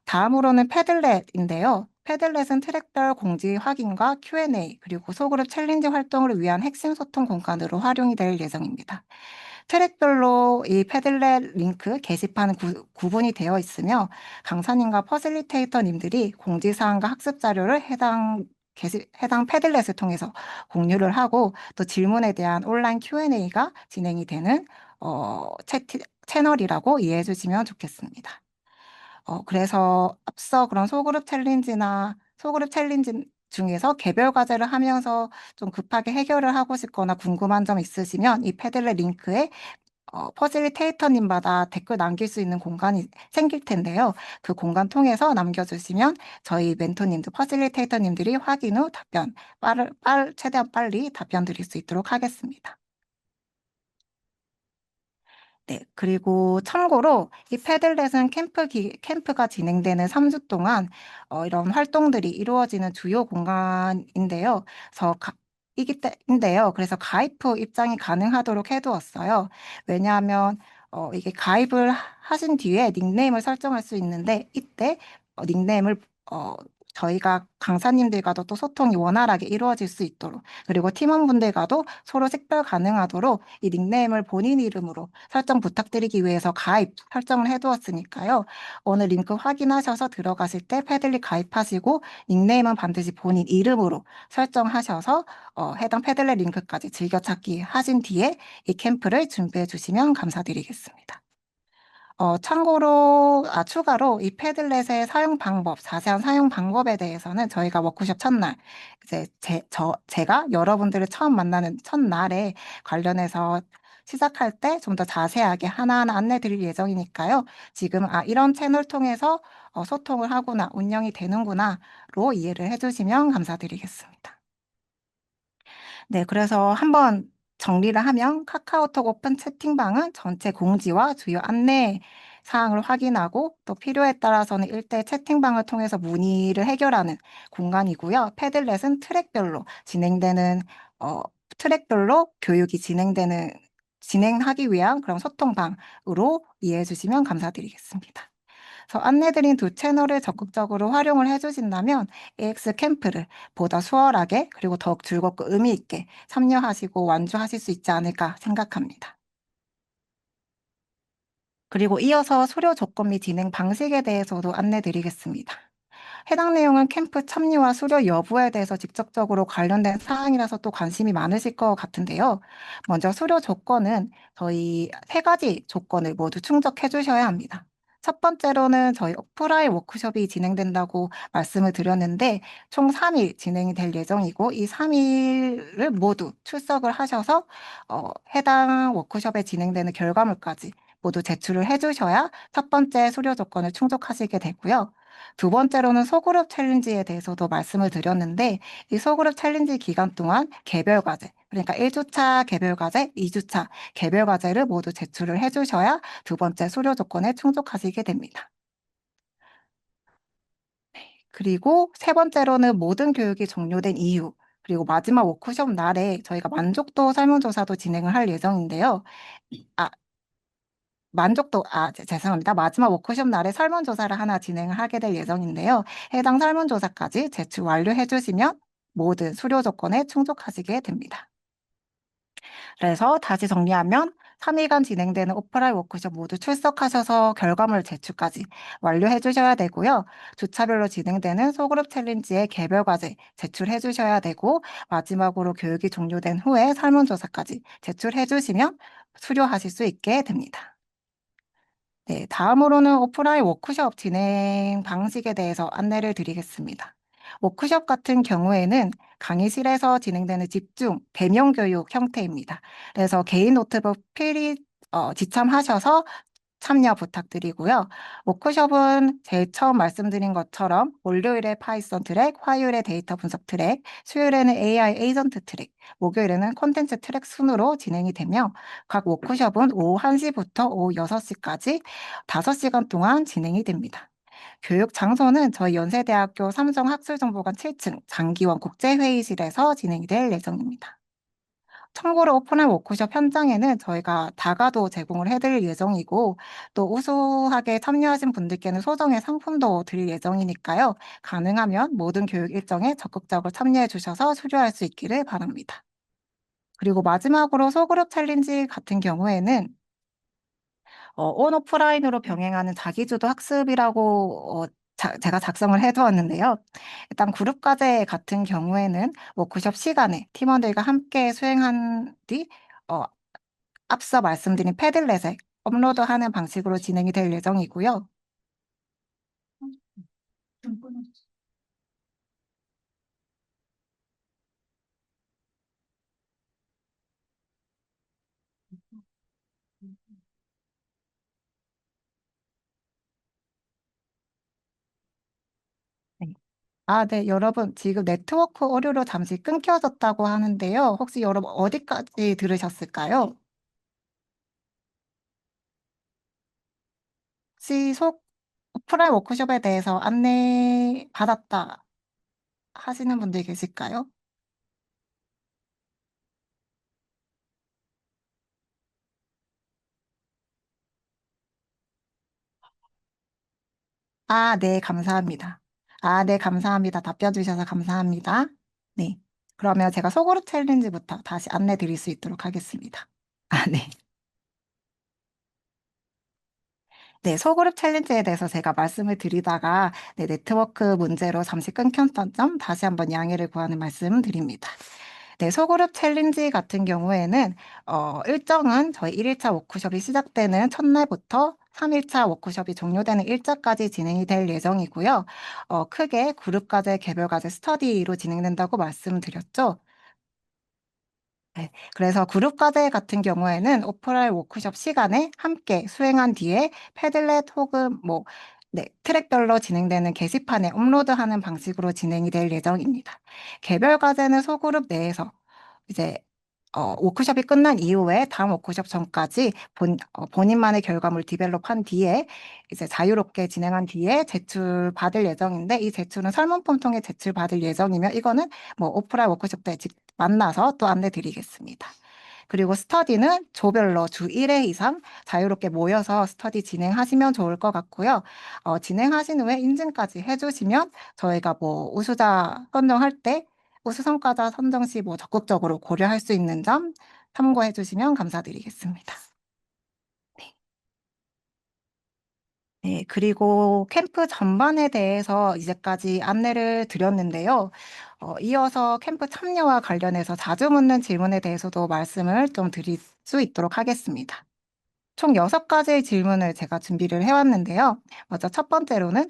다음으로는 패들렛인데요. 패들렛은 트랙별 공지 확인과 Q&A 그리고 소그룹 챌린지 활동을 위한 핵심 소통 공간으로 활용이 될 예정입니다. 트랙별로 이 패들렛 링크 게시판은 구분이 되어 있으며 강사님과 퍼실리테이터님들이 공지사항과 학습 자료를 해당 패들렛을 통해서 공유를 하고 또 질문에 대한 온라인 Q&A가 진행이 되는 채널이라고 이해해 주시면 좋겠습니다. 그래서 앞서 그런 소그룹 챌린지 중에서 개별 과제를 하면서 좀 급하게 해결을 하고 싶거나 궁금한 점 있으시면 이 패들렛 링크에 퍼실리테이터님마다 댓글 남길 수 있는 공간이 생길 텐데요. 그 공간 통해서 남겨주시면 저희 멘토님들, 퍼실리테이터님들이 확인 후 최대한 빨리 답변 드릴 수 있도록 하겠습니다. 네, 그리고 참고로 이 패들렛은 캠프가 진행되는 3주 동안 이런 활동들이 이루어지는 주요 공간인데요. 그래서 가입 후 입장이 가능하도록 해두었어요. 왜냐하면 이게 가입을 하신 뒤에 닉네임을 설정할 수 있는데 이때 닉네임을 저희가 강사님들과도 또 소통이 원활하게 이루어질 수 있도록 그리고 팀원분들과도 서로 식별 가능하도록 이 닉네임을 본인 이름으로 설정 부탁드리기 위해서 가입 설정을 해두었으니까요. 오늘 링크 확인하셔서 들어가실 때 패들릿 가입하시고 닉네임은 반드시 본인 이름으로 설정하셔서 해당 패들렛 링크까지 즐겨찾기 하신 뒤에 이 캠프를 준비해 주시면 감사드리겠습니다. 추가로 이 패들렛의 자세한 사용 방법에 대해서는 저희가 워크숍 첫날, 이제 제가 여러분들을 처음 만나는 첫날에 관련해서 시작할 때 좀 더 자세하게 하나하나 안내 드릴 예정이니까요. 지금, 이런 채널 통해서 소통을 하구나, 운영이 되는구나로 이해를 해주시면 감사드리겠습니다. 네, 그래서 한번 정리를 하면 카카오톡 오픈 채팅방은 전체 공지와 주요 안내 사항을 확인하고 또 필요에 따라서는 1대 채팅방을 통해서 문의를 해결하는 공간이고요. 패들렛은 트랙별로 진행되는 트랙별로 교육이 진행하기 위한 그런 소통방으로 이해해 주시면 감사드리겠습니다. 그래서 안내드린 두 채널을 적극적으로 활용을 해주신다면 AX 캠프를 보다 수월하게 그리고 더욱 즐겁고 의미 있게 참여하시고 완주하실 수 있지 않을까 생각합니다. 그리고 이어서 수료 조건 및 진행 방식에 대해서도 안내드리겠습니다. 해당 내용은 캠프 참여와 수료 여부에 대해서 직접적으로 관련된 사항이라서 또 관심이 많으실 것 같은데요. 먼저 수료 조건은 저희 세 가지 조건을 모두 충족해 주셔야 합니다. 첫 번째로는 저희 오프라인 워크숍이 진행된다고 말씀을 드렸는데 총 3일 진행이 될 예정이고 이 3일을 모두 출석을 하셔서 해당 워크숍에 진행되는 결과물까지 모두 제출을 해주셔야 첫 번째 수료 조건을 충족하시게 되고요. 두 번째로는 소그룹 챌린지에 대해서도 말씀을 드렸는데 이 소그룹 챌린지 기간 동안 개별 과제, 그러니까 1주차 개별 과제, 2주차 개별 과제를 모두 제출을 해주셔야 두 번째 수료 조건에 충족하시게 됩니다. 그리고 세 번째로는 모든 교육이 종료된 이후, 그리고 마지막 워크숍 날에 저희가 만족도 설문조사도 진행을 할 예정인데요. 죄송합니다. 마지막 워크숍 날에 설문조사를 하나 진행을 하게 될 예정인데요. 해당 설문조사까지 제출 완료해 주시면 모든 수료 조건에 충족하시게 됩니다. 그래서 다시 정리하면 3일간 진행되는 오프라인 워크숍 모두 출석하셔서 결과물 제출까지 완료해 주셔야 되고요. 주차별로 진행되는 소그룹 챌린지의 개별 과제 제출해 주셔야 되고 마지막으로 교육이 종료된 후에 설문조사까지 제출해 주시면 수료하실 수 있게 됩니다. 네, 다음으로는 오프라인 워크숍 진행 방식에 대해서 안내를 드리겠습니다. 워크숍 같은 경우에는 강의실에서 진행되는 집중, 대면 교육 형태입니다. 그래서 개인 노트북 필히 지참하셔서 참여 부탁드리고요. 워크숍은 제일 처음 말씀드린 것처럼 월요일에 파이썬 트랙, 화요일에 데이터 분석 트랙, 수요일에는 AI 에이전트 트랙, 목요일에는 콘텐츠 트랙 순으로 진행이 되며 각 워크숍은 오후 1시부터 오후 6시까지 5시간 동안 진행이 됩니다. 교육 장소는 저희 연세대학교 삼성학술정보관 7층 장기원 국제회의실에서 진행이 될 예정입니다. 참고로 오픈한 워크숍 현장에는 저희가 다가도 제공을 해드릴 예정이고 또 우수하게 참여하신 분들께는 소정의 상품도 드릴 예정이니까요. 가능하면 모든 교육 일정에 적극적으로 참여해 주셔서 수료할 수 있기를 바랍니다. 그리고 마지막으로 소그룹 챌린지 같은 경우에는 온오프라인으로 병행하는 자기주도 학습이라고 제가 작성을 해두었는데요. 일단 그룹 과제 같은 경우에는 워크숍 시간에 팀원들과 함께 수행한 뒤 어, 앞서 말씀드린 패들렛에 업로드하는 방식으로 진행이 될 예정이고요. 네. 네, 여러분, 지금 네트워크 오류로 잠시 끊겨졌다고 하는데요. 혹시 여러분 어디까지 들으셨을까요? 혹시 오프라인 워크숍에 대해서 안내 받았다 하시는 분들 계실까요? 네, 감사합니다. 네, 감사합니다. 답변 주셔서 감사합니다. 네. 그러면 제가 소그룹 챌린지부터 다시 안내 드릴 수 있도록 하겠습니다. 네. 네, 소그룹 챌린지에 대해서 제가 말씀을 드리다가 네트워크 문제로 잠시 끊겼던 점 다시 한번 양해를 구하는 말씀 드립니다. 네, 소그룹 챌린지 같은 경우에는 일정은 저희 1일차 워크숍이 시작되는 첫날부터 3일차 워크숍이 종료되는 일자까지 진행이 될 예정이고요. 크게 그룹 과제, 개별 과제, 스터디로 진행된다고 말씀드렸죠. 네, 그래서 그룹 과제 같은 경우에는 오프라인 워크숍 시간에 함께 수행한 뒤에 패들렛 혹은 트랙별로 진행되는 게시판에 업로드하는 방식으로 진행이 될 예정입니다. 개별 과제는 소그룹 내에서 이제 워크숍이 끝난 이후에 다음 워크숍 전까지 본인만의 결과물 디벨롭한 뒤에 이제 자유롭게 진행한 뒤에 제출 받을 예정인데 이 제출은 설문폼 통해 제출 받을 예정이며 이거는 오프라인 워크숍 때 만나서 또 안내 드리겠습니다. 그리고 스터디는 조별로 주 1회 이상 자유롭게 모여서 스터디 진행하시면 좋을 것 같고요. 진행하신 후에 인증까지 해주시면 저희가 뭐 우수자 선정할 때 우수 성과자 선정 시 뭐 적극적으로 고려할 수 있는 점 참고해 주시면 감사드리겠습니다. 네, 그리고 캠프 전반에 대해서 이제까지 안내를 드렸는데요. 이어서 캠프 참여와 관련해서 자주 묻는 질문에 대해서도 말씀을 좀 드릴 수 있도록 하겠습니다. 총 6가지의 질문을 제가 준비를 해왔는데요. 먼저 첫 번째로는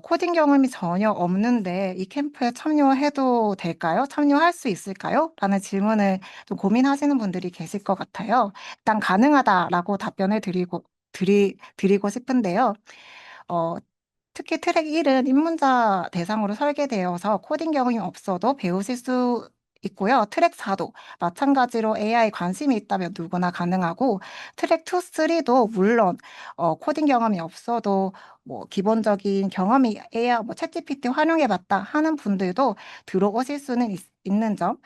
코딩 경험이 전혀 없는데 이 캠프에 참여해도 될까요? 참여할 수 있을까요? 라는 질문을 좀 고민하시는 분들이 계실 것 같아요. 일단 가능하다라고 답변을 드리고 싶은데요. 어, 특히 트랙 1은 입문자 대상으로 설계되어서 코딩 경험이 없어도 배우실 수 있고요. 트랙 4도 마찬가지로 AI 관심이 있다면 누구나 가능하고 트랙 2, 3도 물론 코딩 경험이 없어도 뭐 기본적인 경험이 AI 뭐 챗GPT 활용해봤다 하는 분들도 들어오실 수는 있는 점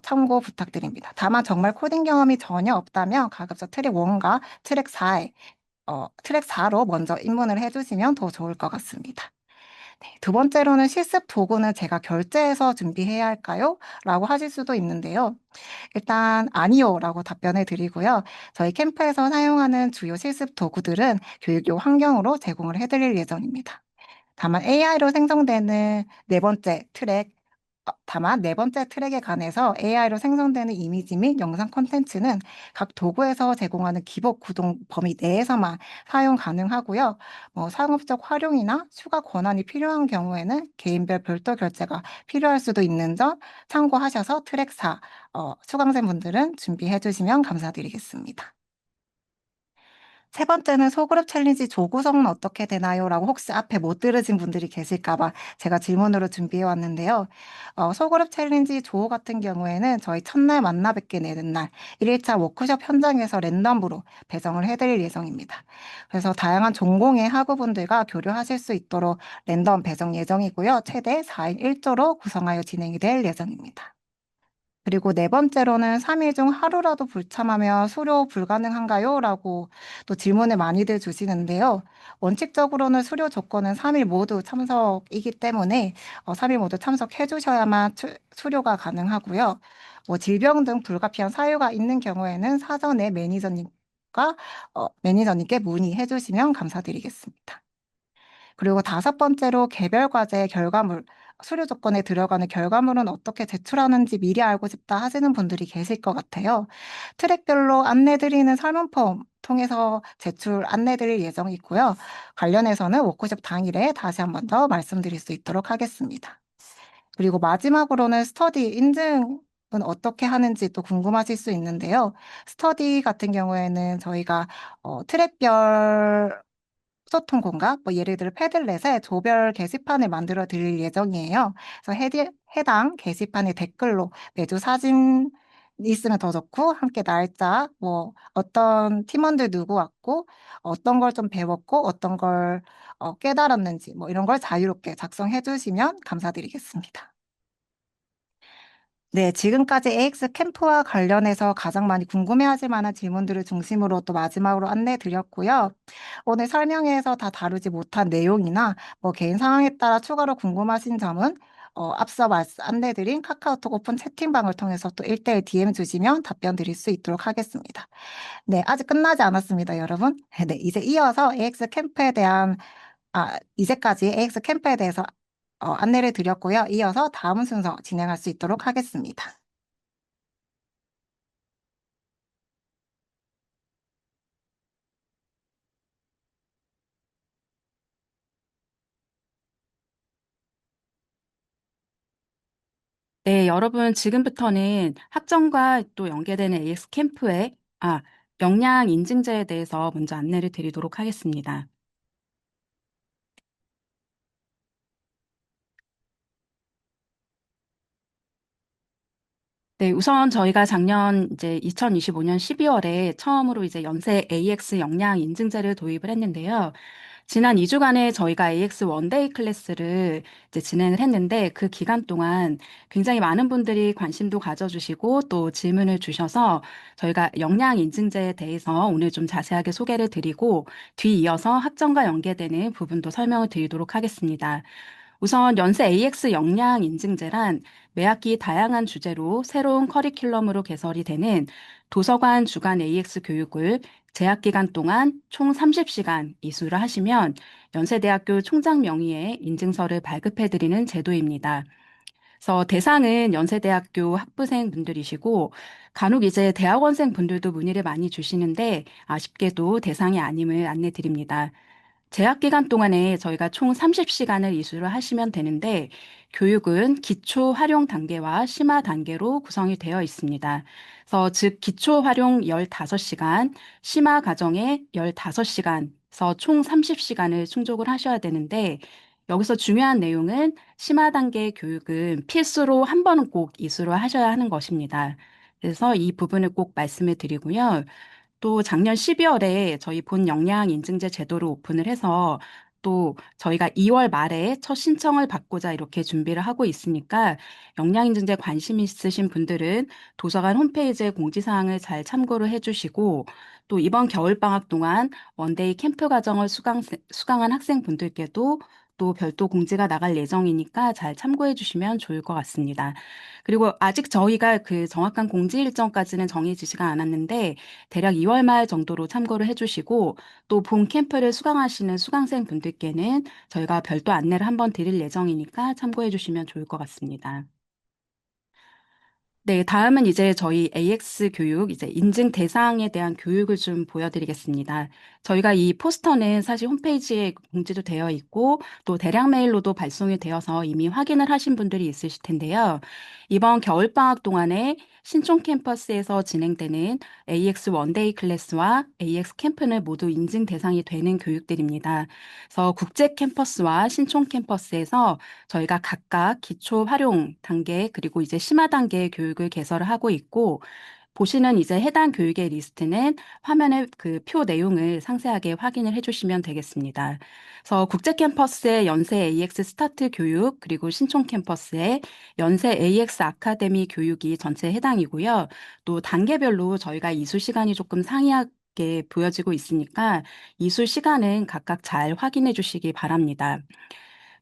참고 부탁드립니다. 다만 정말 코딩 경험이 전혀 없다면 가급적 트랙 1과 트랙 4에 트랙 4로 먼저 입문을 해주시면 더 좋을 것 같습니다. 네, 두 번째로는 실습 도구는 제가 결제해서 준비해야 할까요? 라고 하실 수도 있는데요. 일단 아니요 라고 답변해 드리고요. 저희 캠프에서 사용하는 주요 실습 도구들은 교육용 환경으로 제공을 해드릴 예정입니다. 다만 AI로 생성되는 다만 네 번째 트랙에 관해서 AI로 생성되는 이미지 및 영상 콘텐츠는 각 도구에서 제공하는 기본 구동 범위 내에서만 사용 가능하고요. 뭐 상업적 활용이나 추가 권한이 필요한 경우에는 개인별 별도 결제가 필요할 수도 있는 점 참고하셔서 트랙 4 수강생분들은 준비해 주시면 감사드리겠습니다. 세 번째는 소그룹 챌린지 조 구성은 어떻게 되나요? 라고 혹시 앞에 못 들으신 분들이 계실까 봐 제가 질문으로 준비해 왔는데요. 소그룹 챌린지 조 같은 경우에는 저희 첫날 만나 뵙게 내는 날 1일차 워크숍 현장에서 랜덤으로 배정을 해드릴 예정입니다. 그래서 다양한 전공의 학우분들과 교류하실 수 있도록 랜덤 배정 예정이고요. 최대 4인 1조로 구성하여 진행이 될 예정입니다. 그리고 네 번째로는 3일 중 하루라도 불참하면 수료 불가능한가요? 라고 또 질문을 많이들 주시는데요. 원칙적으로는 수료 조건은 3일 모두 참석이기 때문에 3일 모두 참석해 주셔야만 수료가 가능하고요. 뭐 질병 등 불가피한 사유가 있는 경우에는 사전에 매니저님께 문의해 주시면 감사드리겠습니다. 그리고 다섯 번째로 개별 과제 결과물, 수료 조건에 들어가는 결과물은 어떻게 제출하는지 미리 알고 싶다 하시는 분들이 계실 것 같아요. 트랙별로 안내드리는 설문 폼 통해서 제출 안내드릴 예정이고요. 관련해서는 워크숍 당일에 다시 한 번 더 말씀드릴 수 있도록 하겠습니다. 그리고 마지막으로는 스터디 인증은 어떻게 하는지 또 궁금하실 수 있는데요. 스터디 같은 경우에는 저희가 트랙별 소통 공간, 뭐 예를 들어 패들렛에 조별 게시판을 만들어 드릴 예정이에요. 그래서 해당 게시판에 댓글로 매주 사진 있으면 더 좋고, 함께 날짜, 뭐 어떤 팀원들 누구 왔고, 어떤 걸 좀 배웠고, 어떤 걸 깨달았는지, 뭐 이런 걸 자유롭게 작성해 주시면 감사드리겠습니다. 네, 지금까지 AX 캠프와 관련해서 가장 많이 궁금해하실 만한 질문들을 중심으로 또 마지막으로 안내 드렸고요. 오늘 설명회에서 다 다루지 못한 내용이나 뭐 개인 상황에 따라 추가로 궁금하신 점은 앞서 안내드린 카카오톡 오픈 채팅방을 통해서 또 1대1 DM 주시면 답변 드릴 수 있도록 하겠습니다. 네, 아직 끝나지 않았습니다, 여러분. 네, 이제 이어서 이제까지 AX 캠프에 대해서 안내를 드렸고요. 이어서 다음 순서 진행할 수 있도록 하겠습니다. 네, 여러분, 지금부터는 학점과 또 연계되는 AX 역량 인증제에 대해서 먼저 안내를 드리도록 하겠습니다. 네, 우선 저희가 작년 이제 2025년 12월에 처음으로 이제 연세 AX 역량 인증제를 도입을 했는데요. 지난 2주간에 저희가 AX 원데이 클래스를 이제 진행을 했는데 그 기간 동안 굉장히 많은 분들이 관심도 가져주시고 또 질문을 주셔서 저희가 역량 인증제에 대해서 오늘 좀 자세하게 소개를 드리고 뒤이어서 학점과 연계되는 부분도 설명을 드리도록 하겠습니다. 우선 연세 AX 역량 인증제란 매학기 다양한 주제로 새로운 커리큘럼으로 개설이 되는 도서관 주간 AX 교육을 재학 기간 동안 총 30시간 이수를 하시면 연세대학교 총장 명의의 인증서를 발급해 드리는 제도입니다. 그래서 대상은 연세대학교 학부생 분들이시고 간혹 이제 대학원생 분들도 문의를 많이 주시는데 아쉽게도 대상이 아님을 안내 드립니다. 재학 기간 동안에 저희가 총 30시간을 이수를 하시면 되는데 교육은 기초 활용 단계와 심화 단계로 구성이 되어 있습니다. 그래서 즉 기초 활용 15시간, 심화 과정에 15시간, 그래서 총 30시간을 충족을 하셔야 되는데 여기서 중요한 내용은 심화 단계 교육은 필수로 한 번은 꼭 이수를 하셔야 하는 것입니다. 그래서 이 부분을 꼭 말씀을 드리고요. 또 작년 12월에 저희 본 역량 인증제 제도를 오픈을 해서 또 저희가 2월 말에 첫 신청을 받고자 이렇게 준비를 하고 있으니까 역량 인증제 관심 있으신 분들은 도서관 홈페이지의 공지사항을 잘 참고를 해주시고 또 이번 겨울방학 동안 원데이 캠프 과정을 수강한 학생분들께도 또 별도 공지가 나갈 예정이니까 잘 참고해 주시면 좋을 것 같습니다. 그리고 아직 저희가 그 정확한 공지 일정까지는 정해지지가 않았는데 대략 2월 말 정도로 참고를 해주시고 또 본 캠프를 수강하시는 수강생 분들께는 저희가 별도 안내를 한번 드릴 예정이니까 참고해 주시면 좋을 것 같습니다. 네, 다음은 이제 저희 AX 교육, 이제 인증 대상에 대한 교육을 좀 보여드리겠습니다. 저희가 이 포스터는 사실 홈페이지에 공지도 되어 있고 또 대량 메일로도 발송이 되어서 이미 확인을 하신 분들이 있으실 텐데요. 이번 겨울방학 동안에 신촌 캠퍼스에서 진행되는 AX 원데이 클래스와 AX 캠프는 모두 인증 대상이 되는 교육들입니다. 그래서 국제 캠퍼스와 신촌 캠퍼스에서 저희가 각각 기초 활용 단계 그리고 이제 심화 단계의 교육을 개설을 하고 있고 보시는 이제 해당 교육의 리스트는 화면에 그 표 내용을 상세하게 확인을 해주시면 되겠습니다. 그래서 국제 캠퍼스의 연세 AX 스타트 교육 그리고 신촌 캠퍼스의 연세 AX 아카데미 교육이 전체에 해당이고요. 또 단계별로 저희가 이수 시간이 조금 상이하게 보여지고 있으니까 이수 시간은 각각 잘 확인해 주시기 바랍니다.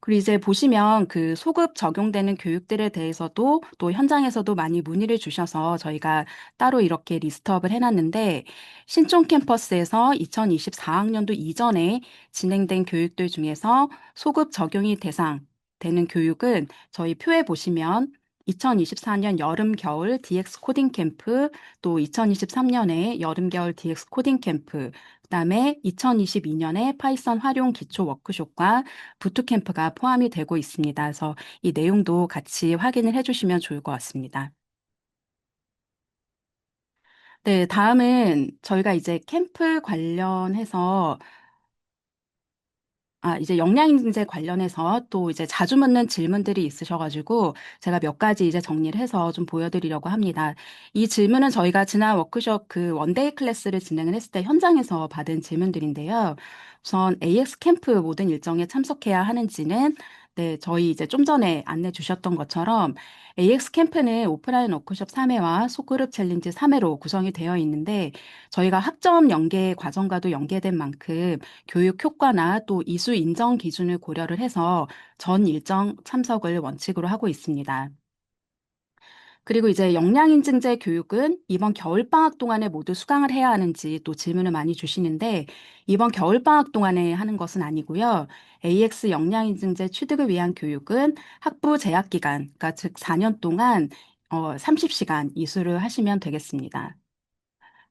그리고 이제 보시면 그 소급 적용되는 교육들에 대해서도 또 현장에서도 많이 문의를 주셔서 저희가 따로 이렇게 리스트업을 해놨는데 신촌 캠퍼스에서 2024학년도 이전에 진행된 교육들 중에서 소급 적용이 대상 되는 교육은 저희 표에 보시면 2024년 여름 겨울 DX 코딩 캠프 또 2023년에 여름 겨울 DX 코딩 캠프 그다음에 2022년에 파이썬 활용 기초 워크숍과 부트캠프가 포함이 되고 있습니다. 그래서 이 내용도 같이 확인을 해주시면 좋을 것 같습니다. 네, 다음은 저희가 이제 캠프 관련해서 이제 역량인증제 관련해서 또 이제 자주 묻는 질문들이 있으셔가지고 제가 몇 가지 이제 정리를 해서 좀 보여드리려고 합니다. 이 질문은 저희가 지난 워크숍 그 원데이 클래스를 진행을 했을 때 현장에서 받은 질문들인데요. 우선 AX 캠프 모든 일정에 참석해야 하는지는 네, 저희 이제 좀 전에 안내 주셨던 것처럼 AX 캠프는 오프라인 워크숍 3회와 소그룹 챌린지 3회로 구성이 되어 있는데 저희가 학점 연계 과정과도 연계된 만큼 교육 효과나 또 이수 인정 기준을 고려를 해서 전 일정 참석을 원칙으로 하고 있습니다. 그리고 이제 역량인증제 교육은 이번 겨울방학 동안에 모두 수강을 해야 하는지 또 질문을 많이 주시는데 이번 겨울방학 동안에 하는 것은 아니고요. AX 역량인증제 취득을 위한 교육은 학부 재학 기간, 그러니까 즉 4년 동안 30시간 이수를 하시면 되겠습니다.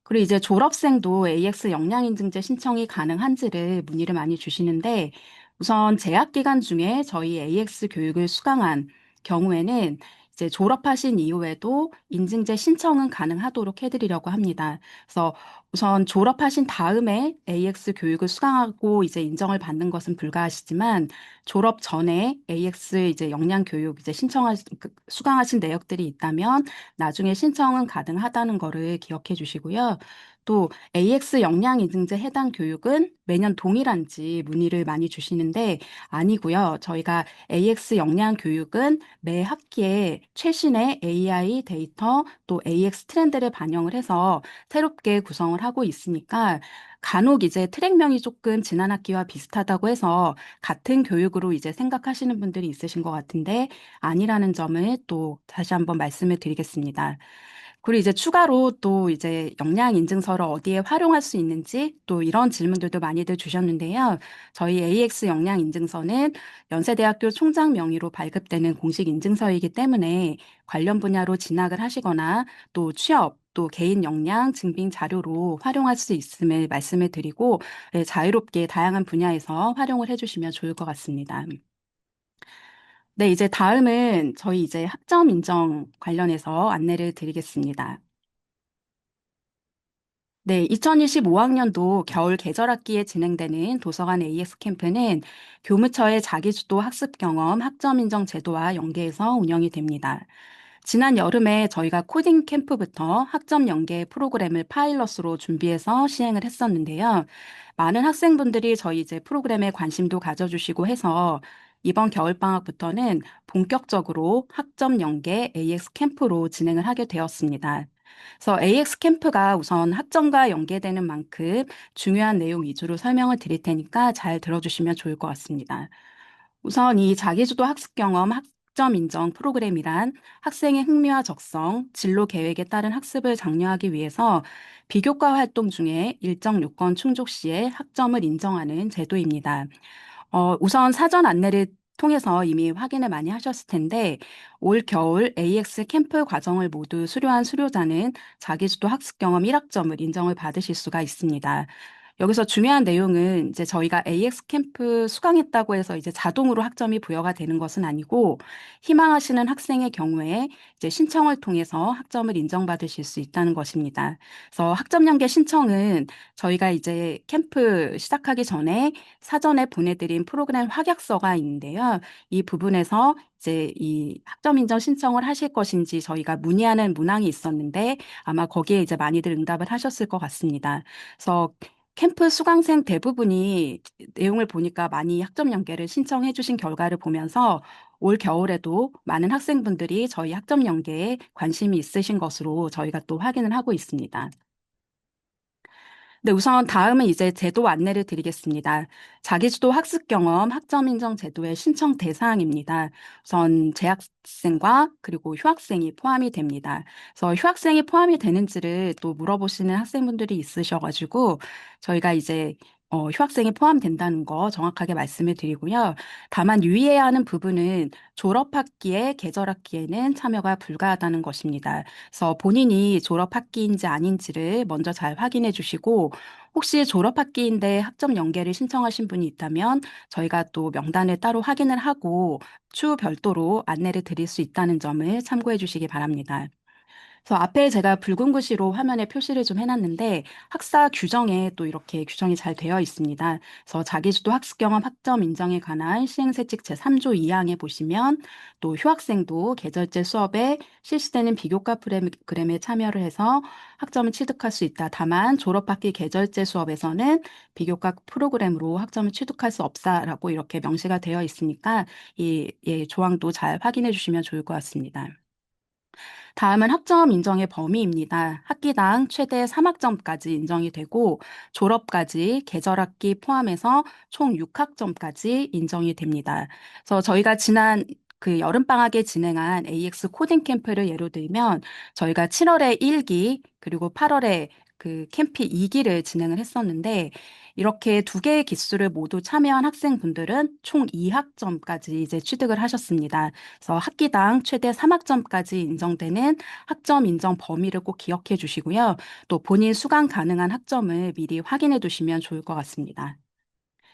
그리고 이제 졸업생도 AX 역량인증제 신청이 가능한지를 문의를 많이 주시는데 우선 재학 기간 중에 저희 AX 교육을 수강한 경우에는 이제 졸업하신 이후에도 인증제 신청은 가능하도록 해드리려고 합니다. 그래서 우선 졸업하신 다음에 AX 교육을 수강하고 이제 인정을 받는 것은 불가하시지만 졸업 전에 AX 이제 역량 교육 이제 수강하신 내역들이 있다면 나중에 신청은 가능하다는 거를 기억해 주시고요. 또 AX 역량 인증제 해당 교육은 매년 동일한지 문의를 많이 주시는데 아니고요. 저희가 AX 역량 교육은 매 학기에 최신의 AI 데이터 또 AX 트렌드를 반영을 해서 새롭게 구성을 하고 있으니까 간혹 이제 트랙명이 조금 지난 학기와 비슷하다고 해서 같은 교육으로 이제 생각하시는 분들이 있으신 것 같은데 아니라는 점을 또 다시 한번 말씀을 드리겠습니다. 그리고 이제 추가로 또 이제 역량 인증서를 어디에 활용할 수 있는지 또 이런 질문들도 많이들 주셨는데요. 저희 AX 역량 인증서는 연세대학교 총장 명의로 발급되는 공식 인증서이기 때문에 관련 분야로 진학을 하시거나 또 취업, 또 개인 역량 증빙 자료로 활용할 수 있음을 말씀을 드리고 네, 자유롭게 다양한 분야에서 활용을 해주시면 좋을 것 같습니다. 네, 이제 다음은 저희 이제 학점 인정 관련해서 안내를 드리겠습니다. 네, 2025학년도 겨울 계절학기에 진행되는 도서관 AX 캠프는 교무처의 자기주도 학습 경험 학점 인정 제도와 연계해서 운영이 됩니다. 지난 여름에 저희가 코딩 캠프부터 학점 연계 프로그램을 파일럿으로 준비해서 시행을 했었는데요. 많은 학생분들이 저희 이제 프로그램에 관심도 가져주시고 해서 이번 겨울방학부터는 본격적으로 학점 연계 AX 캠프로 진행을 하게 되었습니다. 그래서 AX 캠프가 우선 학점과 연계되는 만큼 중요한 내용 위주로 설명을 드릴 테니까 잘 들어주시면 좋을 것 같습니다. 우선 이 자기주도 학습 경험 학점 인정 프로그램이란 학생의 흥미와 적성, 진로 계획에 따른 학습을 장려하기 위해서 비교과 활동 중에 일정 요건 충족 시에 학점을 인정하는 제도입니다. 우선 사전 안내를 통해서 이미 확인을 많이 하셨을 텐데 올 겨울 AX 캠프 과정을 모두 수료한 수료자는 자기주도 학습 경험 1학점을 인정을 받으실 수가 있습니다. 여기서 중요한 내용은 이제 저희가 AX 캠프 수강했다고 해서 이제 자동으로 학점이 부여가 되는 것은 아니고 희망하시는 학생의 경우에 이제 신청을 통해서 학점을 인정받으실 수 있다는 것입니다. 그래서 학점 연계 신청은 저희가 이제 캠프 시작하기 전에 사전에 보내드린 프로그램 확약서가 있는데요. 이 부분에서 이제 이 학점 인정 신청을 하실 것인지 저희가 문의하는 문항이 있었는데 아마 거기에 이제 많이들 응답을 하셨을 것 같습니다. 그래서 캠프 수강생 대부분이 내용을 보니까 많이 학점 연계를 신청해 주신 결과를 보면서 올 겨울에도 많은 학생분들이 저희 학점 연계에 관심이 있으신 것으로 저희가 또 확인을 하고 있습니다. 네, 우선 다음은 이제 제도 안내를 드리겠습니다. 자기주도 학습 경험 학점 인정 제도의 신청 대상입니다. 우선 재학생과 그리고 휴학생이 포함이 됩니다. 그래서 휴학생이 포함이 되는지를 또 물어보시는 학생분들이 있으셔가지고 저희가 이제 휴학생이 포함된다는 거 정확하게 말씀을 드리고요. 다만 유의해야 하는 부분은 졸업학기에 계절학기에는 참여가 불가하다는 것입니다. 그래서 본인이 졸업학기인지 아닌지를 먼저 잘 확인해 주시고 혹시 졸업학기인데 학점 연계를 신청하신 분이 있다면 저희가 또 명단을 따로 확인을 하고 추후 별도로 안내를 드릴 수 있다는 점을 참고해 주시기 바랍니다. 그래서 앞에 제가 붉은 글씨로 화면에 표시를 좀 해놨는데 학사 규정에 또 이렇게 규정이 잘 되어 있습니다. 그래서 자기주도 학습 경험 학점 인정에 관한 시행세칙 제3조 2항에 보시면 또 휴학생도 계절제 수업에 실시되는 비교과 프로그램에 참여를 해서 학점을 취득할 수 있다. 다만 졸업학기 계절제 수업에서는 비교과 프로그램으로 학점을 취득할 수 없다라고 이렇게 명시가 되어 있으니까 이 조항도 잘 확인해 주시면 좋을 것 같습니다. 다음은 학점 인정의 범위입니다. 학기당 최대 3학점까지 인정이 되고 졸업까지 계절학기 포함해서 총 6학점까지 인정이 됩니다. 그래서 저희가 지난 그 여름방학에 진행한 AX 코딩 캠프를 예로 들면 저희가 7월에 1기 그리고 8월에 그 캠프 2기를 진행을 했었는데 이렇게 두 개의 기수를 모두 참여한 학생분들은 총 2학점까지 이제 취득을 하셨습니다. 그래서 학기당 최대 3학점까지 인정되는 학점 인정 범위를 꼭 기억해 주시고요. 또 본인 수강 가능한 학점을 미리 확인해 두시면 좋을 것 같습니다.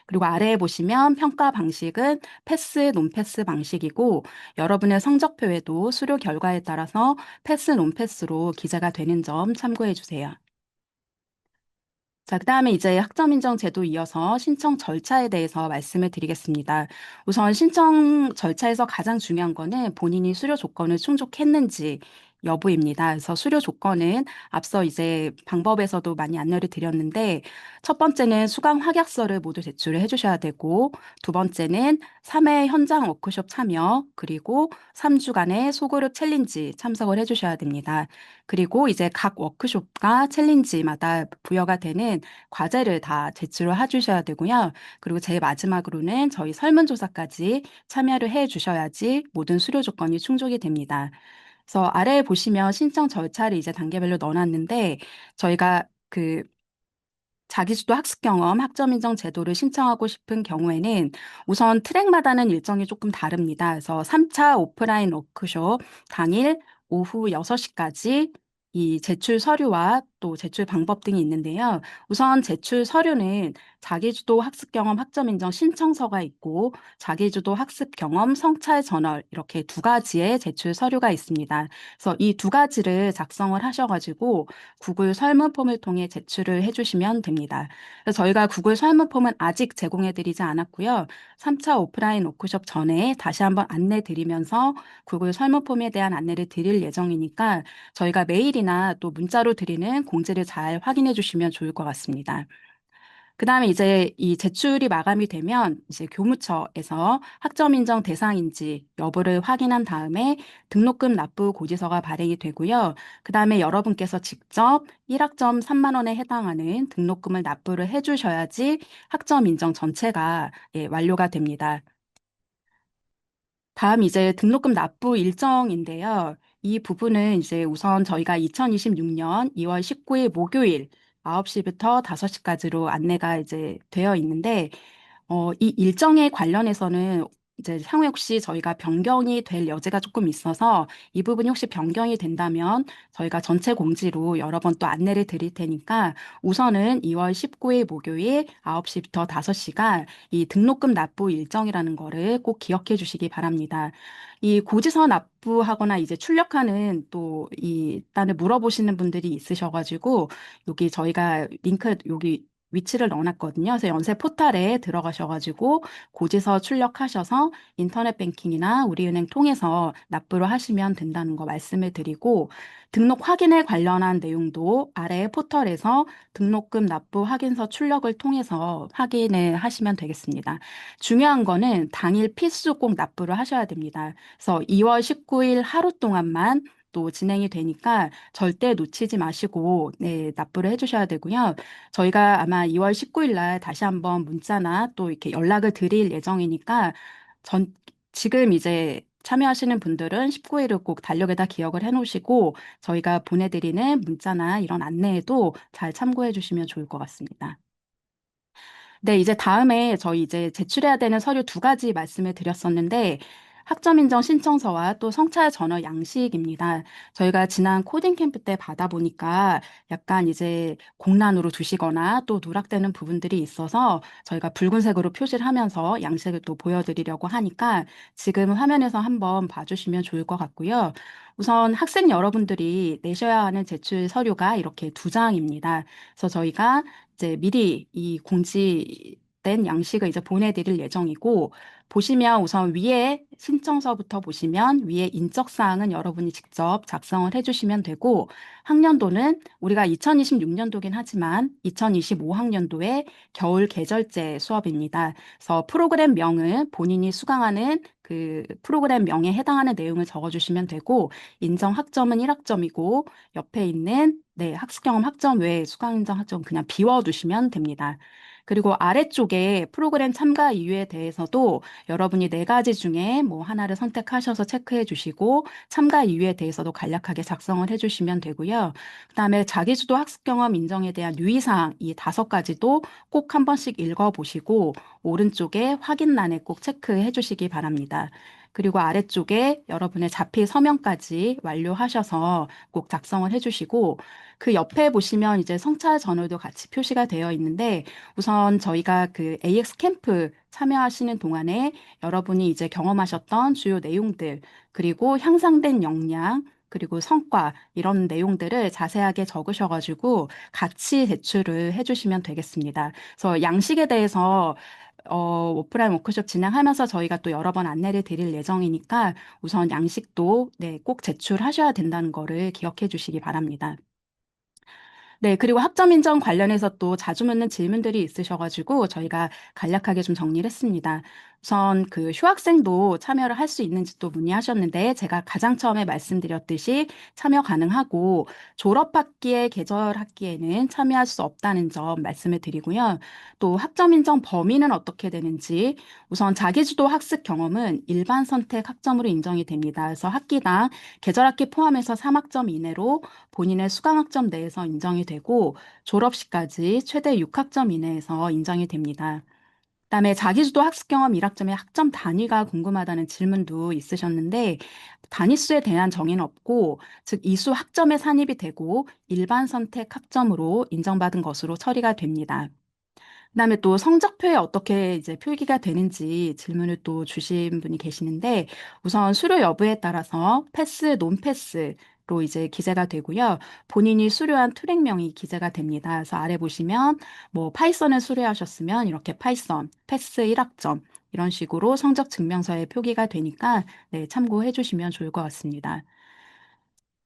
그리고 아래에 보시면 평가 방식은 패스, 논패스 방식이고 여러분의 성적표에도 수료 결과에 따라서 패스, 논패스로 기재가 되는 점 참고해 주세요. 자, 그다음에 이제 학점 인정 제도 이어서 신청 절차에 대해서 말씀을 드리겠습니다. 우선 신청 절차에서 가장 중요한 거는 본인이 수료 조건을 충족했는지 여부입니다. 그래서 수료 조건은 앞서 이제 방법에서도 많이 안내를 드렸는데 첫 번째는 수강 확약서를 모두 제출을 해주셔야 되고 두 번째는 3회 현장 워크숍 참여 그리고 3주간의 소그룹 챌린지 참석을 해주셔야 됩니다. 그리고 이제 각 워크숍과 챌린지마다 부여가 되는 과제를 다 제출을 해주셔야 되고요. 그리고 제일 마지막으로는 저희 설문조사까지 참여를 해 주셔야지 모든 수료 조건이 충족이 됩니다. 그래서 아래에 보시면 신청 절차를 이제 단계별로 넣어놨는데 저희가 그 자기주도 학습 경험 학점 인정 제도를 신청하고 싶은 경우에는 우선 트랙마다는 일정이 조금 다릅니다. 그래서 3차 오프라인 워크숍 당일 오후 6시까지 이 제출 서류와 또 제출 방법 등이 있는데요. 우선 제출 서류는 자기주도 학습 경험 학점 인정 신청서가 있고 자기주도 학습 경험 성찰 저널 이렇게 두 가지의 제출 서류가 있습니다. 그래서 이 두 가지를 작성을 하셔가지고 구글 설문 폼을 통해 제출을 해주시면 됩니다. 그래서 저희가 구글 설문 폼은 아직 제공해드리지 않았고요. 3차 오프라인 워크숍 전에 다시 한번 안내 드리면서 구글 설문 폼에 대한 안내를 드릴 예정이니까 저희가 메일이나 또 문자로 드리는 공지를 잘 확인해 주시면 좋을 것 같습니다. 그다음에 이제 이 제출이 마감이 되면 이제 교무처에서 학점 인정 대상인지 여부를 확인한 다음에 등록금 납부 고지서가 발행이 되고요. 그다음에 여러분께서 직접 1학점 3만 원에 해당하는 등록금을 납부를 해주셔야지 학점 인정 전체가 완료가 됩니다. 다음 이제 등록금 납부 일정인데요. 이 부분은 이제 우선 저희가 2026년 2월 19일 목요일 9시부터 5시까지로 안내가 이제 되어 있는데, 이 일정에 관련해서는 이제 향후에 혹시 저희가 변경이 될 여지가 조금 있어서 이 부분이 혹시 변경이 된다면 저희가 전체 공지로 여러 번 또 안내를 드릴 테니까 우선은 2월 19일 목요일 9시부터 5시가 이 등록금 납부 일정이라는 거를 꼭 기억해 주시기 바랍니다. 이 고지서 납부하거나 이제 출력하는 또 이 단을 물어보시는 분들이 있으셔가지고 여기 저희가 링크 여기 위치를 넣어놨거든요. 그래서 연세 포탈에 들어가셔가지고 고지서 출력하셔서 인터넷 뱅킹이나 우리은행 통해서 납부를 하시면 된다는 거 말씀을 드리고 등록 확인에 관련한 내용도 아래 포털에서 등록금 납부 확인서 출력을 통해서 확인을 하시면 되겠습니다. 중요한 거는 당일 필수 꼭 납부를 하셔야 됩니다. 그래서 2월 19일 하루 동안만 또 진행이 되니까 절대 놓치지 마시고 납부를 해주셔야 되고요. 저희가 아마 2월 19일 날 다시 한번 문자나 또 이렇게 연락을 드릴 예정이니까 지금 이제 참여하시는 분들은 19일을 꼭 달력에다 기억을 해놓으시고 저희가 보내드리는 문자나 이런 안내에도 잘 참고해 주시면 좋을 것 같습니다. 네, 이제 다음에 저희 이제 제출해야 되는 서류 두 가지 말씀을 드렸었는데 학점 인정 신청서와 또 성찰 전화 양식입니다. 저희가 지난 코딩 캠프 때 받아보니까 약간 이제 공란으로 두시거나 또 누락되는 부분들이 있어서 저희가 붉은색으로 표시를 하면서 양식을 또 보여드리려고 하니까 지금 화면에서 한번 봐주시면 좋을 것 같고요. 우선 학생 여러분들이 내셔야 하는 제출 서류가 이렇게 두 장입니다. 그래서 저희가 이제 미리 이 공지된 양식을 이제 보내드릴 예정이고, 보시면 우선 위에 신청서부터 보시면 위에 인적사항은 여러분이 직접 작성을 해주시면 되고, 학년도는 우리가 2026년도긴 하지만 2025학년도에 겨울 계절제 수업입니다. 그래서 프로그램 명을 본인이 수강하는 그 프로그램 명에 해당하는 내용을 적어주시면 되고, 인정 학점은 1학점이고, 옆에 있는 학습 경험 학점 외에 수강 인정 학점 그냥 비워두시면 됩니다. 그리고 아래쪽에 프로그램 참가 이유에 대해서도 여러분이 네 가지 중에 뭐 하나를 선택하셔서 체크해 주시고 참가 이유에 대해서도 간략하게 작성을 해 주시면 되고요. 그다음에 자기주도 학습 경험 인정에 대한 유의사항 이 5가지도 꼭 한 번씩 읽어보시고 오른쪽에 확인란에 꼭 체크해 주시기 바랍니다. 그리고 아래쪽에 여러분의 자필 서명까지 완료하셔서 꼭 작성을 해주시고 그 옆에 보시면 이제 성찰 전후도 같이 표시가 되어 있는데 우선 저희가 그 AX 캠프 참여하시는 동안에 여러분이 이제 경험하셨던 주요 내용들 그리고 향상된 역량 그리고 성과 이런 내용들을 자세하게 적으셔가지고 같이 제출을 해주시면 되겠습니다. 그래서 양식에 대해서 오프라인 워크숍 진행하면서 저희가 또 여러 번 안내를 드릴 예정이니까 우선 양식도 네, 꼭 제출하셔야 된다는 거를 기억해 주시기 바랍니다. 네, 그리고 학점 인정 관련해서 또 자주 묻는 질문들이 있으셔가지고 저희가 간략하게 좀 정리를 했습니다. 우선 그 휴학생도 참여를 할 수 있는지 또 문의하셨는데 제가 가장 처음에 말씀드렸듯이 참여 가능하고 졸업학기에 계절 학기에는 참여할 수 없다는 점 말씀을 드리고요. 또 학점 인정 범위는 어떻게 되는지 우선 자기주도 학습 경험은 일반 선택 학점으로 인정이 됩니다. 그래서 학기당 계절학기 포함해서 3학점 이내로 본인의 수강학점 내에서 인정이 되고 졸업시까지 최대 6학점 이내에서 인정이 됩니다. 그다음에 자기주도 학습 경험 1학점의 학점 단위가 궁금하다는 질문도 있으셨는데 단위수에 대한 정의는 없고 즉 이수 학점에 산입이 되고 일반 선택 학점으로 인정받은 것으로 처리가 됩니다. 그다음에 또 성적표에 어떻게 이제 표기가 되는지 질문을 또 주신 분이 계시는데 우선 수료 여부에 따라서 패스, 논패스로 이제 기재가 되고요. 본인이 수료한 트랙명이 기재가 됩니다. 그래서 아래 보시면 뭐 파이썬을 수료하셨으면 이렇게 파이썬, 패스 1학점 이런 식으로 성적 증명서에 표기가 되니까 네, 참고해 주시면 좋을 것 같습니다.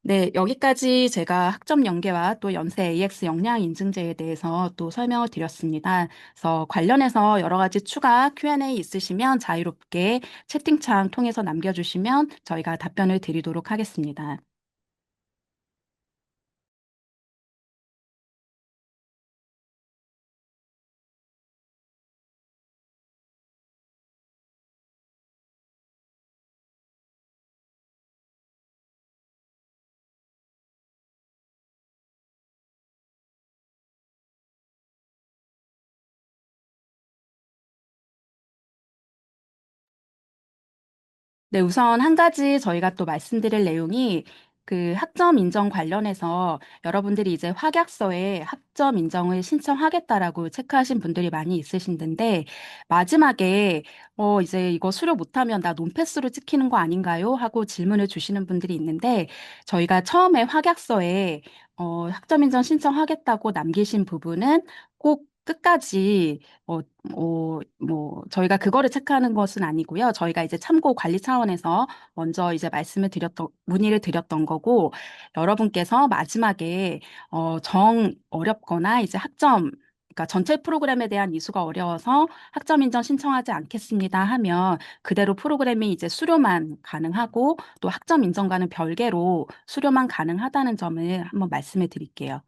네, 여기까지 제가 학점 연계와 또 연세 AX 역량 인증제에 대해서 또 설명을 드렸습니다. 그래서 관련해서 여러 가지 추가 Q&A 있으시면 자유롭게 채팅창 통해서 남겨주시면 저희가 답변을 드리도록 하겠습니다. 네, 우선 한 가지 저희가 또 말씀드릴 내용이 그 학점 인정 관련해서 여러분들이 이제 확약서에 학점 인정을 신청하겠다라고 체크하신 분들이 많이 있으신데 마지막에 이제 이거 수료 못하면 나 논패스로 찍히는 거 아닌가요? 하고 질문을 주시는 분들이 있는데 저희가 처음에 확약서에 학점 인정 신청하겠다고 남기신 부분은 꼭 끝까지 저희가 그거를 체크하는 것은 아니고요. 저희가 이제 참고 관리 차원에서 먼저 이제 문의를 드렸던 거고, 여러분께서 마지막에, 정 어렵거나 이제 그러니까 전체 프로그램에 대한 이수가 어려워서 학점 인정 신청하지 않겠습니다 하면 그대로 프로그램이 이제 수료만 가능하고 또 학점 인정과는 별개로 수료만 가능하다는 점을 한번 말씀을 드릴게요.